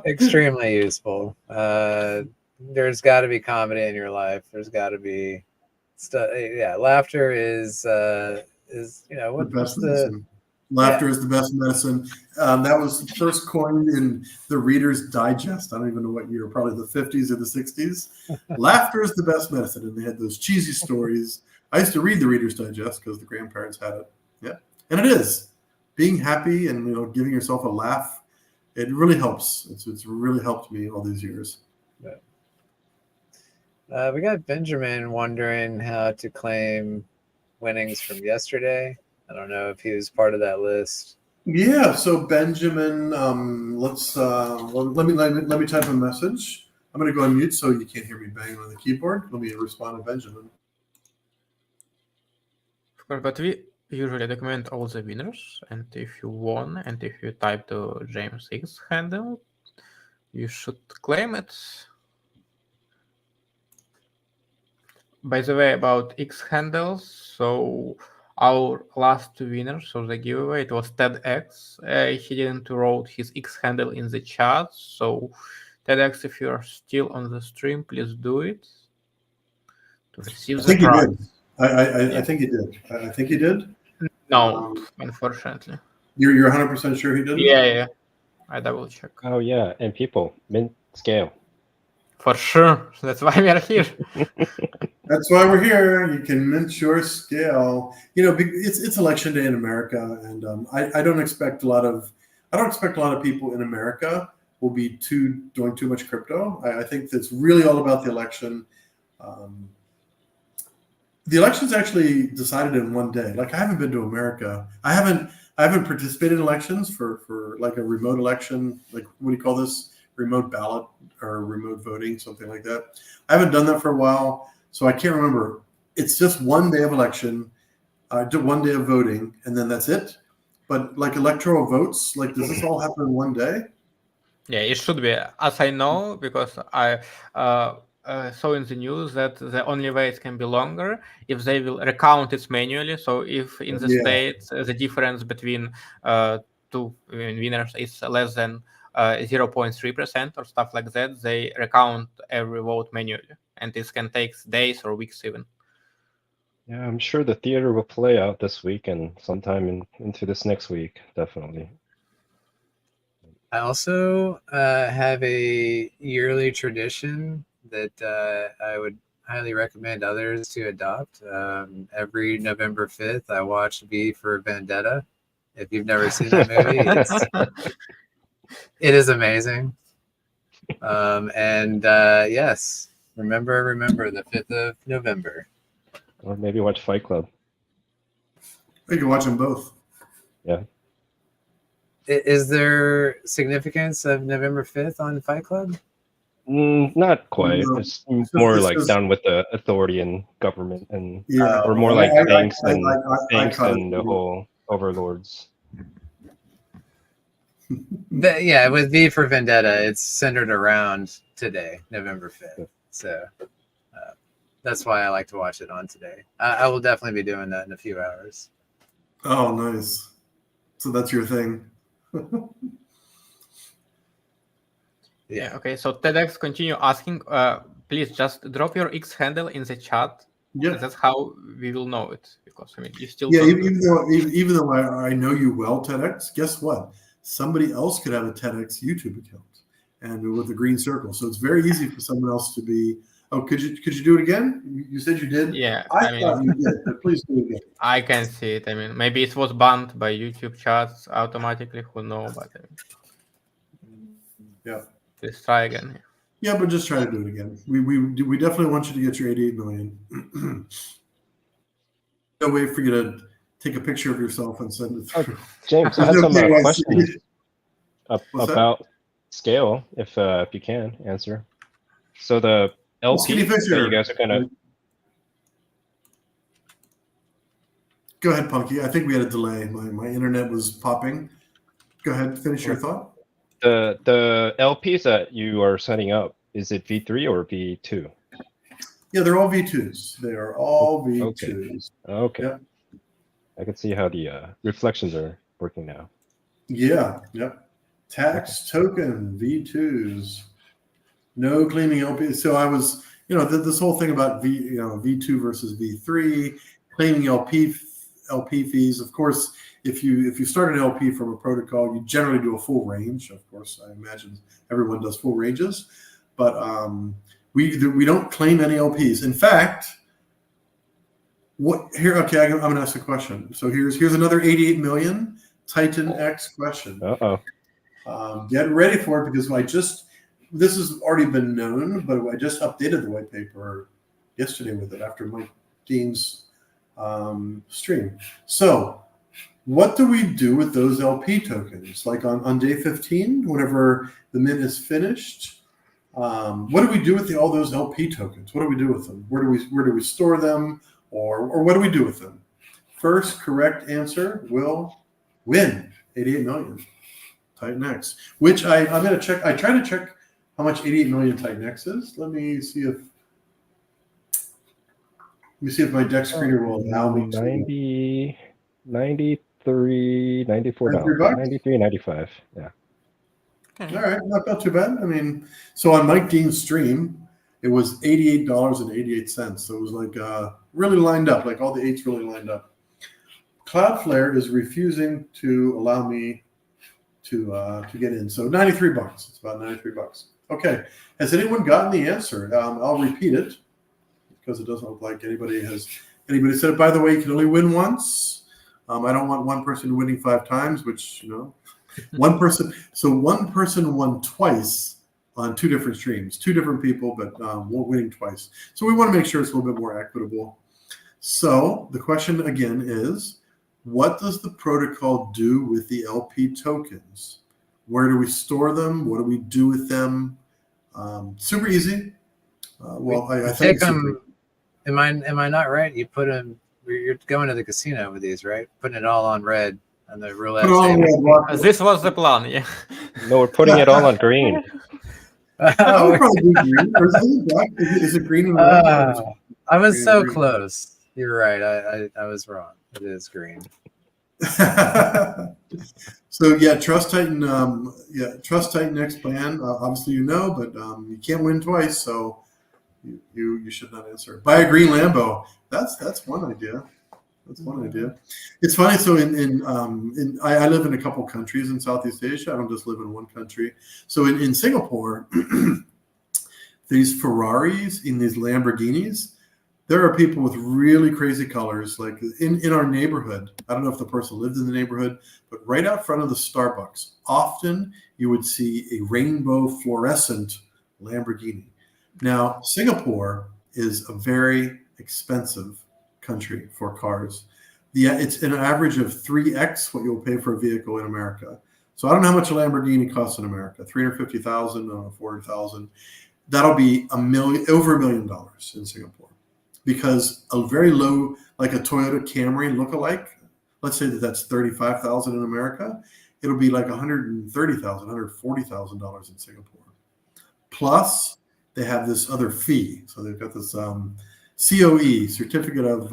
Extremely useful. There's got to be comedy in your life. There's got to be stuff. Yeah, laughter is The best medicine. Laughter is the best medicine. That was first coined in the Reader's Digest. I don't even know what year, probably the 50s or the 60s. Laughter is the best medicine. And they had those cheesy stories. I used to read the Reader's Digest because the grandparents had it. Yeah. And it is. Being happy and giving yourself a laugh, it really helps. It's really helped me all these years. We got Benjamin wondering how to claim winnings from yesterday. I don't know if he was part of that list. Yeah, so Benjamin, let me type a message. I'm going to go on mute so you can't hear me banging on the keyboard. Let me respond to Benjamin. Of course, but we usually document all the winners, and if you won, and if you type the James X handle, you should claim it. By the way, about X handles, so our last winners of the giveaway, it was TEDx. He didn't wrote his X handle in the chat, so TEDx, if you are still on the stream, please do it to receive the prize. I think he did. I think he did. No, unfortunately. You're 100% sure he didn't? Yeah. I double check. Oh yeah, and people mint scale. For sure. That's why we are here. That's why we're here. You can mint your scale. It's election day in America, and I don't expect a lot of people in America will be doing too much crypto. I think that's really all about the election. The election's actually decided in one day. Like, I haven't been to America. I haven't participated in elections for like a remote election. Like, what do you call this? Remote ballot or remote voting, something like that. I haven't done that for a while, so I can't remember. It's just one day of election, 1 day of voting, and then that's it. But like electoral votes, like, does this all happen in one day? Yeah, it should be. As I know, because I saw in the news that the only way it can be longer if they will recount it manually. So if in the states the difference between two winners is less than 0.3% or stuff like that, they recount every vote manually, and this can take days or weeks even. Yeah, I'm sure the theater will play out this week and sometime into this next week, definitely. I also have a yearly tradition that I would highly recommend others to adopt. Every November 5th, I watch V for Vendetta. If you've never seen that movie, it is amazing. And yes, remember the 5th of November. Or maybe watch Fight Club. You can watch them both. Yeah. Is there significance of November 5th on Fight Club? Not quite. No. It's more like down with the authority and government, and or more like banks and the whole overlords. Yeah, with V for Vendetta, it's centered around today, November 5th. So that's why I like to watch it on today. I will definitely be doing that in a few hours. Oh, nice. So that's your thing. Yeah. Okay, so TEDx continue asking, please just drop your X handle in the chat. Yeah. That's how we will know it, because I mean, you still. Yeah, even though I know you well, TEDx, guess what? Somebody else could have a TEDx YouTube account and with a green circle. So it's very easy for someone else to be. Oh, could you do it again? You said you did. Yeah, I thought you did, but please do it again. I can see it. I mean, maybe it was banned by YouTube chats automatically. Who knows? But yeah, let's try again. Yeah, but just try to do it again. We definitely want you to get your 88 million. No way for you to take a picture of yourself and send it through. James, I have some questions about scale, if you can answer. So the LP that you guys are gonna. Go ahead, Punky. I think we had a delay. My internet was popping. Go ahead, finish your thought. The LPs that you are setting up, is it V3 or V2? Yeah, they're all V2s. They are all V2s. Okay. Yep. I can see how the reflections are working now. Yeah. Yep. Tax token V2s. No claiming LP. So I was, this whole thing about V2 versus V3, claiming LP fees. Of course, if you start an LP from a protocol, you generally do a full range. Of course, I imagine everyone does full ranges, but we don't claim any LPs. In fact, I'm going to ask a question. So here's another 88 million Titan X question. Get ready for it, because this has already been known, but I just updated the white paper yesterday with it after Mike Dean's stream. So what do we do with those LP tokens? Like on day 15, whenever the mint is finished, what do we do with all those LP tokens? What do we do with them? Where do we store them, or what do we do with them? First correct answer will win 88 million Titan X, which I'm going to check. I try to check how much 88 million Titan X is. Let me see if my deck screener will allow me to. 93, 94 dollars. 93, 95. Yeah. Okay. All right, not too bad. I mean, so on Mike Dean's stream, it was $88.88. So it was like really lined up, like all the eights really lined up. Cloudflare is refusing to allow me to get in. So $93. It's about $93. Okay. Has anyone gotten the answer? I'll repeat it because it doesn't look like anybody said it. By the way, you can only win once. I don't want one person winning 5 times, which, one person. So one person won twice on 2 different streams, 2 different people, but winning twice. So we want to make sure it's a little bit more equitable. So the question again is, what does the protocol do with the LP tokens? Where do we store them? What do we do with them? Super easy. I think take them. Am I not right? You put them. You're going to the casino with these, right? Putting it all on red on the roulette table. This was the plan, yeah. No, we're putting it all on green. I would probably do green. Or is it green and red? I was so close. You're right. I was wrong. It is green. So yeah, Trust Titan. Trust Titan X plan. Obviously, but you can't win twice, so you should not answer. Buy a green Lambo. That's one idea. That's one idea. It's funny. So I live in a couple countries in Southeast Asia. I don't just live in one country. So in Singapore, these Ferraris, in these Lamborghinis, there are people with really crazy colors. Like in our neighborhood, I don't know if the person lived in the neighborhood, but right out front of the Starbucks, often you would see a rainbow fluorescent Lamborghini. Now, Singapore is a very expensive country for cars. It's an average of 3x what you'll pay for a vehicle in America. So I don't know how much a Lamborghini costs in America. $350,000, $400,000. That'll be over $1 million in Singapore. Because a very low, like a Toyota Camry lookalike, let's say that's $35,000 in America, it'll be like $130,000, $140,000 in Singapore. Plus, they have this other fee. So they've got this COE, Certificate of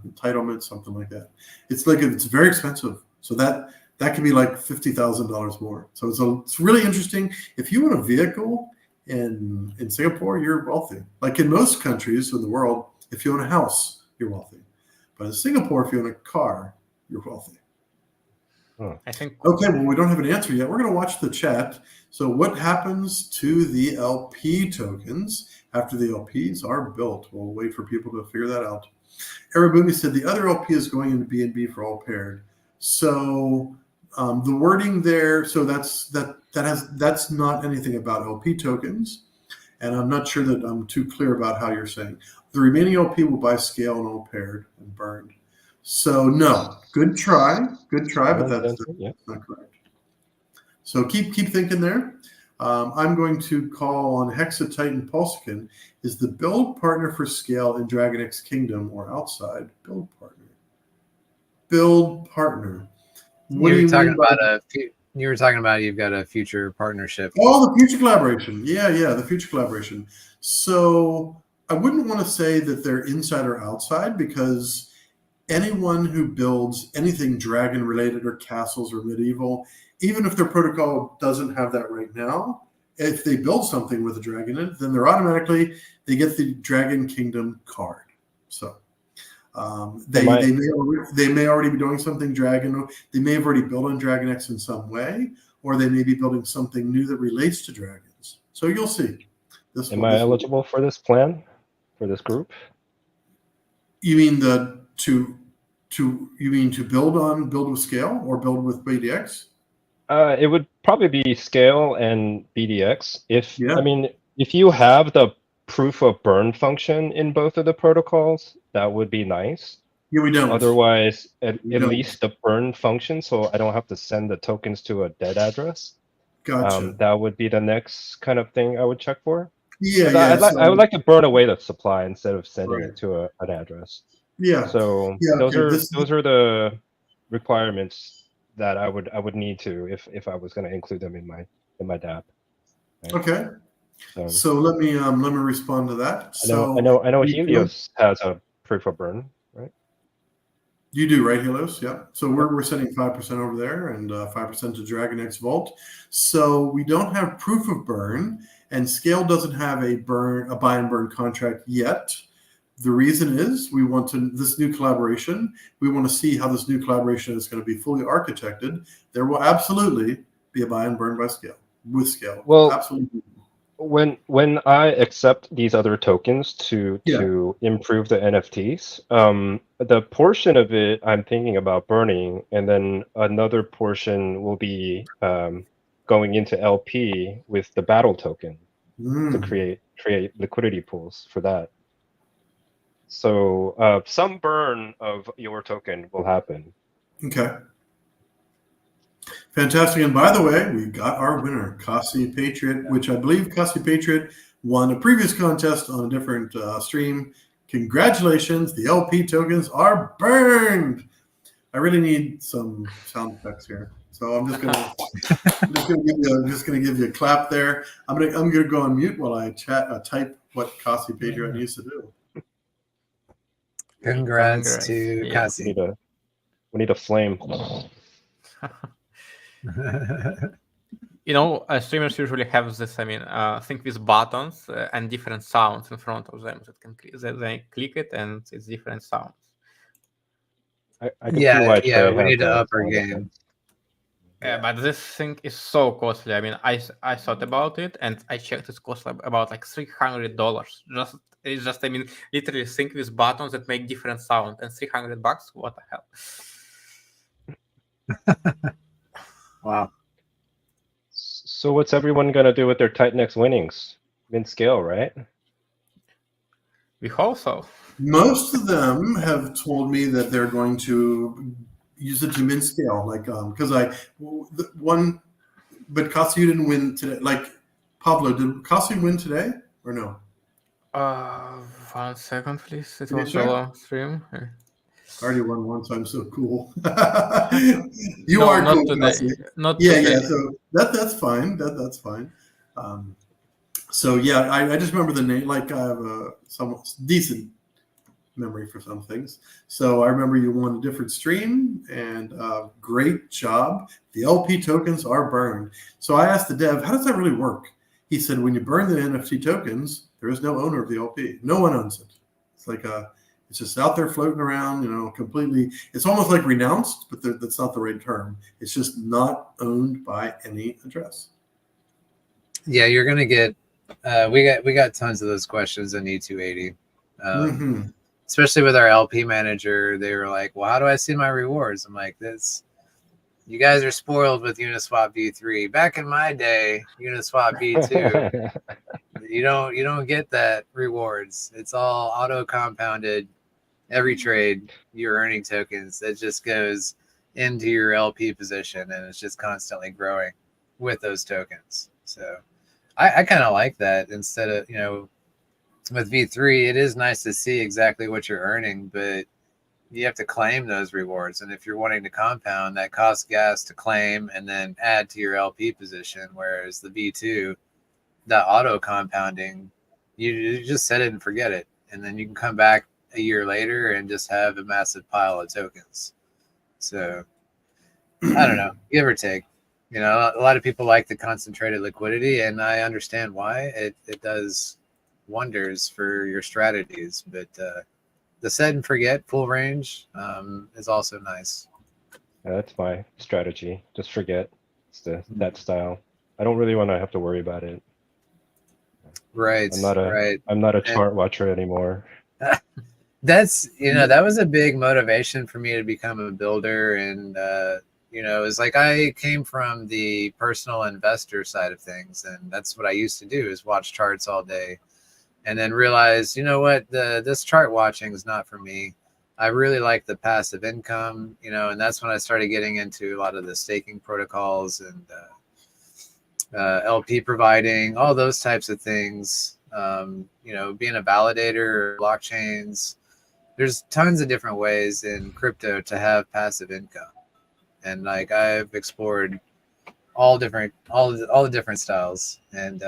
Entitlement, something like that. It's very expensive. So that can be like $50,000 more. So it's really interesting. If you want a vehicle in Singapore, you're wealthy. Like in most countries in the world, if you own a house, you're wealthy. But in Singapore, if you own a car, you're wealthy. I think. Okay, well, we don't have an answer yet. We're going to watch the chat. So what happens to the LP tokens after the LPs are built? We'll wait for people to figure that out. Arabumi said the other LP is going into BNB for all paired. So the wording there, so that's not anything about LP tokens. And I'm not sure that I'm too clear about how you're saying. The remaining LP will buy scale and all paired and burned. So no, good try, but that's not correct. So keep thinking there. I'm going to call on Hexa Titan Pulsican. Is the build partner for scale in Dragon X Kingdom or outside? Build partner. Build partner. What you were talking about you've got a future partnership. Oh, the future collaboration. Yeah, the future collaboration. So I wouldn't want to say that they're inside or outside, because anyone who builds anything dragon related or castles or medieval, even if their protocol doesn't have that right now, if they build something with a dragon in it, then they get the Dragon Kingdom card. So they may already be doing something dragon. They may have already built on Dragon X in some way, or they may be building something new that relates to dragons. So you'll see. Am I eligible for this plan, for this group? You mean to build with scale or build with BDX? It would probably be scale and BDX. If you have the proof of burn function in both of the protocols, that would be nice. Yeah, we don't. Otherwise, at least the burn function, so I don't have to send the tokens to a dead address. Gotcha. That would be the next kind of thing I would check for. Yeah, I would like to burn away the supply instead of sending it to an address. Yeah. So those are the requirements that I would need to if I was going to include them in my DApp. Right? Okay. So let me respond to that. I know Helios has a proof of burn, right? You do, right, Helios? Yeah. So we're sending 5% over there and 5% to Dragon X Vault. So we don't have proof of burn, and Scale doesn't have a buy and burn contract yet. The reason is we want to see how this new collaboration is going to be fully architected. There will absolutely be a buy and burn by Scale with Scale. Well, absolutely. when I accept these other tokens to Yeah. to improve the NFTs, the portion of it I'm thinking about burning, and then another portion will be going into LP with the battle token to create liquidity pools for that. So some burn of your token will happen. Okay. Fantastic. And by the way, we got our winner, Kasi Patriot, which I believe Kasi Patriot won a previous contest on a different stream. Congratulations. The LP tokens are burned. I really need some sound effects here. So I'm just gonna give you a clap there. I'm gonna go on mute while I type what Kasi Patriot needs to do. Congrats to Yeah. Kasi. We need a flame. You know, streamers usually have this. I mean, think with buttons and different sounds in front of them that can they click it and it's different sounds. I can see why Trey we has need to the up our sound game. effects. Yeah, but this thing is so costly. I mean, I thought about it and I checked it's cost about like $300. It's just I mean, literally think with buttons that make different sound and $300. What the hell? Wow. So what's everyone gonna do with their Titanx winnings? Mint scale, right? We hope so. Most of them have told me that they're going to use it to min scale, like because but Kasi, you didn't win today. Like Pablo, did Kasi win today or no? 1 second, please. It Can you was a check? long stream. I already won once. I'm so cool. No, are not cool, today. Kasi. Not Yeah, today. yeah. So that's fine. That's fine. So yeah, I just remember the name. Like I have a somewhat decent memory for some things. So I remember you won a different stream, and great job. The LP tokens are burned. So I asked the dev, how does that really work? He said, when you burn the NFT tokens, there is no owner of the LP. No one owns it. It's like it's just out there floating around, completely. It's almost like renounced, but that's not the right term. It's just not owned by any address. Yeah, you're gonna get. We got tons of those questions in E280. Especially with our LP manager, they were like, well, how do I see my rewards? I'm like, you guys are spoiled with Uniswap V3. Back in my day, Uniswap V2, you don't get that rewards. It's all auto compounded. Every trade, you're earning tokens. That just goes into your LP position, and it's just constantly growing with those tokens. So I kind of like that instead of, with V3, it is nice to see exactly what you're earning, but you have to claim those rewards. And if you're wanting to compound, that costs gas to claim and then add to your LP position. Whereas the V2, that auto compounding, you just set it and forget it. And then you can come back a year later and just have a massive pile of tokens. So I don't know, give or take. A lot of people like the concentrated liquidity, and I understand why. It does wonders for your strategies, but the set and forget full range is also nice. Yeah, that's my strategy. Just forget. It's that style. I don't really want to have to worry about it. Right. I'm not a chart watcher anymore. That's that was a big motivation for me to become a builder, and it was like I came from the personal investor side of things, and that's what I used to do is watch charts all day. And then realized, this chart watching is not for me. I really like the passive income, and that's when I started getting into a lot of the staking protocols and LP providing, all those types of things. Being a validator, blockchains. There's tons of different ways in crypto to have passive income, and like I've explored all the different styles, and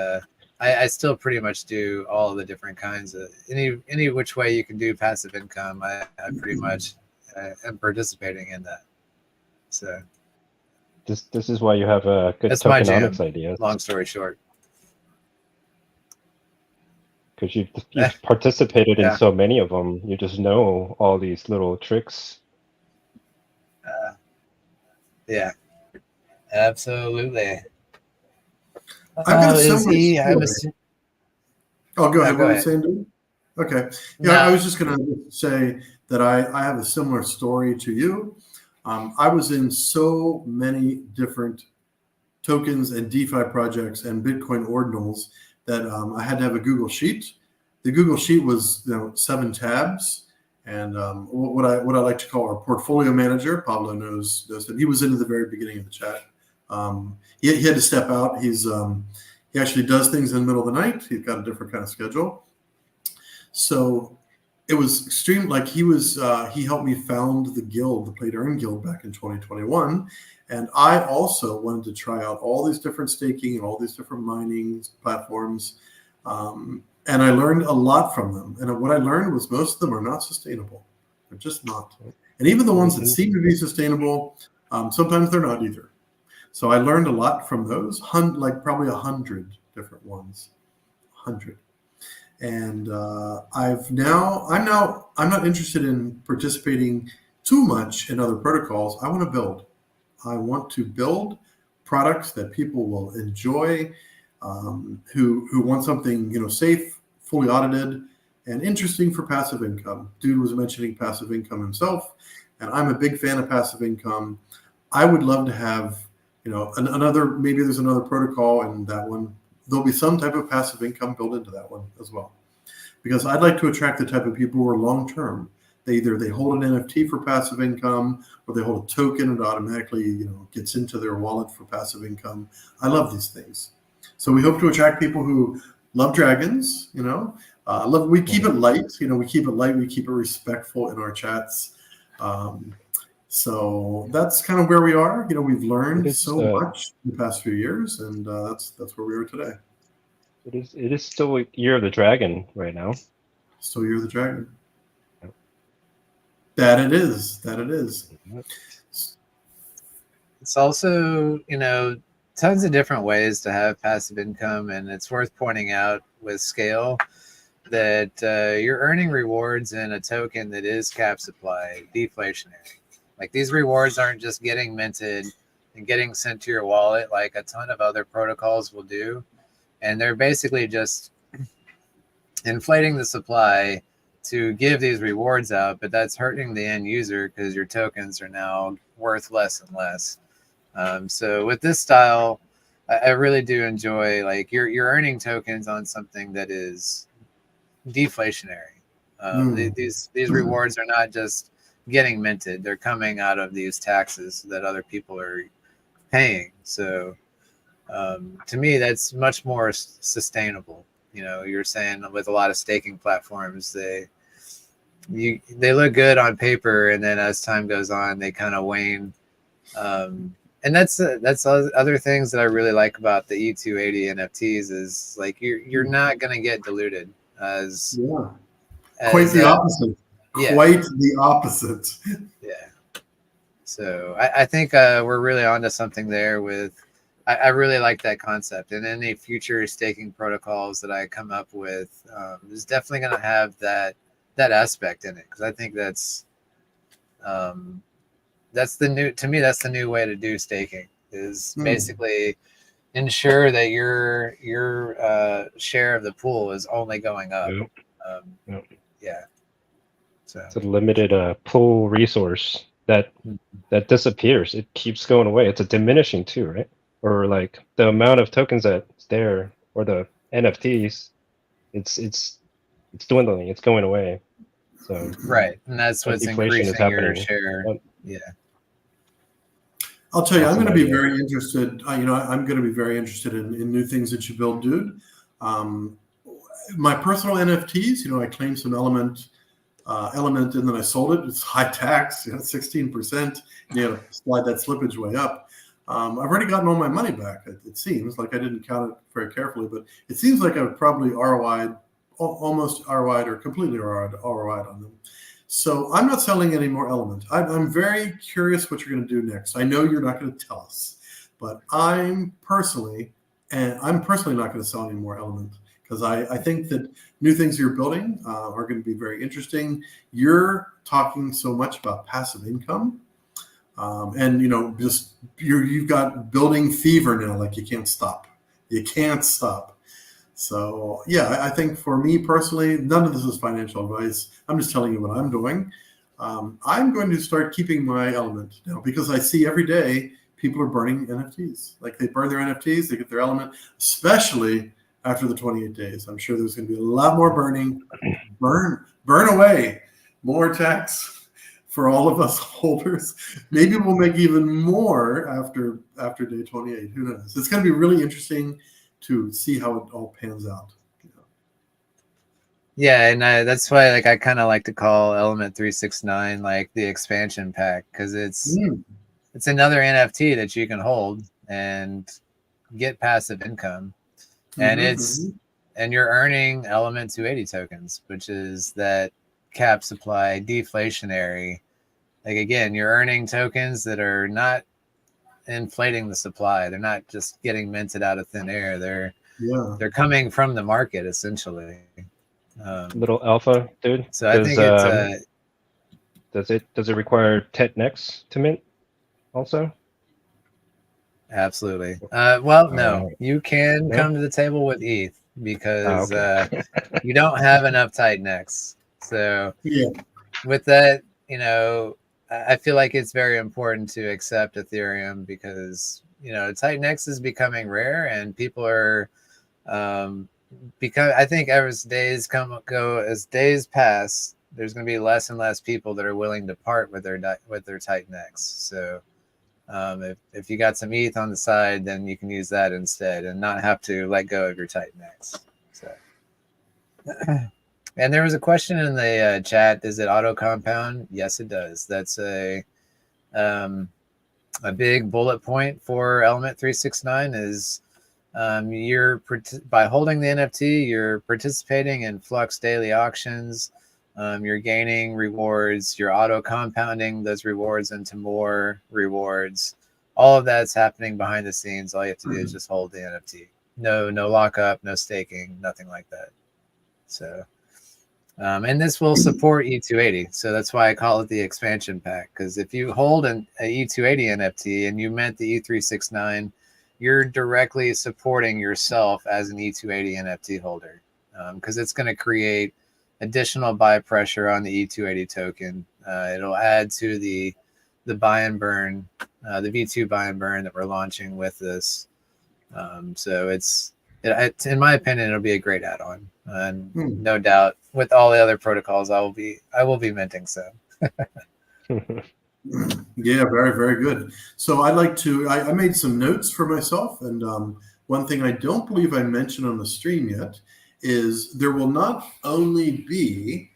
I still pretty much do all the different kinds of any which way you can do passive income. I pretty much am participating in that. So this is why you have a good that's my tokenomics jam. idea. Long story short, because you've participated in Yeah. so many of them, you just know all these little tricks. Yeah, absolutely. I've got a Is similar he? story. go ahead. go What were you ahead. saying, dude? Okay. Yeah, No. I was just going to say that I have a similar story to you. I was in so many different tokens and DeFi projects and Bitcoin ordinals that I had to have a Google Sheet. The Google Sheet was 7 tabs, and what I like to call our portfolio manager. Pablo knows that he was in at the very beginning of the chat. He had to step out. He actually does things in the middle of the night. He's got a different kind of schedule. So it was extreme. Like he helped me found the guild, the Play to Earn Guild, back in 2021. And I also wanted to try out all these different staking and all these different mining platforms. And I learned a lot from them. And what I learned was most of them are not sustainable. They're just not. And even the ones that seem to be sustainable, sometimes they're not either. So I learned a lot from those, like probably 100 different ones, 100. And I'm not interested in participating too much in other protocols. I want to build. I want to build products that people will enjoy, who want something safe, fully audited, and interesting for passive income. Dude was mentioning passive income himself, and I'm a big fan of passive income. I would love to have maybe there's another protocol, and that one there'll be some type of passive income built into that one as well, because I'd like to attract the type of people who are long term. They hold an NFT for passive income, or they hold a token and it automatically gets into their wallet for passive income. I love these things. So we hope to attract people who love dragons. We keep it light. We keep it light. We keep it respectful in our chats. So that's kind of where we are. We've learned so much in the past few years, and that's where we are today. It is still Year of the Dragon right now. Still Year of the Dragon. That it is. It's also, tons of different ways to have passive income, and it's worth pointing out with scale that you're earning rewards in a token that is cap supply, deflationary. Like, these rewards aren't just getting minted and getting sent to your wallet like a ton of other protocols will do, and they're basically just inflating the supply to give these rewards out, but that's hurting the end user because your tokens are now worth less and less. So with this style, I really do enjoy, like, you're earning tokens on something that is deflationary. These rewards are not just getting minted; they're coming out of these taxes that other people are paying. So to me, that's much more sustainable. You're saying with a lot of staking platforms, they look good on paper, and then as time goes on, they kind of wane. And that's other things that I really like about the E280 NFTs is, like, you're not going to get diluted as quite the opposite. Yeah. Quite the opposite. Yeah. So I think we're really onto something there with. I really like that concept, and any future staking protocols that I come up with is definitely going to have that aspect in it, because I think that's the new way to do staking, is basically ensure that your share of the pool is only going up. Yeah. So it's a limited pool resource that disappears. It keeps going away. It's a diminishing too, right? Or like the amount of tokens that's there, or the NFTs, it's dwindling. It's going away. So right, and that's what's increasing your share. Yeah. I'll tell you, I'm going to be very interested. I'm going to be very interested in new things that you build, dude. My personal NFTs, I claimed some element, and then I sold it. It's high tax, 16%. You slide that slippage way up. I've already gotten all my money back. It seems like I didn't count it very carefully, but it seems like I've probably ROI'd, almost ROI'd, or completely ROI'd on them. So I'm not selling any more element. I'm very curious what you're going to do next. I know you're not going to tell us, but I'm personally not going to sell any more element, because I think that new things you're building are going to be very interesting. You're talking so much about passive income. And you've got building fever now, like you can't stop. So yeah, I think for me personally, none of this is financial advice. I'm just telling you what I'm doing. I'm going to start keeping my element now because I see every day people are burning NFTs. Like they burn their NFTs, they get their element, especially after the 28 days. I'm sure there's going to be a lot more burning. Burn away. More tax for all of us holders. Maybe we'll make even more after day 28. Who knows? It's going to be really interesting to see how it all pans out. Yeah, and that's why like I kind of like to call Element 369 like the expansion pack because it's another NFT that you can hold and get passive income, and and you're earning Element 280 tokens, which is that cap supply deflationary. Like again, you're earning tokens that are not inflating the supply. They're not just getting minted out of thin air. They're coming from the market essentially. Little alpha, dude. So I think it's does it require TETNex to mint also? Absolutely. Well, no, right. you can come to the table with ETH because you don't have enough tight necks. So with that, you know, I feel like it's very important to accept Ethereum because, you know, tight necks is becoming rare and people are because I think as days as days pass, there's going to be less and less people that are willing to part with their tight necks. So if you got some ETH on the side, then you can use that instead and not have to let go of your tight necks. So, and there was a question in the chat: does it auto compound? Yes, it does. That's a big bullet point for Element 369 is by holding the NFT, you're participating in Flux daily auctions. You're gaining rewards. You're auto compounding those rewards into more rewards. All of that's happening behind the scenes. All you have to do is just hold the NFT. No lockup, no staking, nothing like that. So, and this will support E280. So that's why I call it the expansion pack. Because if you hold a E280 NFT and you mint the E369, you're directly supporting yourself as an E280 NFT holder. Because it's going to create additional buy pressure on the E280 token. It'll add to the buy and burn, the V2 buy and burn that we're launching with this. So it's in my opinion, it'll be a great add-on, and no doubt with all the other protocols, I will be minting some. Yeah, very, very good. So I'd like to, I made some notes for myself. And one thing I don't believe I mentioned on the stream yet is there will not only be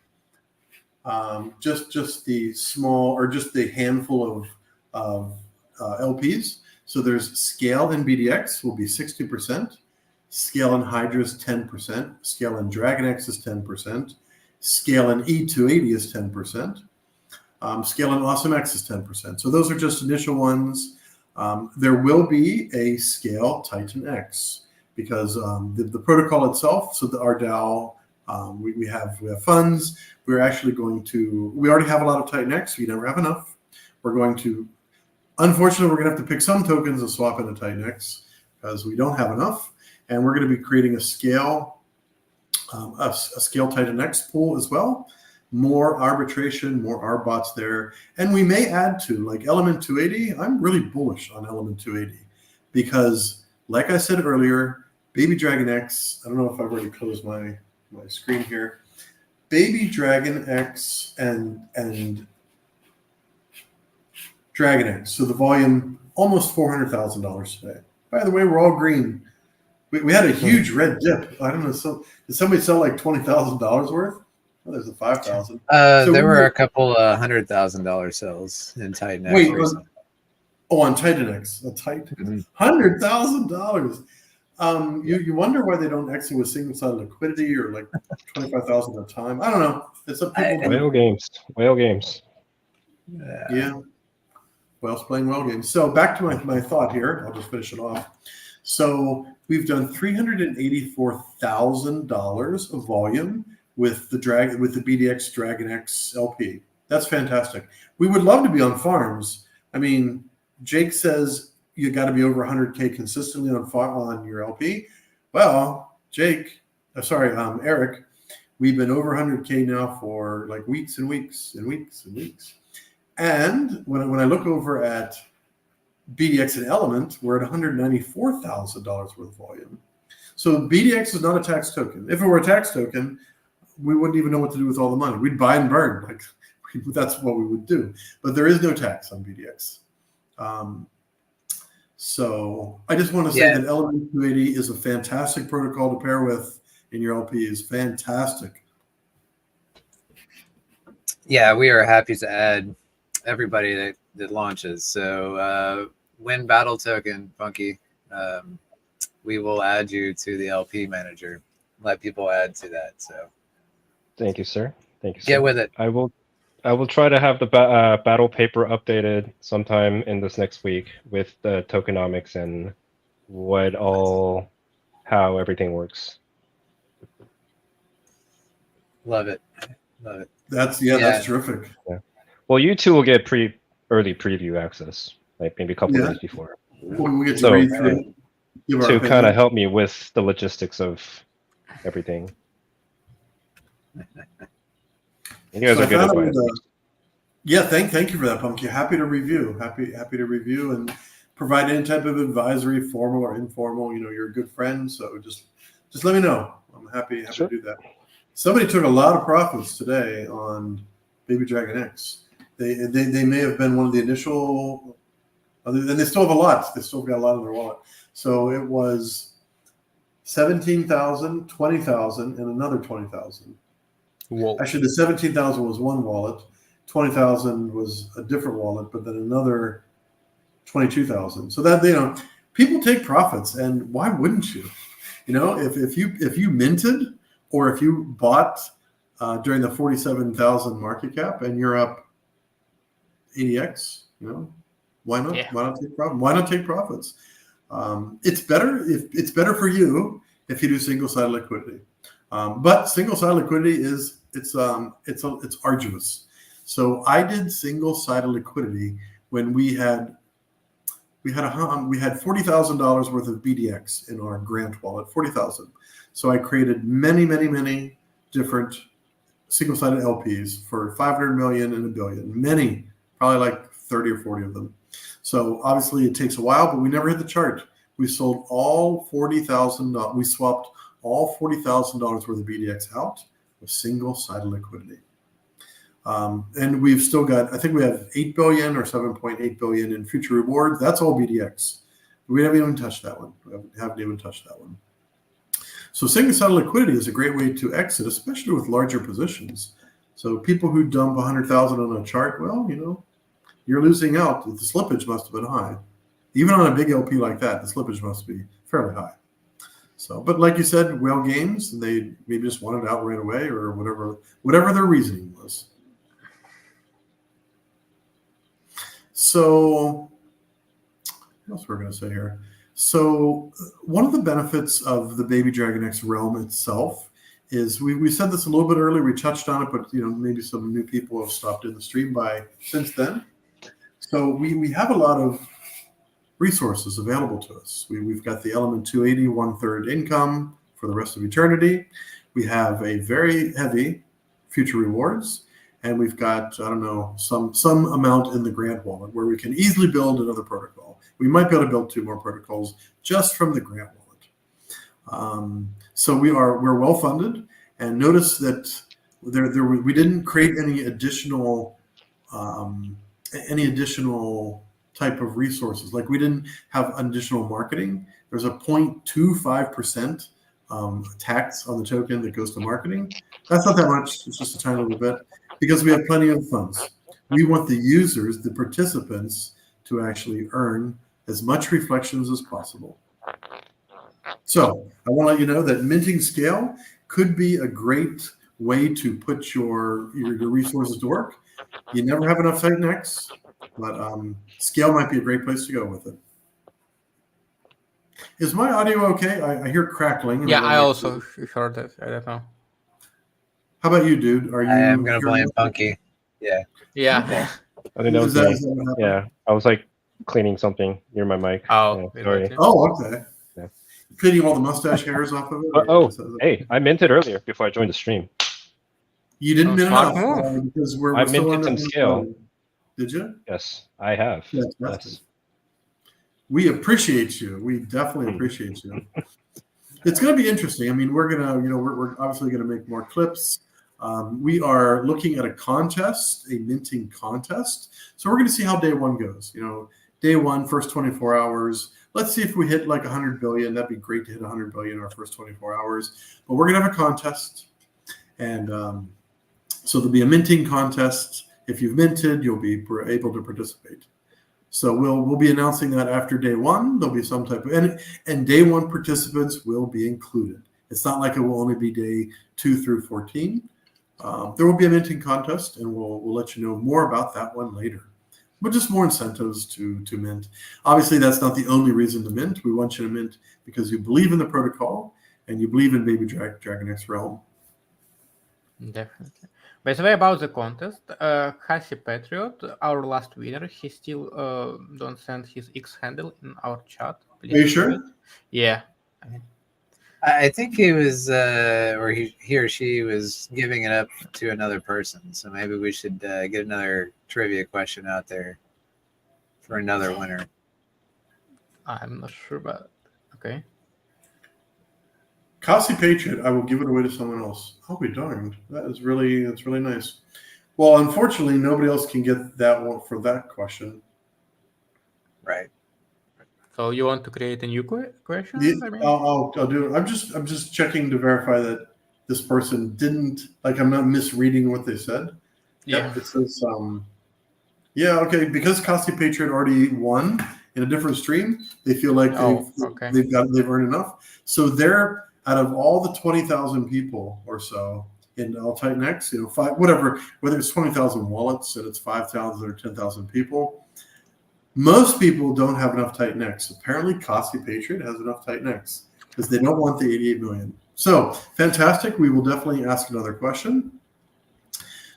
just the small or just the handful of LPs. So there's Scale in BDX will be 60%. Scale in Hydra is 10%. Scale in DragonX is 10%. Scale in E280 is 10%. Scale in AwesomeX is 10%. So those are just initial ones. There will be a Scale Titan X because the protocol itself, so our DAO, we have funds. We're actually going to, we already have a lot of Titan X. We never have enough. We're going to, unfortunately, we're going to have to pick some tokens and swap into Titan X because we don't have enough. And we're going to be creating a Scale Titan X pool as well. More arbitration, more RBots there. And we may add to like Element 280. I'm really bullish on Element 280 because like I said earlier, Baby Dragon X, I don't know if I've already closed my screen here. Baby Dragon X and Dragon X. So the volume, almost $400,000 today. By the way, we're all green. We had a huge red dip. I don't know. So did somebody sell like $20,000 worth? Oh, there's a 5,000. So there were a couple $100,000 sales in Titan X. Wait, on Titan X, a Titan $100,000. You wonder why they don't exit with single side liquidity or like 25,000 at a time. I don't know. It's a people. Whale games. Yeah. Whales playing whale games. So back to my thought here. I'll just finish it off. So we've done $384,000 of volume with the BDX Dragon X LP. That's fantastic. We would love to be on farms. I mean, Jake says you got to be over 100K consistently on your LP. Well, Eric, we've been over 100K now for like weeks and weeks and weeks and weeks. And when I look over at BDX and Element, we're at $194,000 worth of volume. So BDX is not a tax token. If it were a tax token, we wouldn't even know what to do with all the money. We'd buy and burn. Like that's what we would do. But there is no tax on BDX. So I just want to say that Element 280 is a fantastic protocol to pair with in your LPs. Fantastic. Yeah, we are happy to add everybody that launches. So win battle token, Funky. We will add you to the LP manager. Let people add to that. So thank you, sir. Thank you, sir. Get with it. I will try to have the battle paper updated sometime in this next week with the tokenomics and how everything works. Love it. Love it. That's terrific. Yeah. Well, you two will get early preview access, like maybe a couple of days before. We get to read through. To kind of help me with the logistics of everything. You guys are good at it. Thank you for that, Pumpkin. Happy to review. Happy to review and provide any type of advisory, formal or informal. You know, you're a good friend, so just let me know. I'm happy to do that. Somebody took a lot of profits today on Baby Dragon X. They may have been one of the initial, and they still have a lot. They still got a lot in their wallet. So it was 17,000, 20,000, and another 20,000. Whoa. Actually, the 17,000 was one wallet, 20,000 was a different wallet, but then another 22,000. So that people take profits, and why wouldn't you? You know, if you minted or if you bought during the 47,000 market cap and you're up 80x, you know, why not? Yeah. Why not take profits? Why not take profits? It's better for you if you do single-sided liquidity, but single-sided liquidity it's arduous. So I did single-sided liquidity when we had $40,000 worth of BDX in our grant wallet, 40,000. So I created many different single-sided LPs for 500 million and $1 billion. Many, probably like 30 or 40 of them. So obviously it takes a while, but we never hit the chart. We sold all $40,000. We swapped all $40,000 worth of BDX out with single-sided liquidity. And we've still got, I think we have 8 billion or 7.8 billion in future rewards. That's all BDX. We haven't even touched that one. So single-sided liquidity is a great way to exit, especially with larger positions. So people who dump 100,000 on a chart, well, you know, you're losing out. The slippage must have been high. Even on a big LP like that, the slippage must be fairly high. So, but like you said, whale games, they maybe just wanted it out right away or whatever their reasoning was. So, what else we're going to say here? So, one of the benefits of the Baby Dragon X realm itself is we said this a little bit earlier. We touched on it, but you know maybe some new people have stopped in the stream by since then. So we have a lot of resources available to us. We've got the Element 280 1/3 income for the rest of eternity. We have a very heavy future rewards, and we've got, I don't know, some amount in the grant wallet where we can easily build another protocol. We might be able to build 2 more protocols just from the grant wallet. So we're well funded, and notice that we didn't create any additional type of resources. Like we didn't have additional marketing. There's a 0.25% tax on the token that goes to marketing. That's not that much. It's just a tiny little bit because we have plenty of funds. We want the users, the participants, to actually earn as much reflections as possible. So I want to let you know that minting scale could be a great way to put your resources to work. You never have enough Titan X, but scale might be a great place to go with it. Is my audio okay? I hear crackling. Yeah, I also heard it. I don't know. How about you, dude? I am going to blame Funky. Yeah. Yeah. I think that was I was like cleaning something near my mic. Oh, yeah, sorry. Oh, okay. Yeah. cleaning all the mustache hairs off of it. Oh, hey, I minted earlier before I joined the stream. You didn't mint Smart enough move. because we're I still on minted that some scale. Did you? Yes, I have. Fantastic. Yes. We appreciate you. We definitely appreciate you. It's going to be interesting. I mean, we're obviously going to make more clips. We are looking at a contest, a minting contest. So we're going to see how day one goes. Day one, first 24 hours. Let's see if we hit like 100 billion. That'd be great to hit 100 billion in our first 24 hours. But we're going to have a contest. And so there'll be a minting contest. If you've minted, you'll be able to participate. So we'll be announcing that after day one. There'll be some type of and day one participants will be included. It's not like it will only be day 2 through 14. There will be a minting contest, and we'll let you know more about that one later. But just more incentives to mint. Obviously, that's not the only reason to mint. We want you to mint because you believe in the protocol and you believe in Baby Dragon X Realm. Definitely. By the way, about the contest, Cassie Patriot, our last winner, he still don't send his X handle in our chat. Please. Are you sure? Yeah. I think he was, or he or she was giving it up to another person. So maybe we should get another trivia question out there for another winner. I'm not sure, but okay. Kasi Patriot, I will give it away to someone else. I'll be darned. That's really nice. Well, unfortunately, nobody else can get that one for that question. Right. So you want to create a new question? I'll do it. I'm just checking to verify that this person didn't, like, I'm not misreading what they said. Yeah. It says, okay, because Kasi Patriot already won in a different stream, they feel like they've earned enough. So they're, out of all the 20,000 people or so in All Titan X, whether it's 20,000 wallets and it's 5,000 or 10,000 people, most people don't have enough Titan X. Apparently, Kasi Patriot has enough Titan X because they don't want the 88 million. So fantastic. We will definitely ask another question.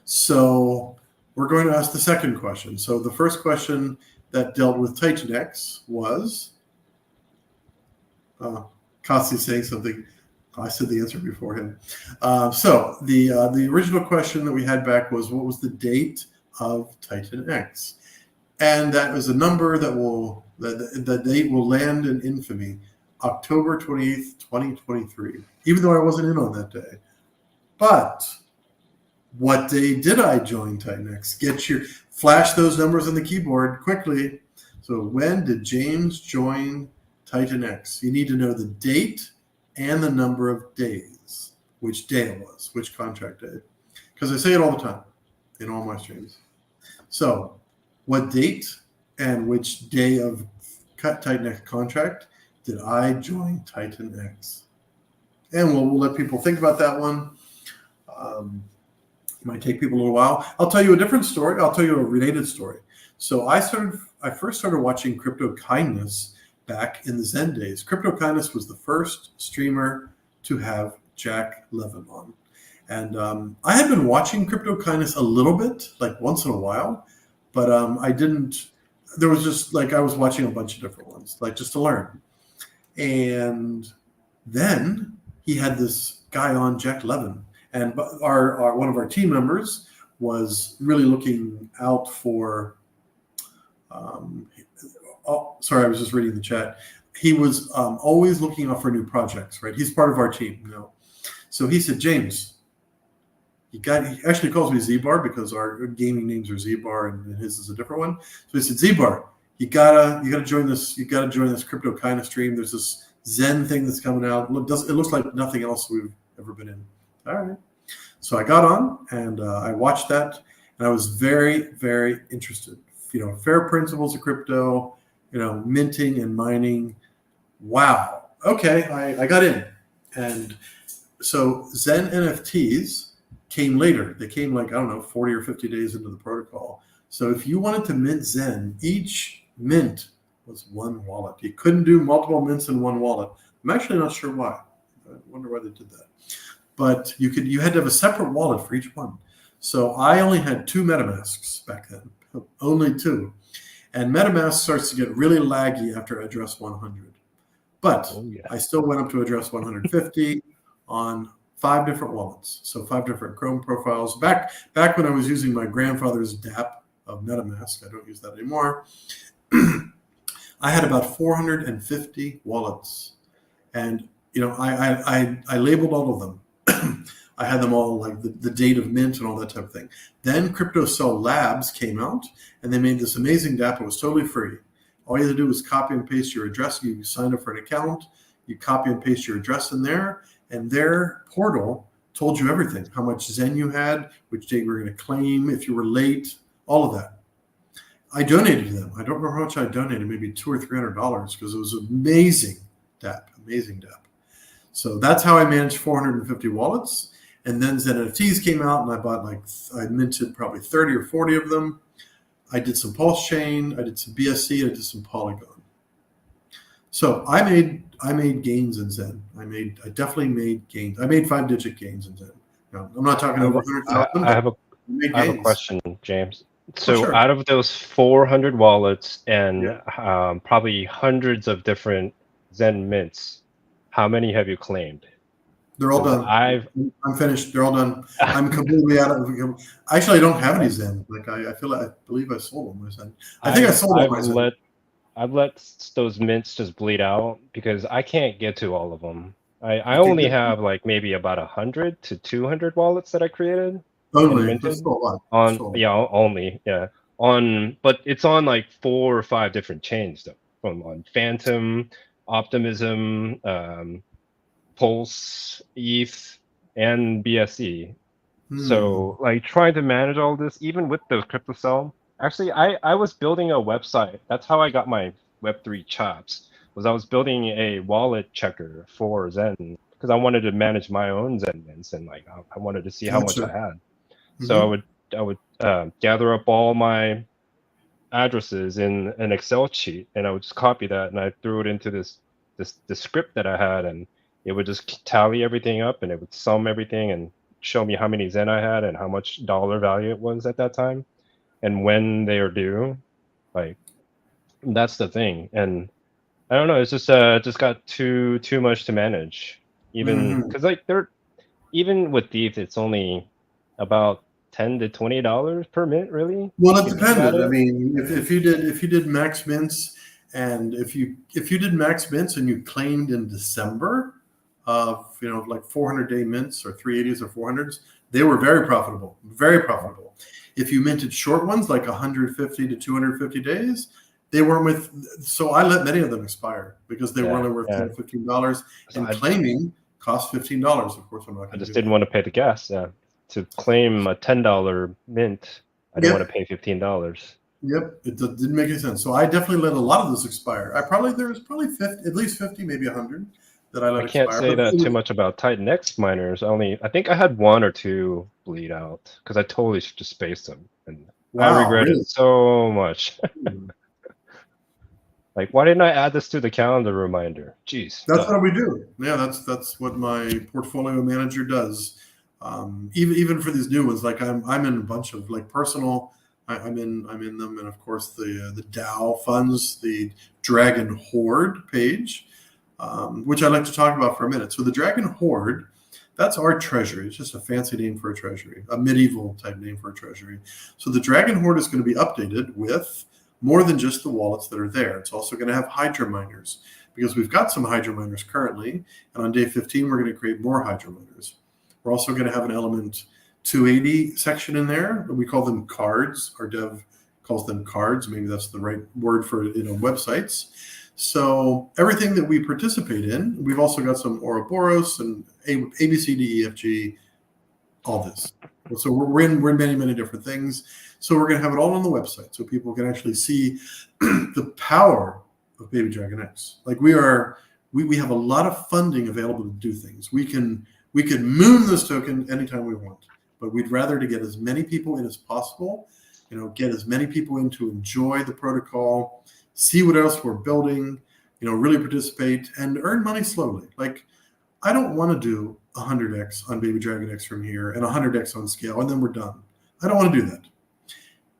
So we're going to ask the second question. So the first question that dealt with Titan X was Kasi saying something. I said the answer before him. So the original question that we had back was, what was the date of Titan X? And that was a number that the date will land in infamy, October 28th, 2023, even though I wasn't in on that day. But what day did I join Titan X? Flash those numbers on the keyboard quickly. So when did James join Titan X? You need to know the date and the number of days, which day it was, which contract day. Because I say it all the time in all my streams. So what date and which day of Titan X contract did I join Titan X? And we'll let people think about that one. It might take people a little while. I'll tell you a different story. I'll tell you a related story. So I first started watching Crypto Kindness back in the Zen days. Crypto Kindness was the first streamer to have Jack Levin on. And I had been watching Crypto Kindness a little bit, like once in a while, but I didn't, there was just like, I was watching a bunch of different ones, like just to learn. And then he had this guy on, Jack Levin, and one of our team members was really looking out for, sorry, I was just reading the chat. He was always looking out for new projects, right? He's part of our team, So he said, James, he actually calls me Z-Bar because our gaming names are Z-Bar and his is a different one. So he said, Z-Bar, you gotta join this. You gotta join this Crypto Kindness stream. There's this Zen thing that's coming out. It looks like nothing else we've ever been in. All right. So I got on and I watched that, and I was very, very interested. Fair principles of crypto, minting and mining. Wow. Okay, I got in. And so Zen NFTs came later. They came 40 or 50 days into the protocol. So if you wanted to mint Zen, each mint was one wallet. You couldn't do multiple mints in one wallet. I'm actually not sure why. I wonder why they did that. But you had to have a separate wallet for each one. So I only had 2 MetaMasks back then, only 2. And MetaMask starts to get really laggy after address 100. But Oh, yeah. I still went up to address 150 on 5 different wallets. So 5 different Chrome profiles. Back when I was using my grandfather's DApp of MetaMask, I don't use that anymore. I had about 450 wallets, and I labeled all of them. I had them all like the date of mint and all that type of thing. Then CryptoCell Labs came out, and they made this amazing DApp. It was totally free. All you had to do was copy and paste your address. You sign up for an account, you copy and paste your address in there, and their portal told you everything: how much Zen you had, which date you were going to claim, if you were late, all of that. I donated to them. I don't remember how much I donated, maybe $200 or $300, because it was amazing DApp. So that's how I managed 450 wallets. And then Zen NFTs came out, and I minted probably 30 or 40 of them. I did some Pulse Chain, I did some BSC, I did some Polygon. So I made gains in Zen. I definitely made gains. I made 5-digit gains in Zen. Now, I'm not talking over 100,000. I have a question, James. So sure. out of those 400 wallets and probably hundreds of different Zen mints, how many have you claimed? They're all done. I'm finished. They're all done. I'm completely out of. Actually, I don't have any Zen. Like I believe I sold all my Zen. I think I sold all my Zen. I've let those mints just bleed out because I can't get to all of them. I only have like maybe about 100 to 200 wallets that I created. Only. That's still a lot. But it's on like 4 or 5 different chains though. From on Phantom, Optimism, Pulse, ETH, and BSC. So like trying to manage all this, even with the CryptoCell. Actually, I was building a website. That's how I got my Web3 chops. I was building a wallet checker for Zen because I wanted to manage my own Zen mints, and like I wanted to see how much I had. So I would gather up all my addresses in an Excel sheet, and I would just copy that, and I threw it into this script that I had, and it would just tally everything up, and it would sum everything and show me how many Zen I had and how much dollar value it was at that time, and when they are due. Like that's the thing, and I don't know. It's just got too much to manage. Even because like even with ETH, it's only about $10 to $20 per mint, really. Well, it depended. I mean, if you did max mints, and if you did max mints and you claimed in December of like 400-day mints or 380s or 400s, they were very profitable, very profitable. If you minted short ones like 150 to 250 days, they weren't so I let many of them expire because they were only worth $10 to $15, and claiming cost $15. Of course, I'm not going to. I just didn't want to pay the gas. Yeah. To claim a $10 mint, I didn't want to pay $15. Yep, it didn't make any sense. So I definitely let a lot of those expire. There's probably 50, at least 50, maybe 100 that I let expire. I can't say that too much about Titan X miners. I think I had 1 or 2 bleed out because I totally just spaced them, and I regret it so much. Like, why didn't I add this to the calendar reminder? Jeez. That's what we do. Yeah, that's what my portfolio manager does. Even for these new ones, like I'm in a bunch of like personal. I'm in them, and of course the DAO funds, the Dragon Hoard page, which I'd like to talk about for a minute. So the Dragon Hoard, that's our treasury. It's just a fancy name for a treasury, a medieval type name for a treasury. So the Dragon Hoard is going to be updated with more than just the wallets that are there. It's also going to have Hydra miners because we've got some Hydra miners currently, and on day 15 we're going to create more Hydra miners. We're also going to have an element 280 section in there. We call them cards. Our dev calls them cards. Maybe that's the right word for websites. So everything that we participate in, we've also got some Ouroboros and ABCDEFG, all this. So we're in many, many different things. So we're going to have it all on the website so people can actually see the power of Baby Dragon X. Like we have a lot of funding available to do things. We could moon this token anytime we want, but we'd rather to get as many people in as possible, get as many people in to enjoy the protocol, see what else we're building, really participate and earn money slowly. Like I don't want to do 100x on Baby Dragon X from here and 100x on scale, and then we're done. I don't want to do that.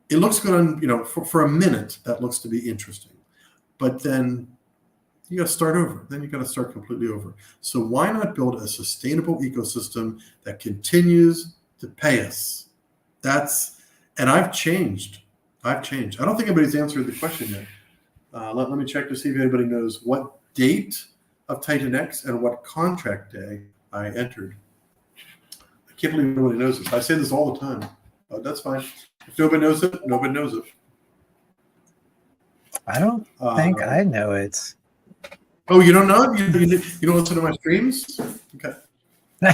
It looks good on, for a minute, that looks to be interesting. But then, you got to start over. Then you got to start completely over. So why not build a sustainable ecosystem that continues to pay us? And I've changed. I don't think anybody's answered the question yet. Let me check to see if anybody knows what date of Titan X and what contract day I entered. I can't believe nobody knows this. I say this all the time, but that's fine. If nobody knows it, nobody knows it. I don't think I know it. Oh, you don't know? You don't listen to my streams? Okay. No,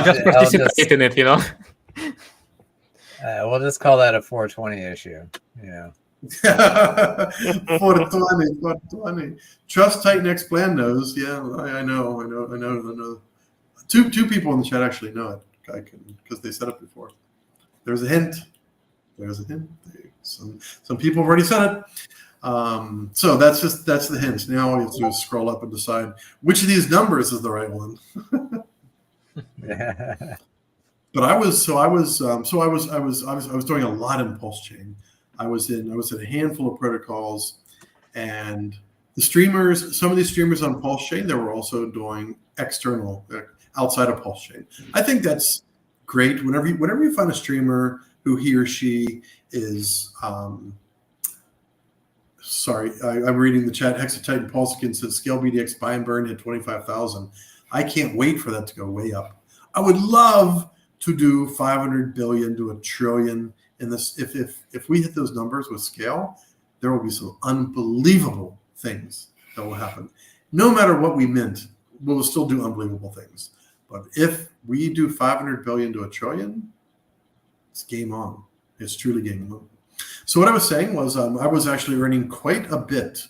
Just participate in it, we'll just call that a 420 issue. 420. Trust Titan X plan knows. Yeah, I know. Two people in the chat actually know it. I can, because they said it before. There's a hint. Some people have already said it. So that's the hint. Now all you have to do is scroll up and decide which of these numbers is the right one. But I was doing a lot in Pulse Chain. I was in a handful of protocols, and some of these streamers on Pulse Chain, they were also doing external, outside of Pulse Chain. I think that's great. Whenever you find a streamer who he or she is, I'm reading the chat. Hexatitan Pulsekin says Scale BDX buy and burn hit 25,000. I can't wait for that to go way up. I would love to do 500 billion to 1 trillion in this. If we hit those numbers with Scale, there will be some unbelievable things that will happen. No matter what we mint, we will still do unbelievable things. But if we do 500 billion to 1 trillion, it's game on. It's truly game on. So what I was saying was I was actually earning quite a bit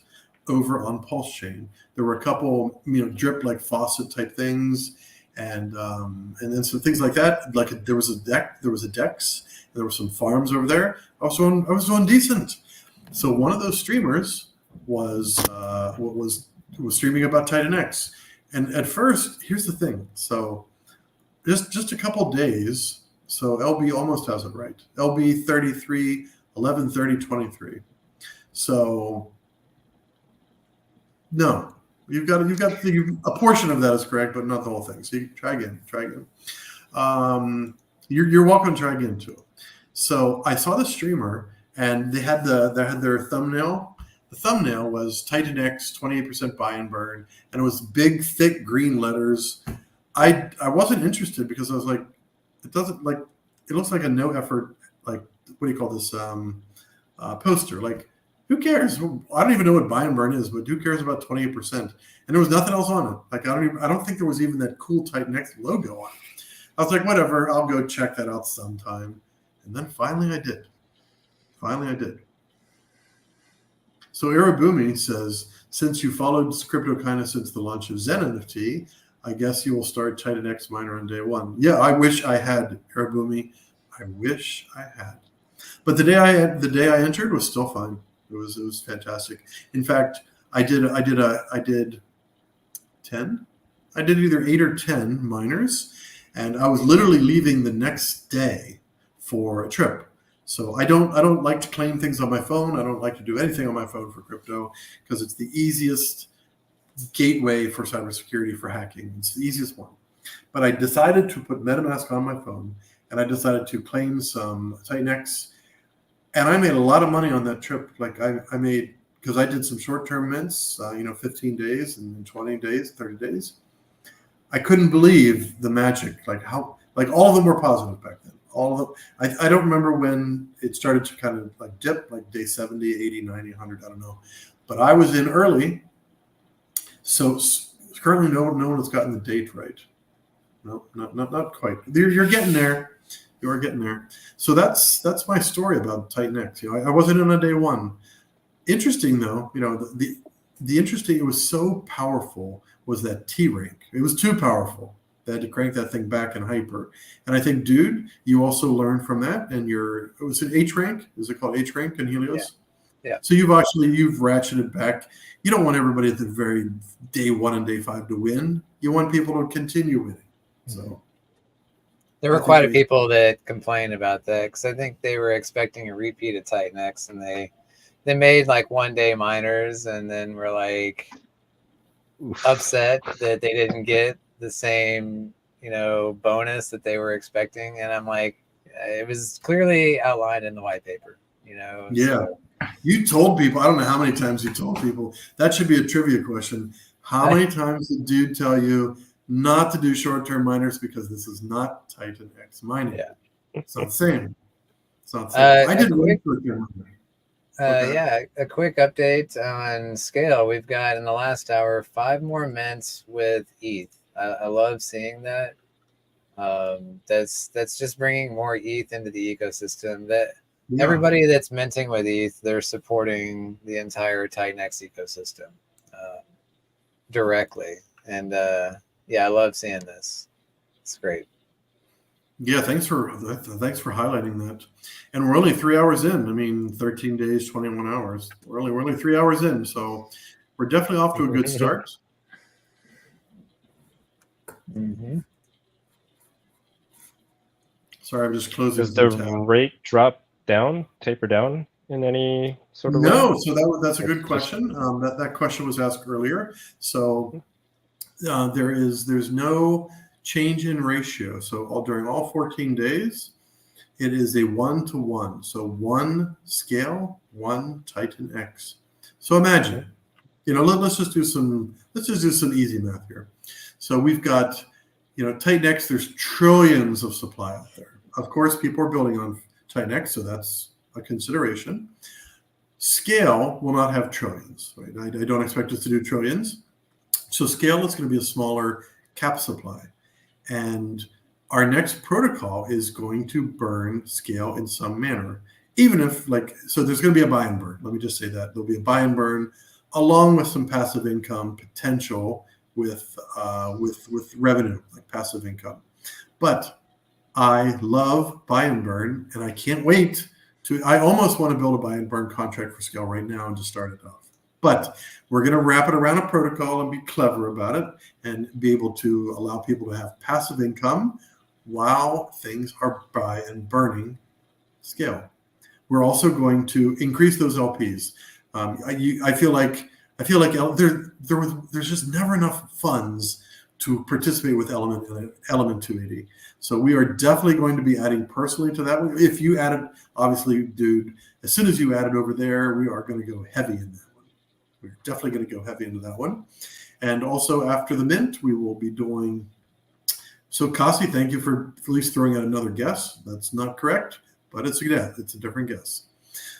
over on Pulse Chain. There were a couple, drip like faucet type things, and then some things like that. Like there was a DEX, and there were some farms over there. I was doing decent. So one of those streamers was streaming about Titan X, and at first, here's the thing. So just a couple days. So LB almost has it right. LB 33. 11/30/23. So no, you've got a portion of that is correct, but not the whole thing. So you try again. You're welcome to try again too. So I saw the streamer, and they had their thumbnail. The thumbnail was Titan X 28% buy and burn, and it was big, thick green letters. I wasn't interested because I was like, it looks like a no effort, like, what do you call this, poster? Like, who cares? I don't even know what buy and burn is, but who cares about 28%? And there was nothing else on it. Like, I don't think there was even that cool Titan X logo on it. I was like, whatever, I'll go check that out sometime. And then finally I did. So Irabumi says, since you followed CryptoKina since the launch of Zen NFT, I guess you will start Titan X miner on day one. Yeah, I wish I had, Irabumi. I wish I had. But the day I entered was still fine. It was fantastic. In fact, I did 10. I did either 8 or 10 miners, and I was literally leaving the next day for a trip. So I don't like to claim things on my phone. I don't like to do anything on my phone for crypto because it's the easiest gateway for cybersecurity, for hacking. It's the easiest one. But I decided to put MetaMask on my phone, and I decided to claim some Titan X. And I made a lot of money on that trip. Like I made, because I did some short-term mints, 15 days and 20 days, 30 days. I couldn't believe the magic, all of them were positive back then. All of them. I don't remember when it started to kind of like dip, like day 70, 80, 90, 100, I don't know. But I was in early. So currently no one has gotten the date right. No, not quite. You're getting there. You are getting there. So that's my story about Titan X. I wasn't in on day one. Interesting though, the interesting, it was so powerful was that T rank. It was too powerful. They had to crank that thing back in hyper. And I think, dude, you also learned from that. And was it H rank? Is it called H rank in Helios? Yeah. So you've ratcheted back. You don't want everybody at the very day 1 and day 5 to win. You want people to continue winning. So there were quite a people that complained about that because I think they were expecting a repeat of Titan X, and they they made like 1-day miners, and then were like Oof. upset that they didn't get the same, bonus that they were expecting. And I'm like, it was clearly outlined in the white paper, Yeah. So. You told people, I don't know how many times you told people, that should be a trivia question. How many times did dude tell you not to do short-term miners because this is not Titan X mining? Yeah. It's not the same. It's not the same. I did one short-term miner. Okay. Yeah, a quick update on Scale. We've got in the last hour 5 more mints with ETH. I love seeing that. That's just bringing more ETH into the ecosystem. That everybody that's minting with ETH, they're supporting the entire Titan-X ecosystem directly. And yeah, I love seeing this. It's great. Yeah, thanks for highlighting that. And we're only 3 hours in. I mean, 13 days, 21 hours. We're only 3 hours in, so we're definitely off to a good start. Mm-hmm. Sorry, I'm just closing. Does the rate drop down, taper down in any sort of way? No, so that's a good question. That question was asked earlier. So there's no change in ratio. So during all 14 days, it is a 1-to-1. So 1 Scale, 1 Titan X. So imagine, let's just do some easy math here. So we've got, Titan X. There's trillions of supply out there. Of course, people are building on Titan X, so that's a consideration. Scale will not have trillions, right? I don't expect us to do trillions. So Scale is going to be a smaller cap supply. And our next protocol is going to burn Scale in some manner. Even if, so there's going to be a buy and burn. Let me just say that. There'll be a buy and burn along with some passive income potential with revenue, like passive income. But I love buy and burn, and I can't wait I almost want to build a buy and burn contract for Scale right now and just start it off. But we're going to wrap it around a protocol and be clever about it and be able to allow people to have passive income while things are buy and burning Scale. We're also going to increase those LPs. I feel like there's just never enough funds to participate with Element 280. So we are definitely going to be adding personally to that one. If you added, obviously, dude, as soon as you add it over there, we are going to go heavy in that one. We're definitely going to go heavy into that one. And also after the mint, we will be doing. So Kasi, thank you for at least throwing out another guess. That's not correct, but it's a different guess.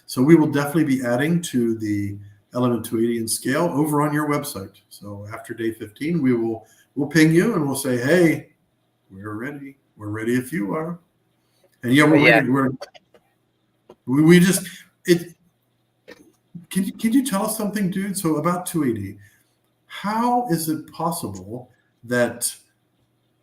So we will definitely be adding to the Element 280 and Scale over on your website. So after day 15, we'll ping you and we'll say, hey, we're ready. We're ready if you are. And yeah, we're ready. We just Can you tell us something, dude? So about 280, how is it possible that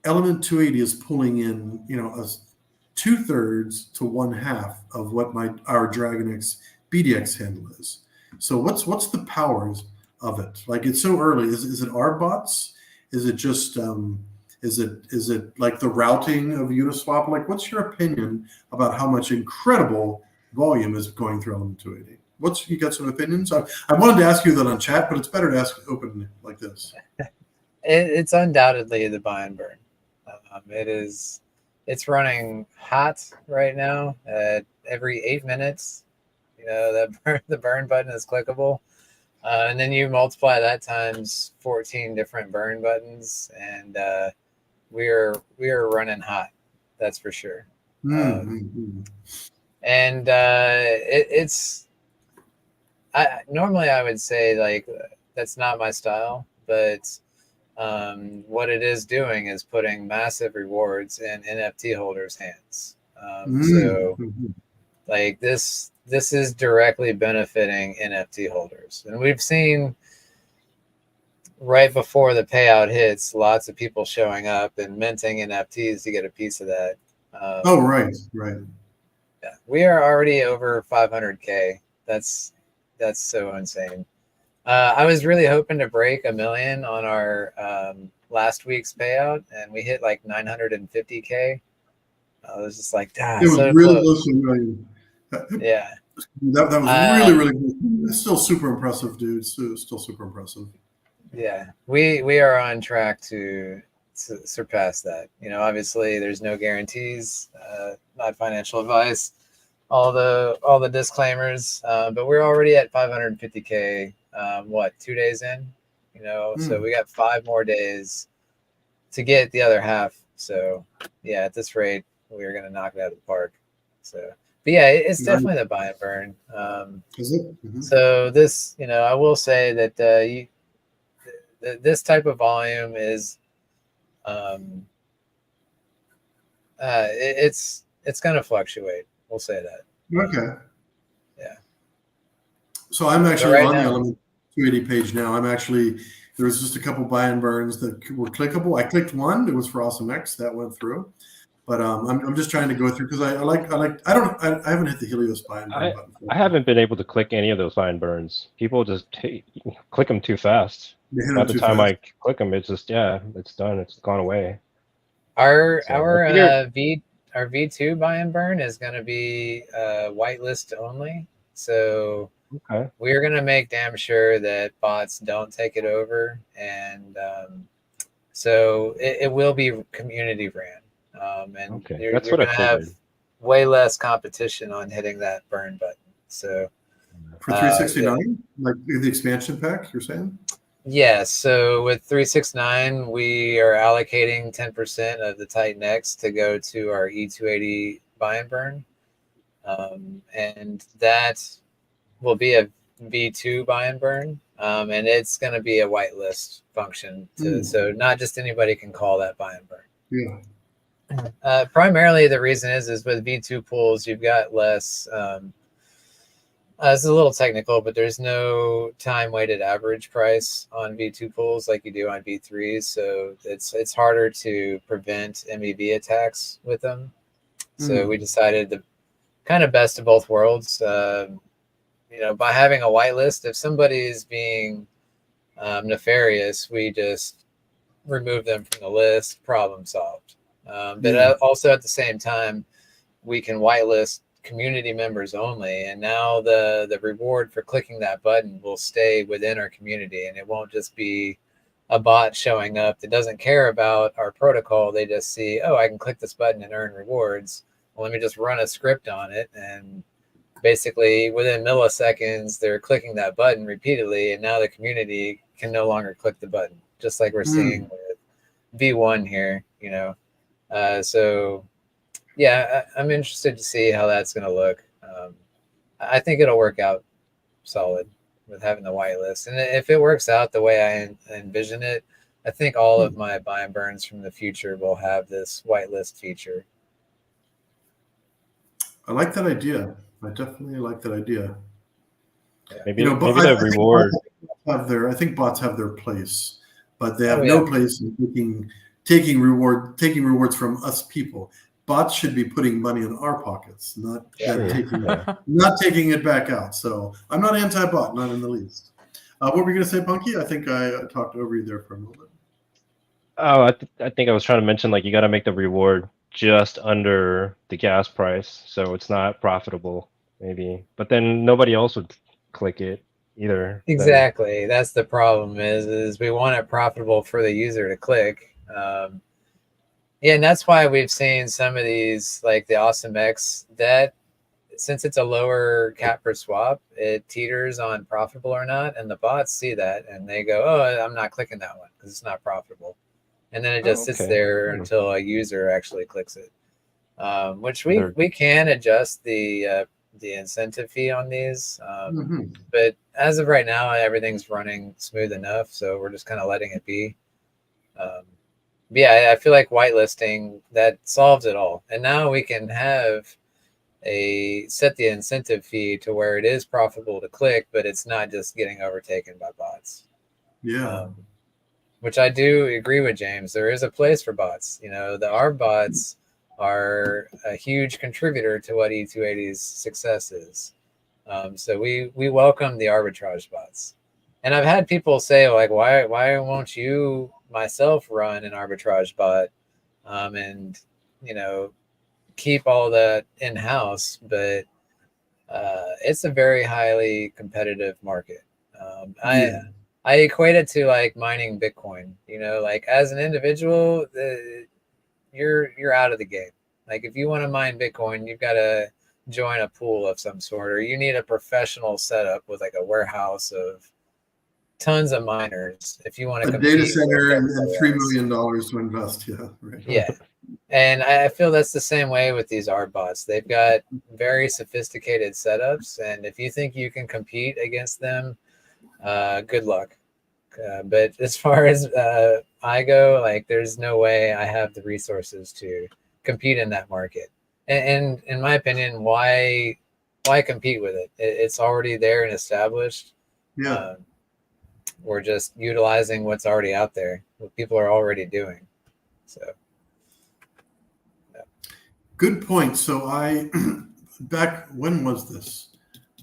Element 280 is pulling in, 2/3 to 1/2 of what our DragonX BDX handle is? So what's the powers of it? Like, it's so early. Is it our bots? Is it just is it like the routing of Uniswap? Like, what's your opinion about how much incredible volume is going through Element 280? You got some opinions? I wanted to ask you that on chat, but it's better to ask openly like this. It's undoubtedly the buy and burn. It's running hot right now. Every 8 minutes, the burn button is clickable. And then you multiply that times 14 different burn buttons, and we are running hot. That's for sure. Mm-hmm. And it's normally I would say like that's not my style, but what it is doing is putting massive rewards in NFT holders' hands. So like this is directly benefiting NFT holders. And we've seen right before the payout hits, lots of people showing up and minting NFTs to get a piece of that. Right. Yeah, we are already over 500K. That's so insane. I was really hoping to break 1 million on our last week's payout, and we hit like 950K. I was just like, it was so really close. close to 1 million. Yeah, That was really good. It's still super impressive, dude. Still super impressive. Yeah, we are on track to surpass that. Obviously there's no guarantees, not financial advice, all the disclaimers, but we're already at 550K. 2 days in? So we got 5 more days to get the other half. So yeah, at this rate, we're gonna knock it out of the park. So, but yeah, it's definitely the buy and burn. Is it? So this, I will say that this type of volume is, it's going to fluctuate. We'll say that. Okay. Yeah. So I'm actually right on the now, Element 280 page now. There was just a couple buy and burns that were clickable. I clicked one. It was for Awesome X that went through. But I'm just trying to go through because I haven't hit the Helios buy and burn button. I haven't been able to click any of those buy and burns. People just click them too fast. By the time I click them, it's just it's done. It's gone away. Our V2 buy and burn is going to be whitelist only. So we're going to make damn sure that bots don't take it over, and so it will be community ran. And you're going to have way less competition on hitting that burn button. So for 369, like the expansion pack, you're saying? Yeah. So with 369, we are allocating 10% of the Titan X to go to our E280 buy and burn, and that will be a V2 buy and burn, and it's going to be a whitelist function so not just anybody can call that buy and burn. Yeah. Primarily the reason is with V2 pools, you've got less, it's a little technical, but there's no time weighted average price on V2 pools like you do on V3s. So it's harder to prevent MEV attacks with them. So we decided the kind of best of both worlds, by having a whitelist. If somebody is being nefarious, we just remove them from the list, problem solved. But also at the same time, we can whitelist community members only, and now the reward for clicking that button will stay within our community, and it won't just be a bot showing up that doesn't care about our protocol. They just see, I can click this button and earn rewards. Well, let me just run a script on it, and basically within milliseconds they're clicking that button repeatedly, and now the community can no longer click the button, just like we're seeing with V1 here. So yeah, I'm interested to see how that's going to look. I think it'll work out solid with having the whitelist. And if it works out the way I envision it, I think all of my buy and burns from the future will have this whitelist feature. I like that idea. I definitely like that idea. Maybe the reward. I think bots have their place, but they have no place in taking rewards from us people. Bots should be putting money in our pockets, not taking it back out. So I'm not anti-bot, not in the least. What were you going to say, Punky? I think I talked over you there for a moment. Oh, I think I was trying to mention, like, you got to make the reward just under the gas price, so it's not profitable, maybe. But then nobody else would click it either. Exactly. That's the problem. Is we want it profitable for the user to click. Yeah, and that's why we've seen some of these, like the Awesome X, that since it's a lower cap per swap, it teeters on profitable or not, and the bots see that and they go, I'm not clicking that one because it's not profitable, and then it just sits there until a user actually clicks it, which we can adjust the incentive fee on these, but as of right now, everything's running smooth enough, so we're just kind of letting it be. Yeah, I feel like whitelisting, that solves it all. And now we can have set the incentive fee to where it is profitable to click, but it's not just getting overtaken by bots. Yeah. Which I do agree with James. There is a place for bots. Our bots are a huge contributor to what E280's success is. So we welcome the arbitrage bots. And I've had people say, like, why won't you myself run an arbitrage bot and keep all that in-house? But it's a very highly competitive market. Yeah. I equate it to like mining Bitcoin. Like as an individual, you're out of the game. Like if you want to mine Bitcoin, you've got to join a pool of some sort, or you need a professional setup with like a warehouse of tons of miners if you want to A compete data with center and everybody $3 else. million to invest. Yeah, right. Yeah. And I feel that's the same way with these art bots. They've got very sophisticated setups, and if you think you can compete against them, good luck. But as far as I go, like there's no way I have the resources to compete in that market. And in my opinion, why compete with it? It's already there and established. Yeah. We're just utilizing what's already out there, what people are already doing. So. Good point. So back, when was this?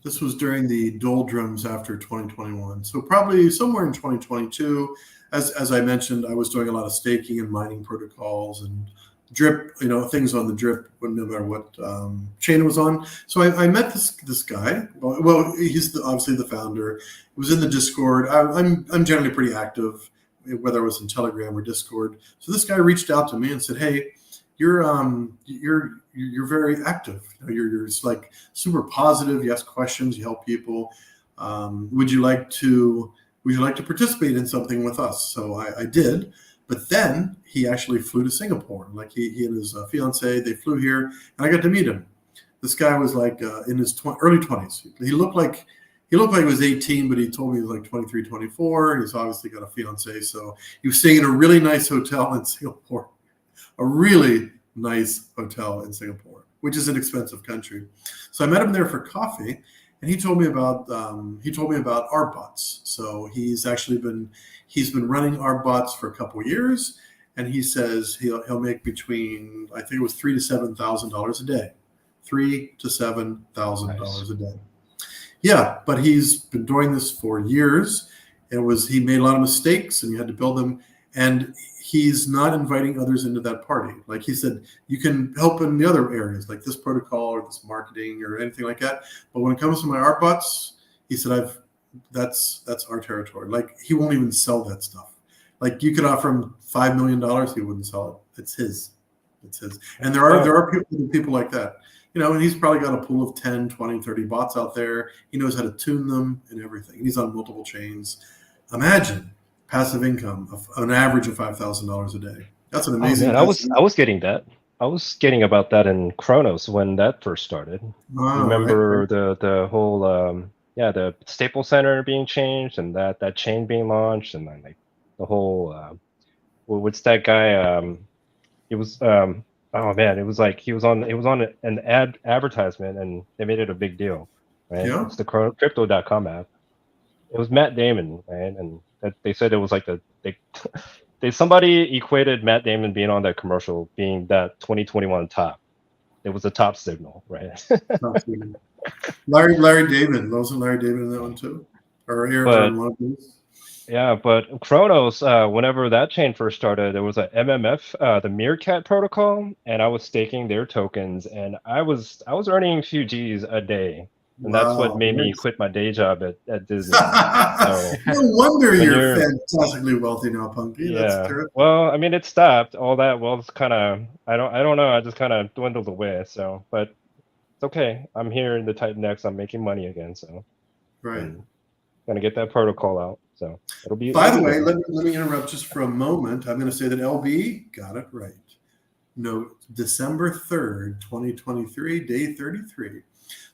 This was during the doldrums after 2021. So probably somewhere in 2022, as I mentioned, I was doing a lot of staking and mining protocols and drip, things on the drip, no matter what chain it was on. So I met this guy. Well, he's obviously the founder. He was in the Discord. I'm generally pretty active, whether it was in Telegram or Discord. So this guy reached out to me and said, "Hey, you're very active. You're just like super positive. You ask questions. You help people. Would you like to participate in something with us?" So I did. But then he actually flew to Singapore. Like he and his fiance, they flew here, and I got to meet him. This guy was like in his early 20s. He looked like he was 18, but he told me he was like 23, 24. He's obviously got a fiance, so he was staying in a really nice hotel in Singapore. A really nice hotel in Singapore, which is an expensive country. So I met him there for coffee, and he told me about art bots. So he's been running art bots for a couple of years, and he says he'll make between, I think it was $3,000 to $7,000 a day, $3,000 to $7,000 a day. Yeah, but he's been doing this for years. He made a lot of mistakes, and you had to build them. And he's not inviting others into that party. Like he said, you can help in the other areas, like this protocol or this marketing or anything like that. But when it comes to my art bots, he said, that's our territory. Like he won't even sell that stuff. Like you could offer him $5 million, he wouldn't sell it. It's his. And there are people like that. And he's probably got a pool of 10, 20, 30 bots out there. He knows how to tune them and everything. He's on multiple chains. Imagine passive income of an average of $5,000 a day. That's an amazing. Oh, man, I was getting that. I was getting about that in Kronos when that first started. Remember right. the whole the Staples Center being changed and that chain being launched, and then like the whole what's that guy? It was oh man, it was like he was on an advertisement and they made it a big deal, right? Yeah. It's the crypto.com app. It was Matt Damon, right? And they said it was like somebody equated Matt Damon being on that commercial being that 2021 top. It was a top signal, right? Larry David. Wasn't Larry David in that one too? Or in one of these? Yeah, but Kronos, whenever that chain first started, there was a MMF, the Meerkat protocol, and I was staking their tokens, and I was earning a few G's a day. And that's what made me quit my day job at Disney. So no wonder you're fantastically wealthy now, Punky. Yeah. That's terrific. Well, I mean, it stopped. All that wealth kind of, I don't know. I just kind of dwindled away. So, but it's okay. I'm here in the Titan X. I'm making money again. So, right. Gonna get that protocol out. So it'll be. By the way, let me interrupt just for a moment. I'm going to say that LB got it right. No, December 3rd, 2023, day 33.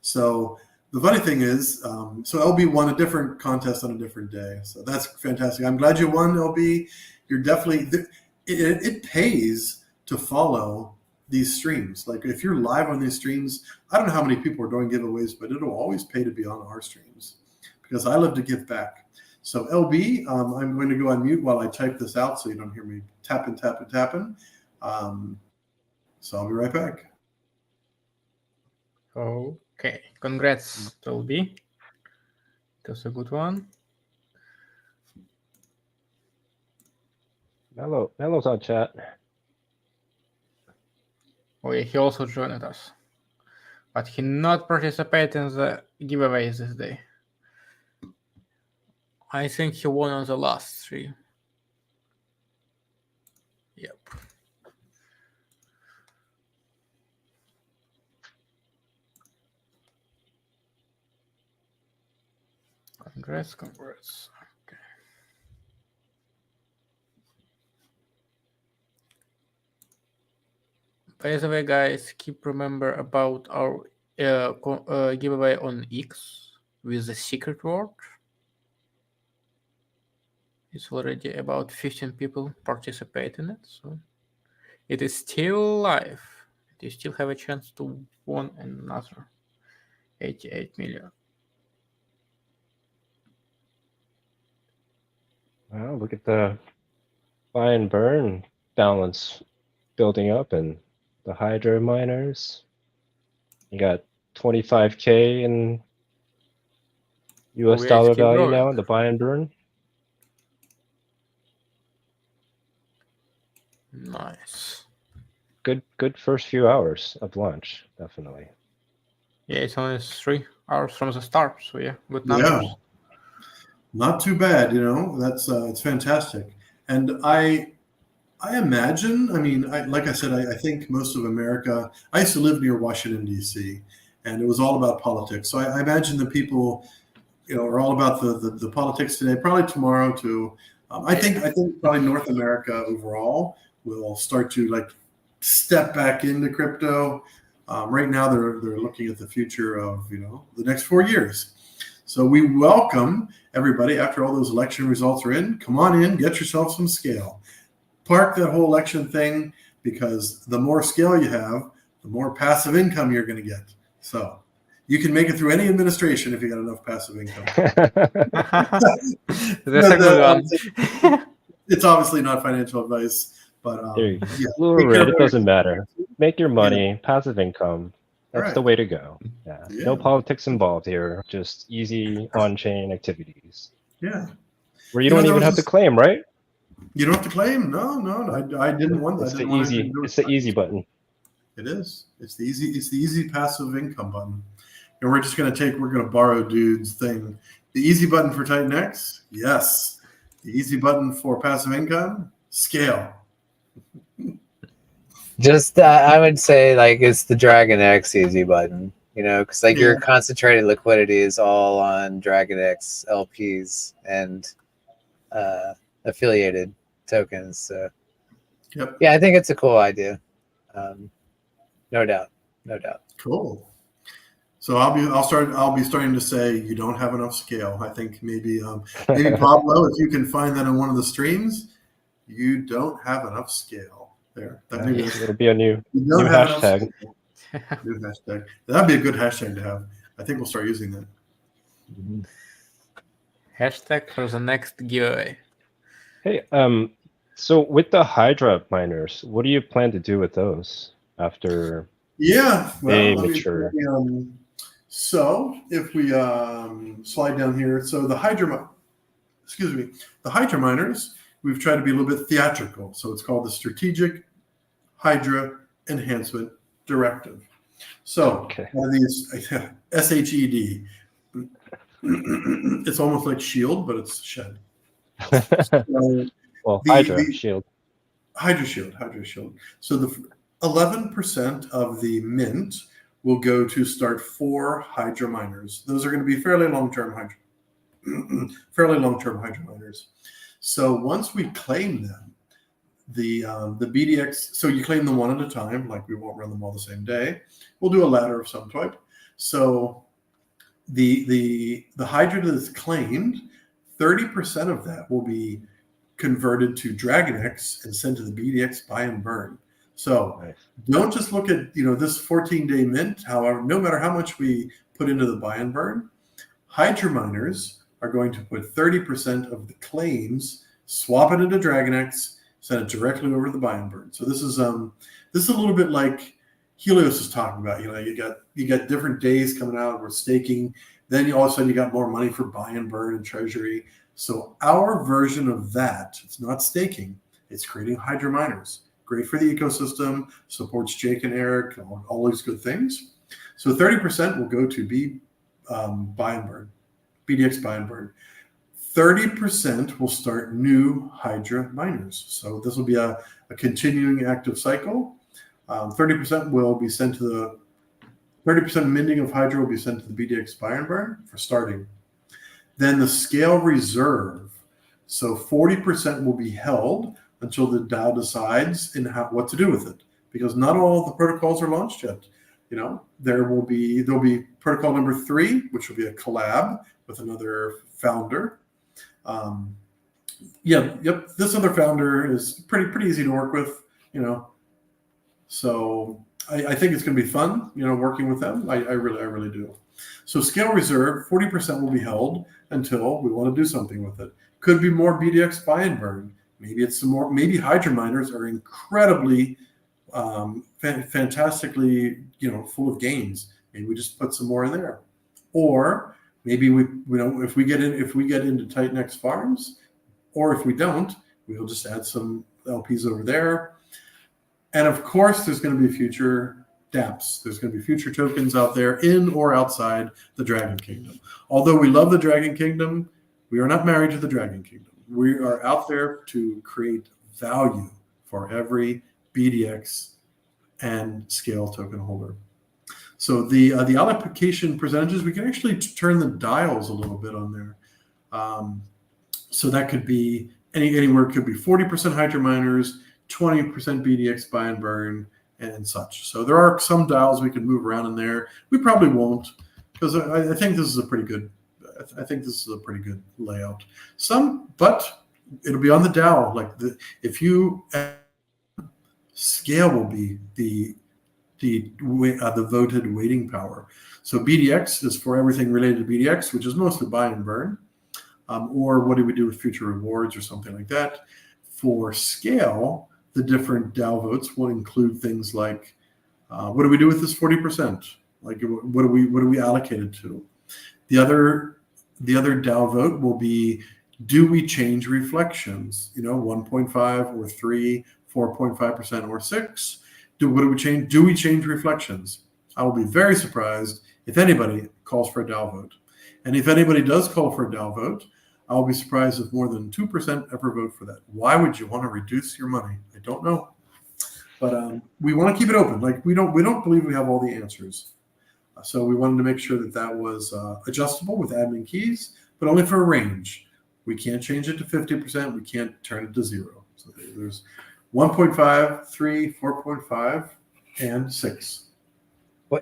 So the funny thing is, so LB won a different contest on a different day. So that's fantastic. I'm glad you won, LB. You're definitely, it pays to follow these streams. Like if you're live on these streams, I don't know how many people are doing giveaways, but it'll always pay to be on our streams because I love to give back. So LB, I'm going to go on mute while I type this out so you don't hear me tapping. So I'll be right back. Okay, congrats, LB. That's a good one. Melo's on chat. Oh yeah, he also joined us. But he not participate in the giveaway this day. I think he won on the last 3. Yep. Congrats. Okay. By the way, guys, keep remember about our giveaway on X with the secret word. It's already about 15 people participate in it, so it is still live. You still have a chance to win another 88 million. Well, look at the buy and burn balance building up, and the Hydra miners. You got 25K in US We dollar keep value growing. now in the buy and burn. Nice. Good first few hours of launch, definitely. Yeah, it's only 3 hours from the start, so yeah, good numbers. Yeah, not too bad. That's it's fantastic. And I imagine, like I said, I think most of America. I used to live near Washington D.C., and it was all about politics. So I imagine the people, are all about the politics today. Probably tomorrow too. I think probably North America overall will start to step back into crypto. Right now, they're looking at the future of the next 4 years. So we welcome everybody. After all those election results are in, come on in, get yourself some scale. Park that whole election thing, because the more scale you have, the more passive income you're going to get. So you can make it through any administration if you got enough passive income. That's a good one. It's obviously not financial advice, but blue or red, it doesn't matter. Make your money, passive income. That's Right. the way to go. Yeah. Yeah. No politics involved here. Just easy on-chain activities. Yeah. Where you don't even have to claim, right? You don't have to claim. No. I didn't want that. It's the easy. It's the easy button. It is. It's the easy passive income button. And we're just going to borrow dude's thing. The easy button for Titan X, yes. The easy button for passive income, scale. Just I would say it's the Dragon X easy button, because your concentrated liquidity is all on Dragon X LPs and affiliated tokens. So Yep. yeah, I think it's a cool idea. No doubt. Cool. So I'll be starting to say you don't have enough scale. I think maybe Pablo, if you can find that in one of the streams, you don't have enough scale. There. It'll be a new hashtag. New hashtag. That'd be a good hashtag to have. I think we'll start using that. Hashtag for the next giveaway. Hey, so with the Hydra miners, what do you plan to do with those after they mature? So if we slide down here, so the Hydra miners, we've tried to be a little bit theatrical. So it's called the Strategic Hydra Enhancement Directive. So one of these SHED. It's almost like shield, but it's shed. Well, Hydra Shield. Hydra Shield. So the 11% of the mint will go to start 4 Hydra miners. Those are going to be fairly long-term Hydra miners. So once we claim them, the BDX, so you claim them one at a time, like we won't run them all the same day. We'll do a ladder of some type. So the Hydra that is claimed, 30% of that will be converted to DragonX and sent to the BDX buy and burn. So don't just look at this 14-day mint. However, no matter how much we put into the buy and burn, Hydra miners are going to put 30% of the claims, swap it into DragonX, send it directly over to the buy and burn. So this is a little bit like Helios is talking about. You got different days coming out where staking. Then all of a sudden you got more money for buy and burn and treasury. So our version of that, it's not staking, it's creating Hydra miners. Great for the ecosystem, supports Jake and Eric, all these good things. So 30% will go to buy and burn, BDX buy and burn. 30% will start new Hydra miners. So this will be a continuing active cycle. 30% will be sent to the 30% minting of Hydra will be sent to the BDX buy and burn for starting. Then the scale reserve. So 40% will be held until the DAO decides what to do with it, because not all the protocols are launched yet. There'll be protocol number 3, which will be a collab with another founder. This other founder is pretty easy to work with, So I think it's going to be fun, working with them. I really do. So scale reserve, 40% will be held until we want to do something with it. Could be more BDX buy and burn. Maybe it's some more. Maybe Hydra miners are incredibly, fantastically, full of gains. Maybe we just put some more in there, or maybe if we get into Titanx farms, or if we don't, we'll just add some LPs over there. And of course, there's going to be future dApps. There's going to be future tokens out there in or outside the Dragon Kingdom. Although we love the Dragon Kingdom, we are not married to the Dragon Kingdom. We are out there to create value for every BDX and scale token holder. So the allocation percentages, we can actually turn the dials a little bit on there. So that could be anywhere. It could be 40% Hydra miners, 20% BDX buy and burn, and such. So there are some dials we can move around in there. We probably won't, because I think this is a pretty good. I think this is a pretty good layout. But it'll be on the DAO. If you scale will be the voted weighting power. So BDX is for everything related to BDX, which is mostly buy and burn, or what do we do with future rewards or something like that. For scale, the different DAO votes will include things like, what do we do with this 40%? Like, what do we allocate it to? The other DAO vote will be, do we change reflections? 1.5 or 3, 4.5% or 6. Do we change? Do we change reflections? I will be very surprised if anybody calls for a DAO vote. And if anybody does call for a DAO vote, I'll be surprised if more than 2% ever vote for that. Why would you want to reduce your money? I don't know. But we want to keep it open. We don't believe we have all the answers. So we wanted to make sure that was adjustable with admin keys, but only for a range. We can't change it to 50%. We can't turn it to 0. So there's 1.5, 3, 4.5, and 6.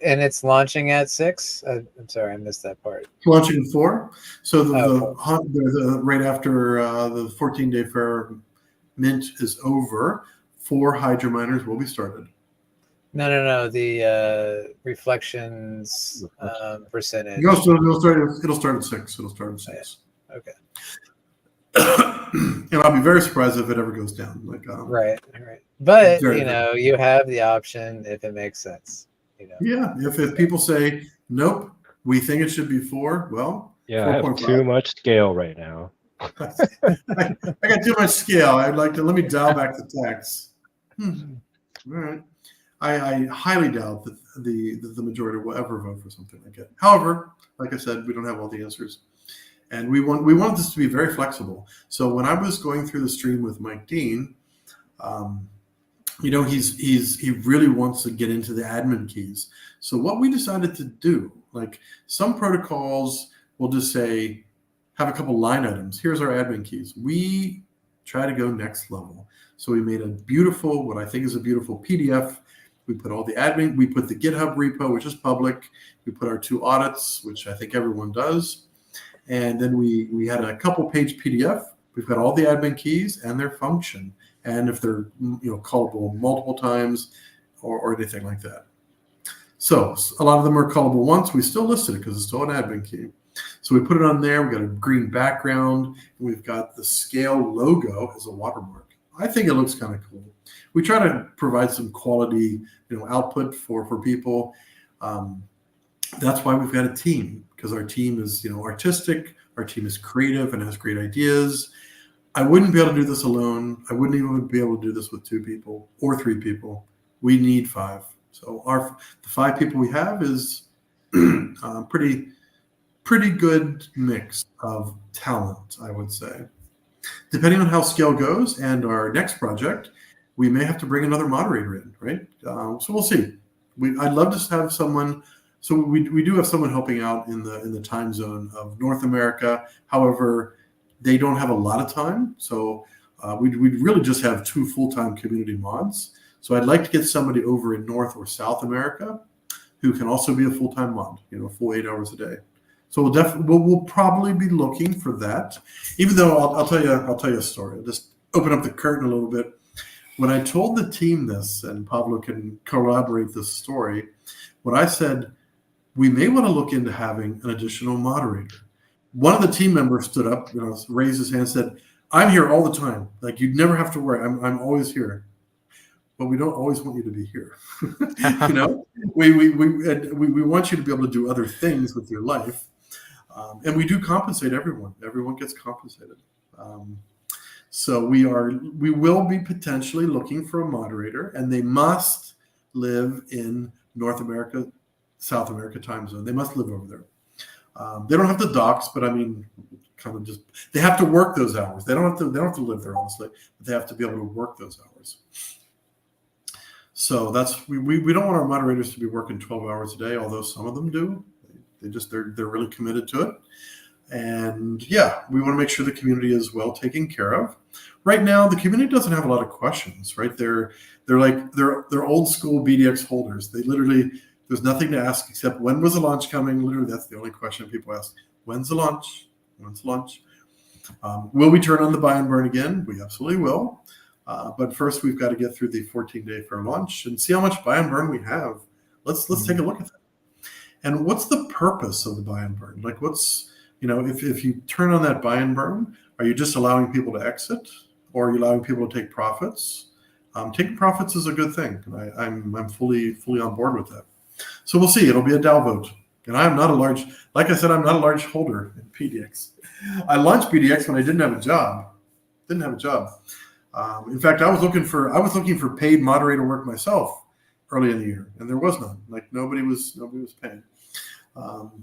And it's launching at 6? I'm sorry, I missed that part. Launching 4. So the right after the 14-day fair mint is over, 4 Hydra miners will be started. No. The reflections percentage. It'll start at 6. It'll start at 6. Okay. And I'll be very surprised if it ever goes down. Right. But you have the option if it makes sense. Yeah. If people say nope, we think it should be 4. Well, yeah, 4. I have too much scale right now. I got too much scale. I'd like to let me dial back the tax. All right. I highly doubt that the majority will ever vote for something like that. However, like I said, we don't have all the answers, and we want this to be very flexible. So when I was going through the stream with Mike Dean, he really wants to get into the admin keys. So what we decided to do, some protocols will just say, have a couple line items. Here's our admin keys. We try to go next level. So we made what I think is a beautiful PDF. We put all the admin, we put the GitHub repo, which is public. We put our 2 audits, which I think everyone does. And then we had a couple page PDF. We've got all the admin keys and their function. And if they're callable multiple times or anything like that. So a lot of them are callable once. We still listed it because it's still an admin key. So we put it on there. We've got a green background. And we've got the scale logo as a watermark. I think it looks kind of cool. We try to provide some quality output for people. That's why we've got a team, because our team is artistic. Our team is creative and has great ideas. I wouldn't be able to do this alone. I wouldn't even be able to do this with 2 people or 3 people. We need 5. So the 5 people we have is pretty good mix of talent, I would say. Depending on how scale goes and our next project, we may have to bring another moderator in, right? So we'll see. I'd love to have someone. So we do have someone helping out in the time zone of North America. However, they don't have a lot of time, so we'd really just have 2 full-time community mods. So I'd like to get somebody over in North or South America who can also be a full-time mod, full 8 hours a day. So we'll probably be looking for that. Even though I'll tell you a story. I'll just open up the curtain a little bit. When I told the team this, and Pablo can corroborate this story, when I said we may want to look into having an additional moderator, one of the team members stood up, raised his hand, and said, "I'm here all the time. Like, you'd never have to worry. I'm always here." But we don't always want you to be here. We want you to be able to do other things with your life. And we do compensate everyone. Everyone gets compensated. So we will be potentially looking for a moderator, and they must live in North America, South America time zone. They must live over there. They don't have to dox, but I mean, kind of just they have to work those hours. They don't have to live there, honestly, but they have to be able to work those hours. So that's we don't want our moderators to be working 12 hours a day, although some of them do. They're really committed to it. And yeah, we want to make sure the community is well taken care of. Right now, the community doesn't have a lot of questions, right? They're old school BDX holders. They literally, there's nothing to ask except when was the launch coming? Literally, that's the only question people ask. When's the launch? When's the launch? Will we turn on the buy and burn again? We absolutely will. But first, we've got to get through the 14-day fair launch and see how much buy and burn we have. Let's take a look at that. And what's the purpose of the buy and burn? Like, what's, if you turn on that buy and burn, are you just allowing people to exit, or are you allowing people to take profits? Taking profits is a good thing. I'm fully on board with that. So we'll see. It'll be a DAO vote. And I'm not a large, like I said, I'm not a large holder in PDX. I launched PDX when I didn't have a job. In fact, I was looking for paid moderator work myself early in the year, and there was none. Like nobody was paying.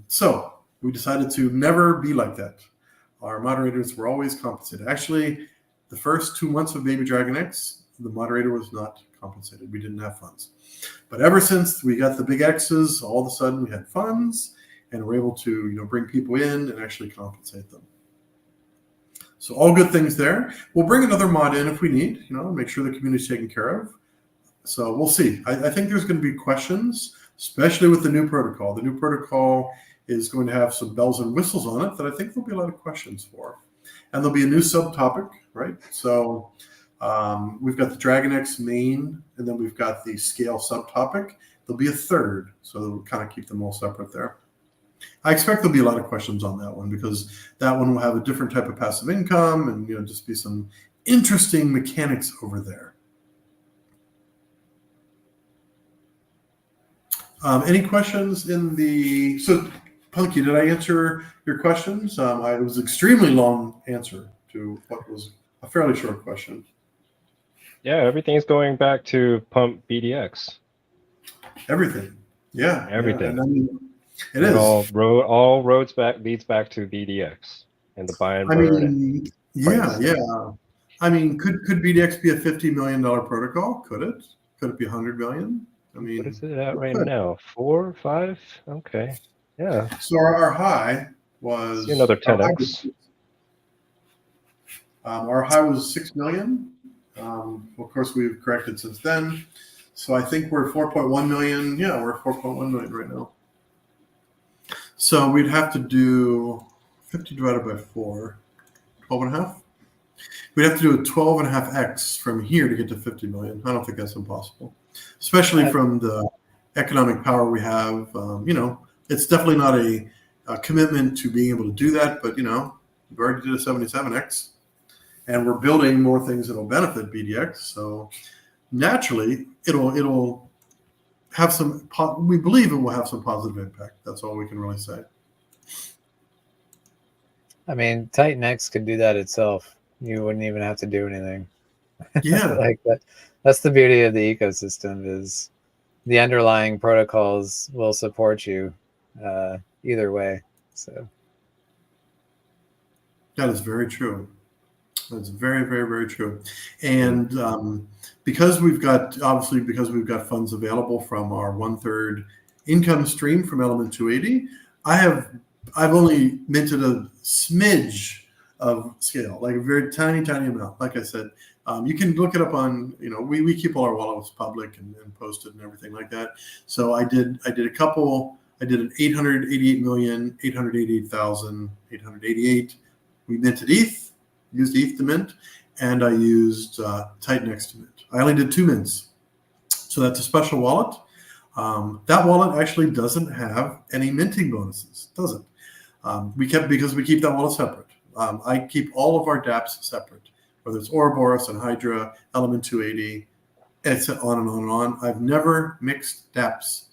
So we decided to never be like that. Our moderators were always compensated. Actually, the first 2 months of Baby Dragon X, the moderator was not compensated. We didn't have funds. But ever since we got the big X's, all of a sudden we had funds and we're able to, bring people in and actually compensate them. So all good things there. We'll bring another mod in if we need, make sure the community is taken care of. So we'll see. I think there's going to be questions, especially with the new protocol. The new protocol is going to have some bells and whistles on it that I think there'll be a lot of questions for. And there'll be a new subtopic, right? So we've got the Dragon X main, and then we've got the scale subtopic. There'll be a third, so we'll kind of keep them all separate there. I expect there'll be a lot of questions on that one because that one will have a different type of passive income and just be some interesting mechanics over there. Any questions in the so Punky, did I answer your questions? It was an extremely long answer to what was a fairly short question. Yeah, everything's going back to pump BDX. Everything. Yeah. Everything. Yeah. I mean, it is. All roads leads back to BDX and the buy and burn. Yeah. I mean, could BDX be a $50 million protocol? Could it? Could it be 100 million? I mean, what is it at right now? 4, 5? Okay. Yeah. So our high was another 10x. Our high was 6 million. Of course, we've corrected since then. So I think we're at 4.1 million. Yeah, we're at 4.1 million right now. So we'd have to do 50 divided by 4, 12 and a half. We'd have to do a 12.5x from here to get to 50 million. I don't think that's impossible, especially from the economic power we have. It's definitely not a commitment to being able to do that, but, we already did a 77x, and we're building more things that will benefit BDX. So naturally, it'll have some, we believe it will have some positive impact. That's all we can really say. I mean, Titan X could do that itself. You wouldn't even have to do anything. Yeah. Like that. That's the beauty of the ecosystem is the underlying protocols will support you either way. So that is very true. That's very, very, very true. And because we've got funds available from our 1/3 income stream from Element 280, I've only minted a smidge of scale, like a very tiny, tiny amount. Like I said, you can look it up on, we keep all our wallets public and posted and everything like that. So I did a couple. I did an 888,888,888. We minted ETH, used ETH to mint, and I used Titanx to mint. I only did 2 mints. So that's a special wallet. That wallet actually doesn't have any minting bonuses. It doesn't. Because we keep that wallet separate. I keep all of our dApps separate, whether it's Ouroboros and Hydra, Element 280, it's on and on and on. I've never mixed dApps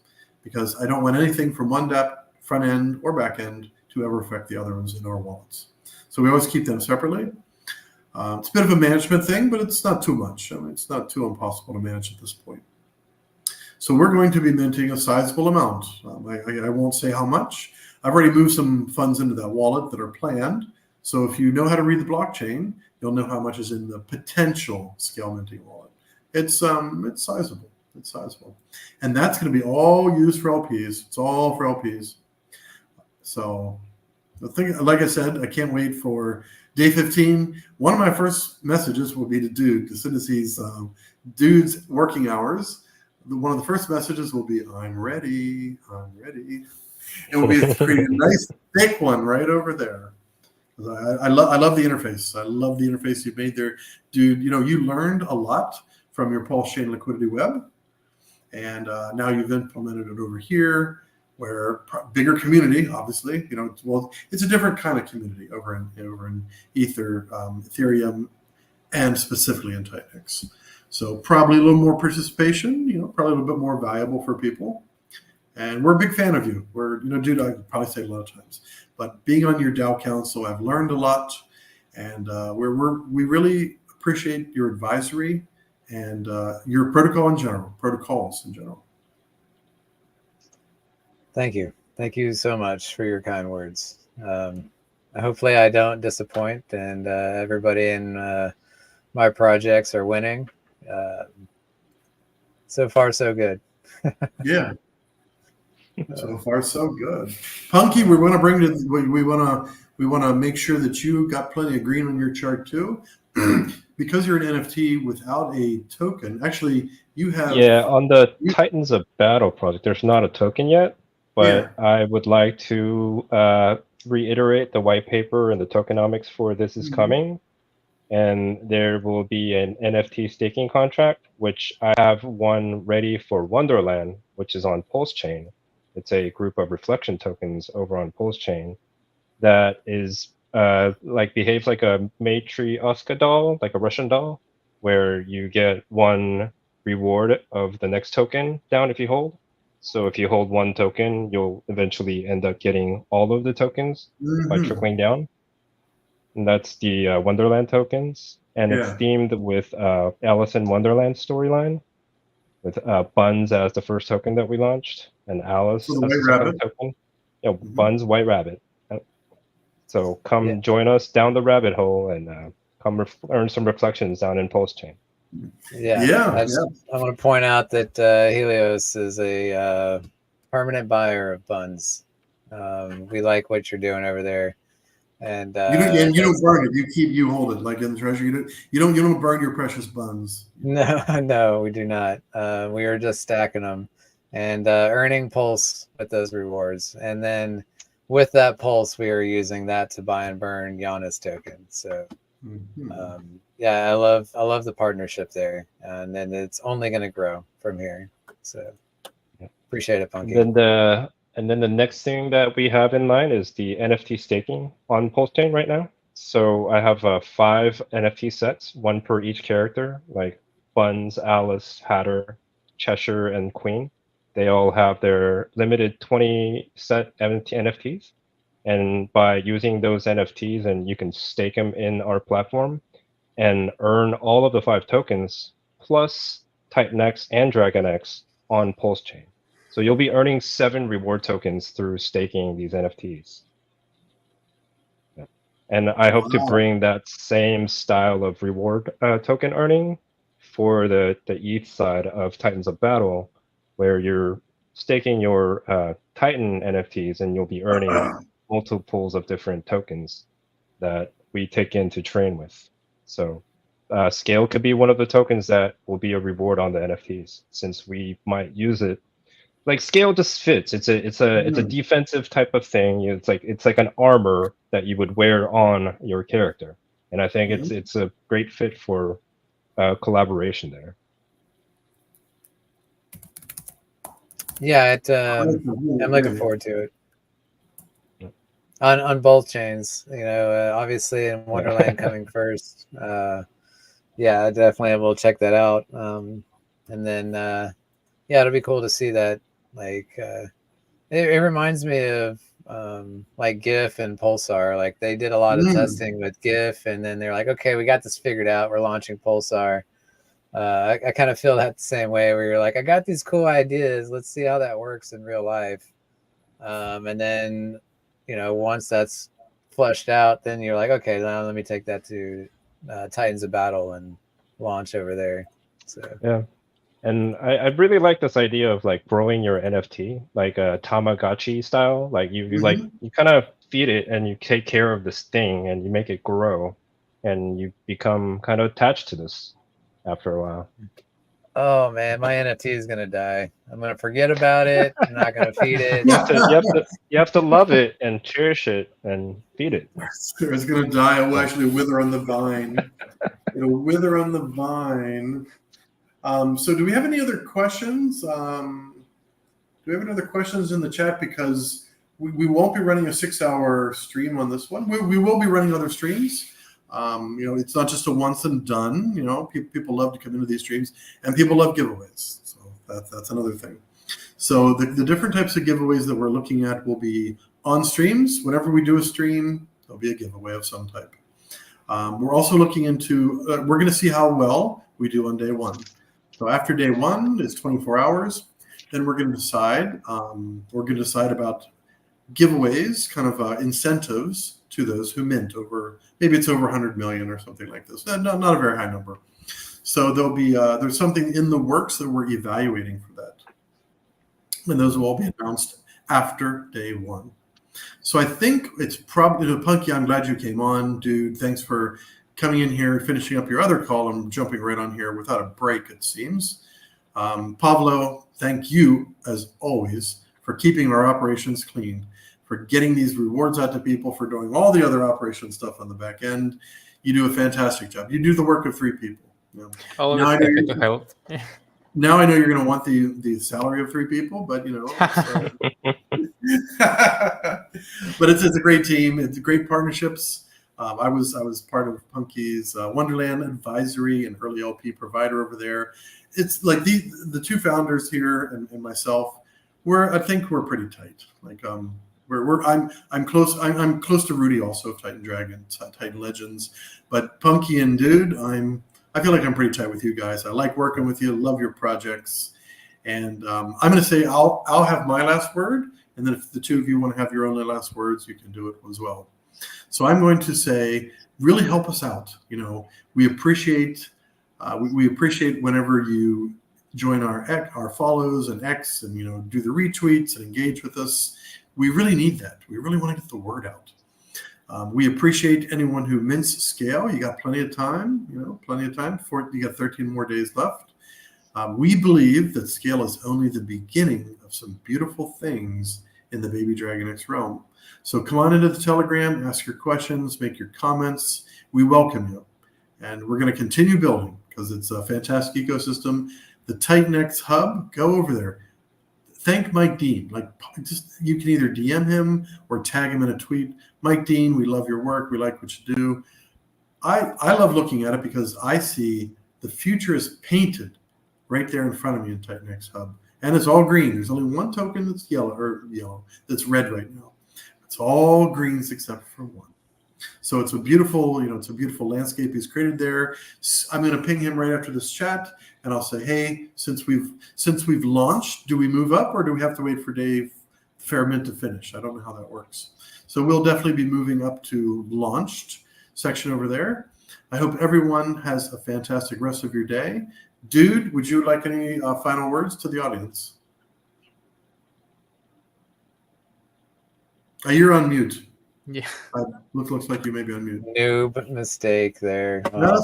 because I don't want anything from one dApp, front end or back end, to ever affect the other ones in our wallets. So we always keep them separately. It's a bit of a management thing, but it's not too much. I mean, it's not too impossible to manage at this point. So we're going to be minting a sizable amount. I won't say how much. I've already moved some funds into that wallet that are planned. So if you know how to read the blockchain, you'll know how much is in the potential scale minting wallet. It's sizable. It's sizable. And that's going to be all used for LPs. It's all for LPs. So the thing, like I said, I can't wait for day 15. One of my first messages will be to Dude. As soon as he's Dude's working hours, one of the first messages will be, I'm ready. I'm ready. It will be a nice thick one right over there. I love the interface. I love the interface you've made there. Dude, you learned a lot from your Pulse Chain Liquidity Web. And now you've implemented it over here, where bigger community, obviously, it's a different kind of community over in Ether, Ethereum, and specifically in Titanx. So probably a little more participation, probably a little bit more valuable for people. And we're a big fan of you. Dude, I probably say it a lot of times, but being on your DAO council, I've learned a lot, and we really appreciate your advisory and your protocols in general. Thank you. Thank you so much for your kind words. Hopefully I don't disappoint, and everybody in my projects are winning. So far, so good. Yeah. So far, so good. Punky, we want to make sure that you got plenty of green on your chart too, because you're an NFT without a token. Actually, you have on the Titans of Battle project. There's not a token yet, but I would like to reiterate the white paper and the tokenomics for this is coming, and there will be an NFT staking contract, which I have one ready for Wonderland, which is on Pulse Chain. It's a group of reflection tokens over on Pulse Chain that is behaves like a Matryoshka doll, like a Russian doll, where you get one reward of the next token down if you hold. So if you hold one token, you'll eventually end up getting all of the tokens by trickling down. And that's the Wonderland tokens. And it's themed with Alice in Wonderland storyline, with Buns as the first token that we launched, and Alice as the second token. Buns, White Rabbit. So come join us down the rabbit hole and come earn some reflections down in Pulse Chain. I want to point out that Helios is a permanent buyer of Buns. We like what you're doing over there. And you don't burn it. You hold it like in the treasure. You don't burn your precious Buns. No, we do not. We are just stacking them and earning Pulse with those rewards. And then with that Pulse, we are using that to buy and burn Giannis tokens. So I love the partnership there, and then it's only going to grow from here. So appreciate it, Punky. And then the next thing that we have in mind is the NFT staking on Pulse Chain right now. So I have 5 NFT sets, one per each character, like Buns, Alice, Hatter, Cheshire, and Queen. They all have their limited 20 set NFTs. And by using those NFTs, and you can stake them in our platform and earn all of the 5 tokens, plus Titan X and Dragon X, on Pulse Chain. So you'll be earning 7 reward tokens through staking these NFTs. Yeah. And I hope to bring that same style of reward token earning for the ETH side of Titans of Battle, where you're staking your Titan NFTs and you'll be earning multiples of different tokens that we take in to train with. So scale could be one of the tokens that will be a reward on the NFTs, since we might use it. Like scale just fits. It's a defensive type of thing. It's like an armor that you would wear on your character, and I think it's a great fit for collaboration there. Yeah, I'm looking forward to it. On both chains, obviously in Wonderland coming first. Yeah, definitely we'll check that out. And then yeah, it'll be cool to see that. Like it reminds me of like GIF and Pulsar. Like they did a lot of testing with GIF, and then they're like, okay, we got this figured out, we're launching Pulsar. I kind of feel that the same way, where you're like, I got these cool ideas, let's see how that works in real life. And then once that's fleshed out, then you're like, okay, now let me take that to Titans of Battle and launch over there. So yeah. And I really like this idea of like growing your NFT, like a Tamagotchi style. Like you kind of feed it and you take care of this thing and you make it grow, and you become kind of attached to this after a while. Oh man, my NFT is gonna die. I'm gonna forget about it. I'm not gonna feed it. You have to love it and cherish it and feed it. It's gonna die. It will actually wither on the vine. It'll wither on the vine. So do we have any other questions? Do we have any other questions in the chat? Because we won't be running a 6-hour stream on this one. We will be running other streams. It's not just a once and done. People love to come into these streams, and people love giveaways. So that's another thing. So the different types of giveaways that we're looking at will be on streams. Whenever we do a stream, there'll be a giveaway of some type. We're also looking into, we're going to see how well we do on day one. So after day one is 24 hours. Then we're going to decide. About giveaways, kind of incentives to those who mint over. Maybe it's over 100 million or something like this. Not a very high number. So there'll be there's something in the works that we're evaluating for that, and those will all be announced after day one. So I think it's probably Punky. I'm glad you came on, dude. Thanks for coming in here, finishing up your other call, and jumping right on here without a break, it seems. Pablo, thank you, as always, for keeping our operations clean, for getting these rewards out to people, for doing all the other operation stuff on the back end. You do a fantastic job. You do the work of 3 people. Always happy to help. Now I know you're going to want the salary of 3 people, but but it's a great team. It's great partnerships. I was part of Punky's Wonderland advisory and early LP provider over there. It's like the 2 founders here and myself. I think we're pretty tight. Like I'm close. I'm close to Rudy also of Titan Dragons, Titan Legends, but Punky and Dude, I feel like I'm pretty tight with you guys. I like working with you. Love your projects, and I'm going to say I'll have my last word, and then if the 2 of you want to have your only last words, you can do it as well. So I'm going to say, really help us out. We appreciate we appreciate whenever you join our follows and X, and do the retweets and engage with us. We really need that. We really want to get the word out. We appreciate anyone who mints scale. You got plenty of time. Plenty of time. You got 13 more days left. We believe that scale is only the beginning of some beautiful things in the Baby Dragon X realm. So come on into the Telegram, ask your questions, make your comments. We welcome you. And we're going to continue building because it's a fantastic ecosystem. The Titan X Hub, go over there. Thank Mike Dean. You can either DM him or tag him in a tweet. Mike Dean, we love your work. We like what you do. I love looking at it because I see the future is painted right there in front of me in Titan X Hub. And it's all green. There's only one token that's yellow, that's red right now. It's all greens except for one. So it's a beautiful, it's a beautiful landscape he's created there. I'm going to ping him right after this chat, and I'll say, hey, since we've launched, do we move up or do we have to wait for Dave Fairmint to finish? I don't know how that works. So we'll definitely be moving up to launched section over there. I hope everyone has a fantastic rest of your day. Dude, would you like any final words to the audience? You're on mute. Yeah. Looks like you may be on mute. Noob mistake there. No,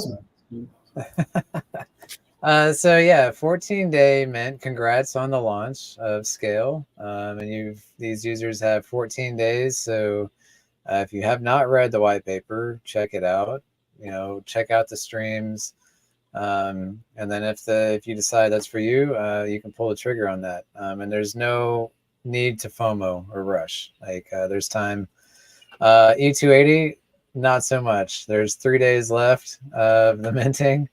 So yeah, 14-day mint. Congrats on the launch of Scale. And these users have 14 days. So if you have not read the white paper, check it out. Check out the streams. And then if you decide that's for you, you can pull the trigger on that. And there's no need to FOMO or rush. There's time. E280, not so much. There's 3 days left of the minting.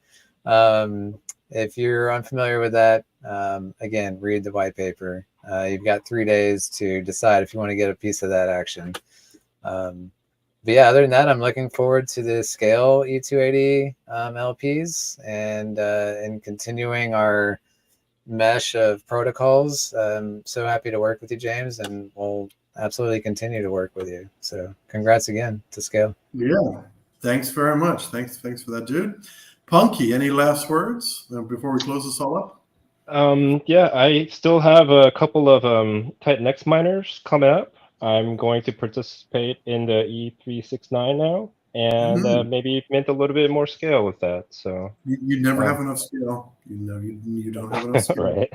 If you're unfamiliar with that, again, read the white paper. You've got 3 days to decide if you want to get a piece of that action. But yeah, other than that, I'm looking forward to the Scale E280 LPs and continuing our mesh of protocols. I'm so happy to work with you, James, and we'll absolutely continue to work with you. So congrats again to Scale. Yeah, thanks very much. Thanks for that, dude. Punky, any last words before we close this all up? Yeah, I still have a couple of Titanx miners coming up. I'm going to participate in the E369 now, and maybe mint a little bit more Scale with that. So you never have enough Scale. You don't have enough Scale. Right.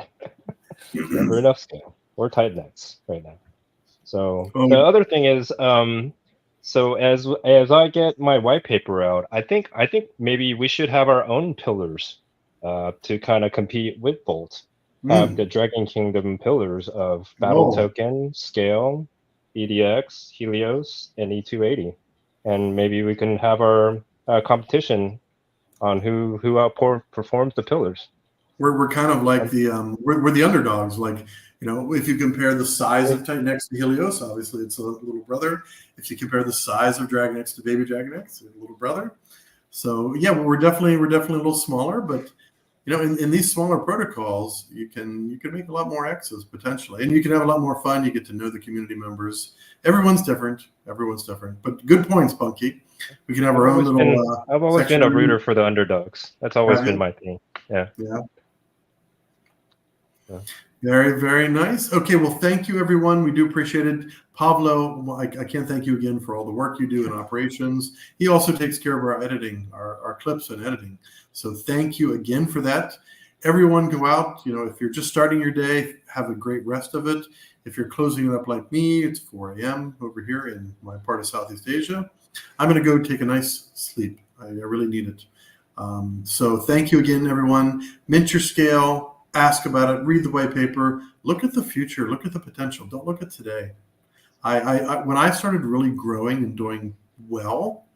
Never enough Scale. We're Titanx right now. So the other thing is, so as I get my white paper out, I think maybe we should have our own pillars to kind of compete with Bolt. The Dragon Kingdom pillars of Battle Token, Scale, EDX, Helios, and E280, and maybe we can have our competition on who outperforms the pillars. We're kind of like we're the underdogs. Like, if you compare the size of Titanx to Helios, obviously it's a little brother. If you compare the size of Dragon X to Baby Dragon X, it's a little brother. So yeah, we're definitely a little smaller, but in these smaller protocols, you can make a lot more X's potentially, and you can have a lot more fun. You get to know the community members. Everyone's different, but good points, Punky. We can have our own little. I've always been a rooter for the underdogs. That's always been my thing. Yeah. Very, very nice. Okay, well, thank you, everyone. We do appreciate it. Pablo, I can't thank you again for all the work you do in operations. He also takes care of our editing, our clips and editing. So thank you again for that. Everyone go out, if you're just starting your day, have a great rest of it. If you're closing it up like me, it's 4 a.m. over here in my part of Southeast Asia. I'm going to go take a nice sleep. I really need it. So thank you again, everyone. Mint your Scale. Ask about it, read the white paper, look at the future, look at the potential. Don't look at today. When I started really growing and doing well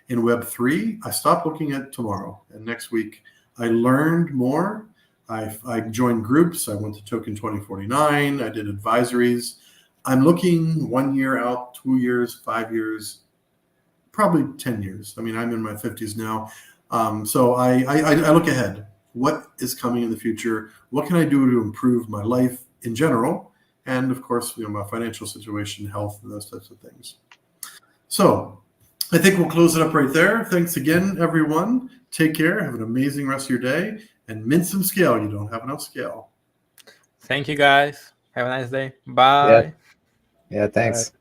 in Web3, I stopped looking at tomorrow and next week. I learned more. I joined groups. I went to Token 2049. I did advisories. I'm looking 1 year out, 2 years, 5 years, probably 10 years. I mean, I'm in my 50s now. So I look ahead. What is coming in the future? What can I do to improve my life in general? And of course, my financial situation, health, and those types of things. So I think we'll close it up right there. Thanks again, everyone. Take care. Have an amazing rest of your day. And mint some Scale. You don't have enough Scale. Thank you, guys. Have a nice day. Bye. Yeah, thanks. Bye.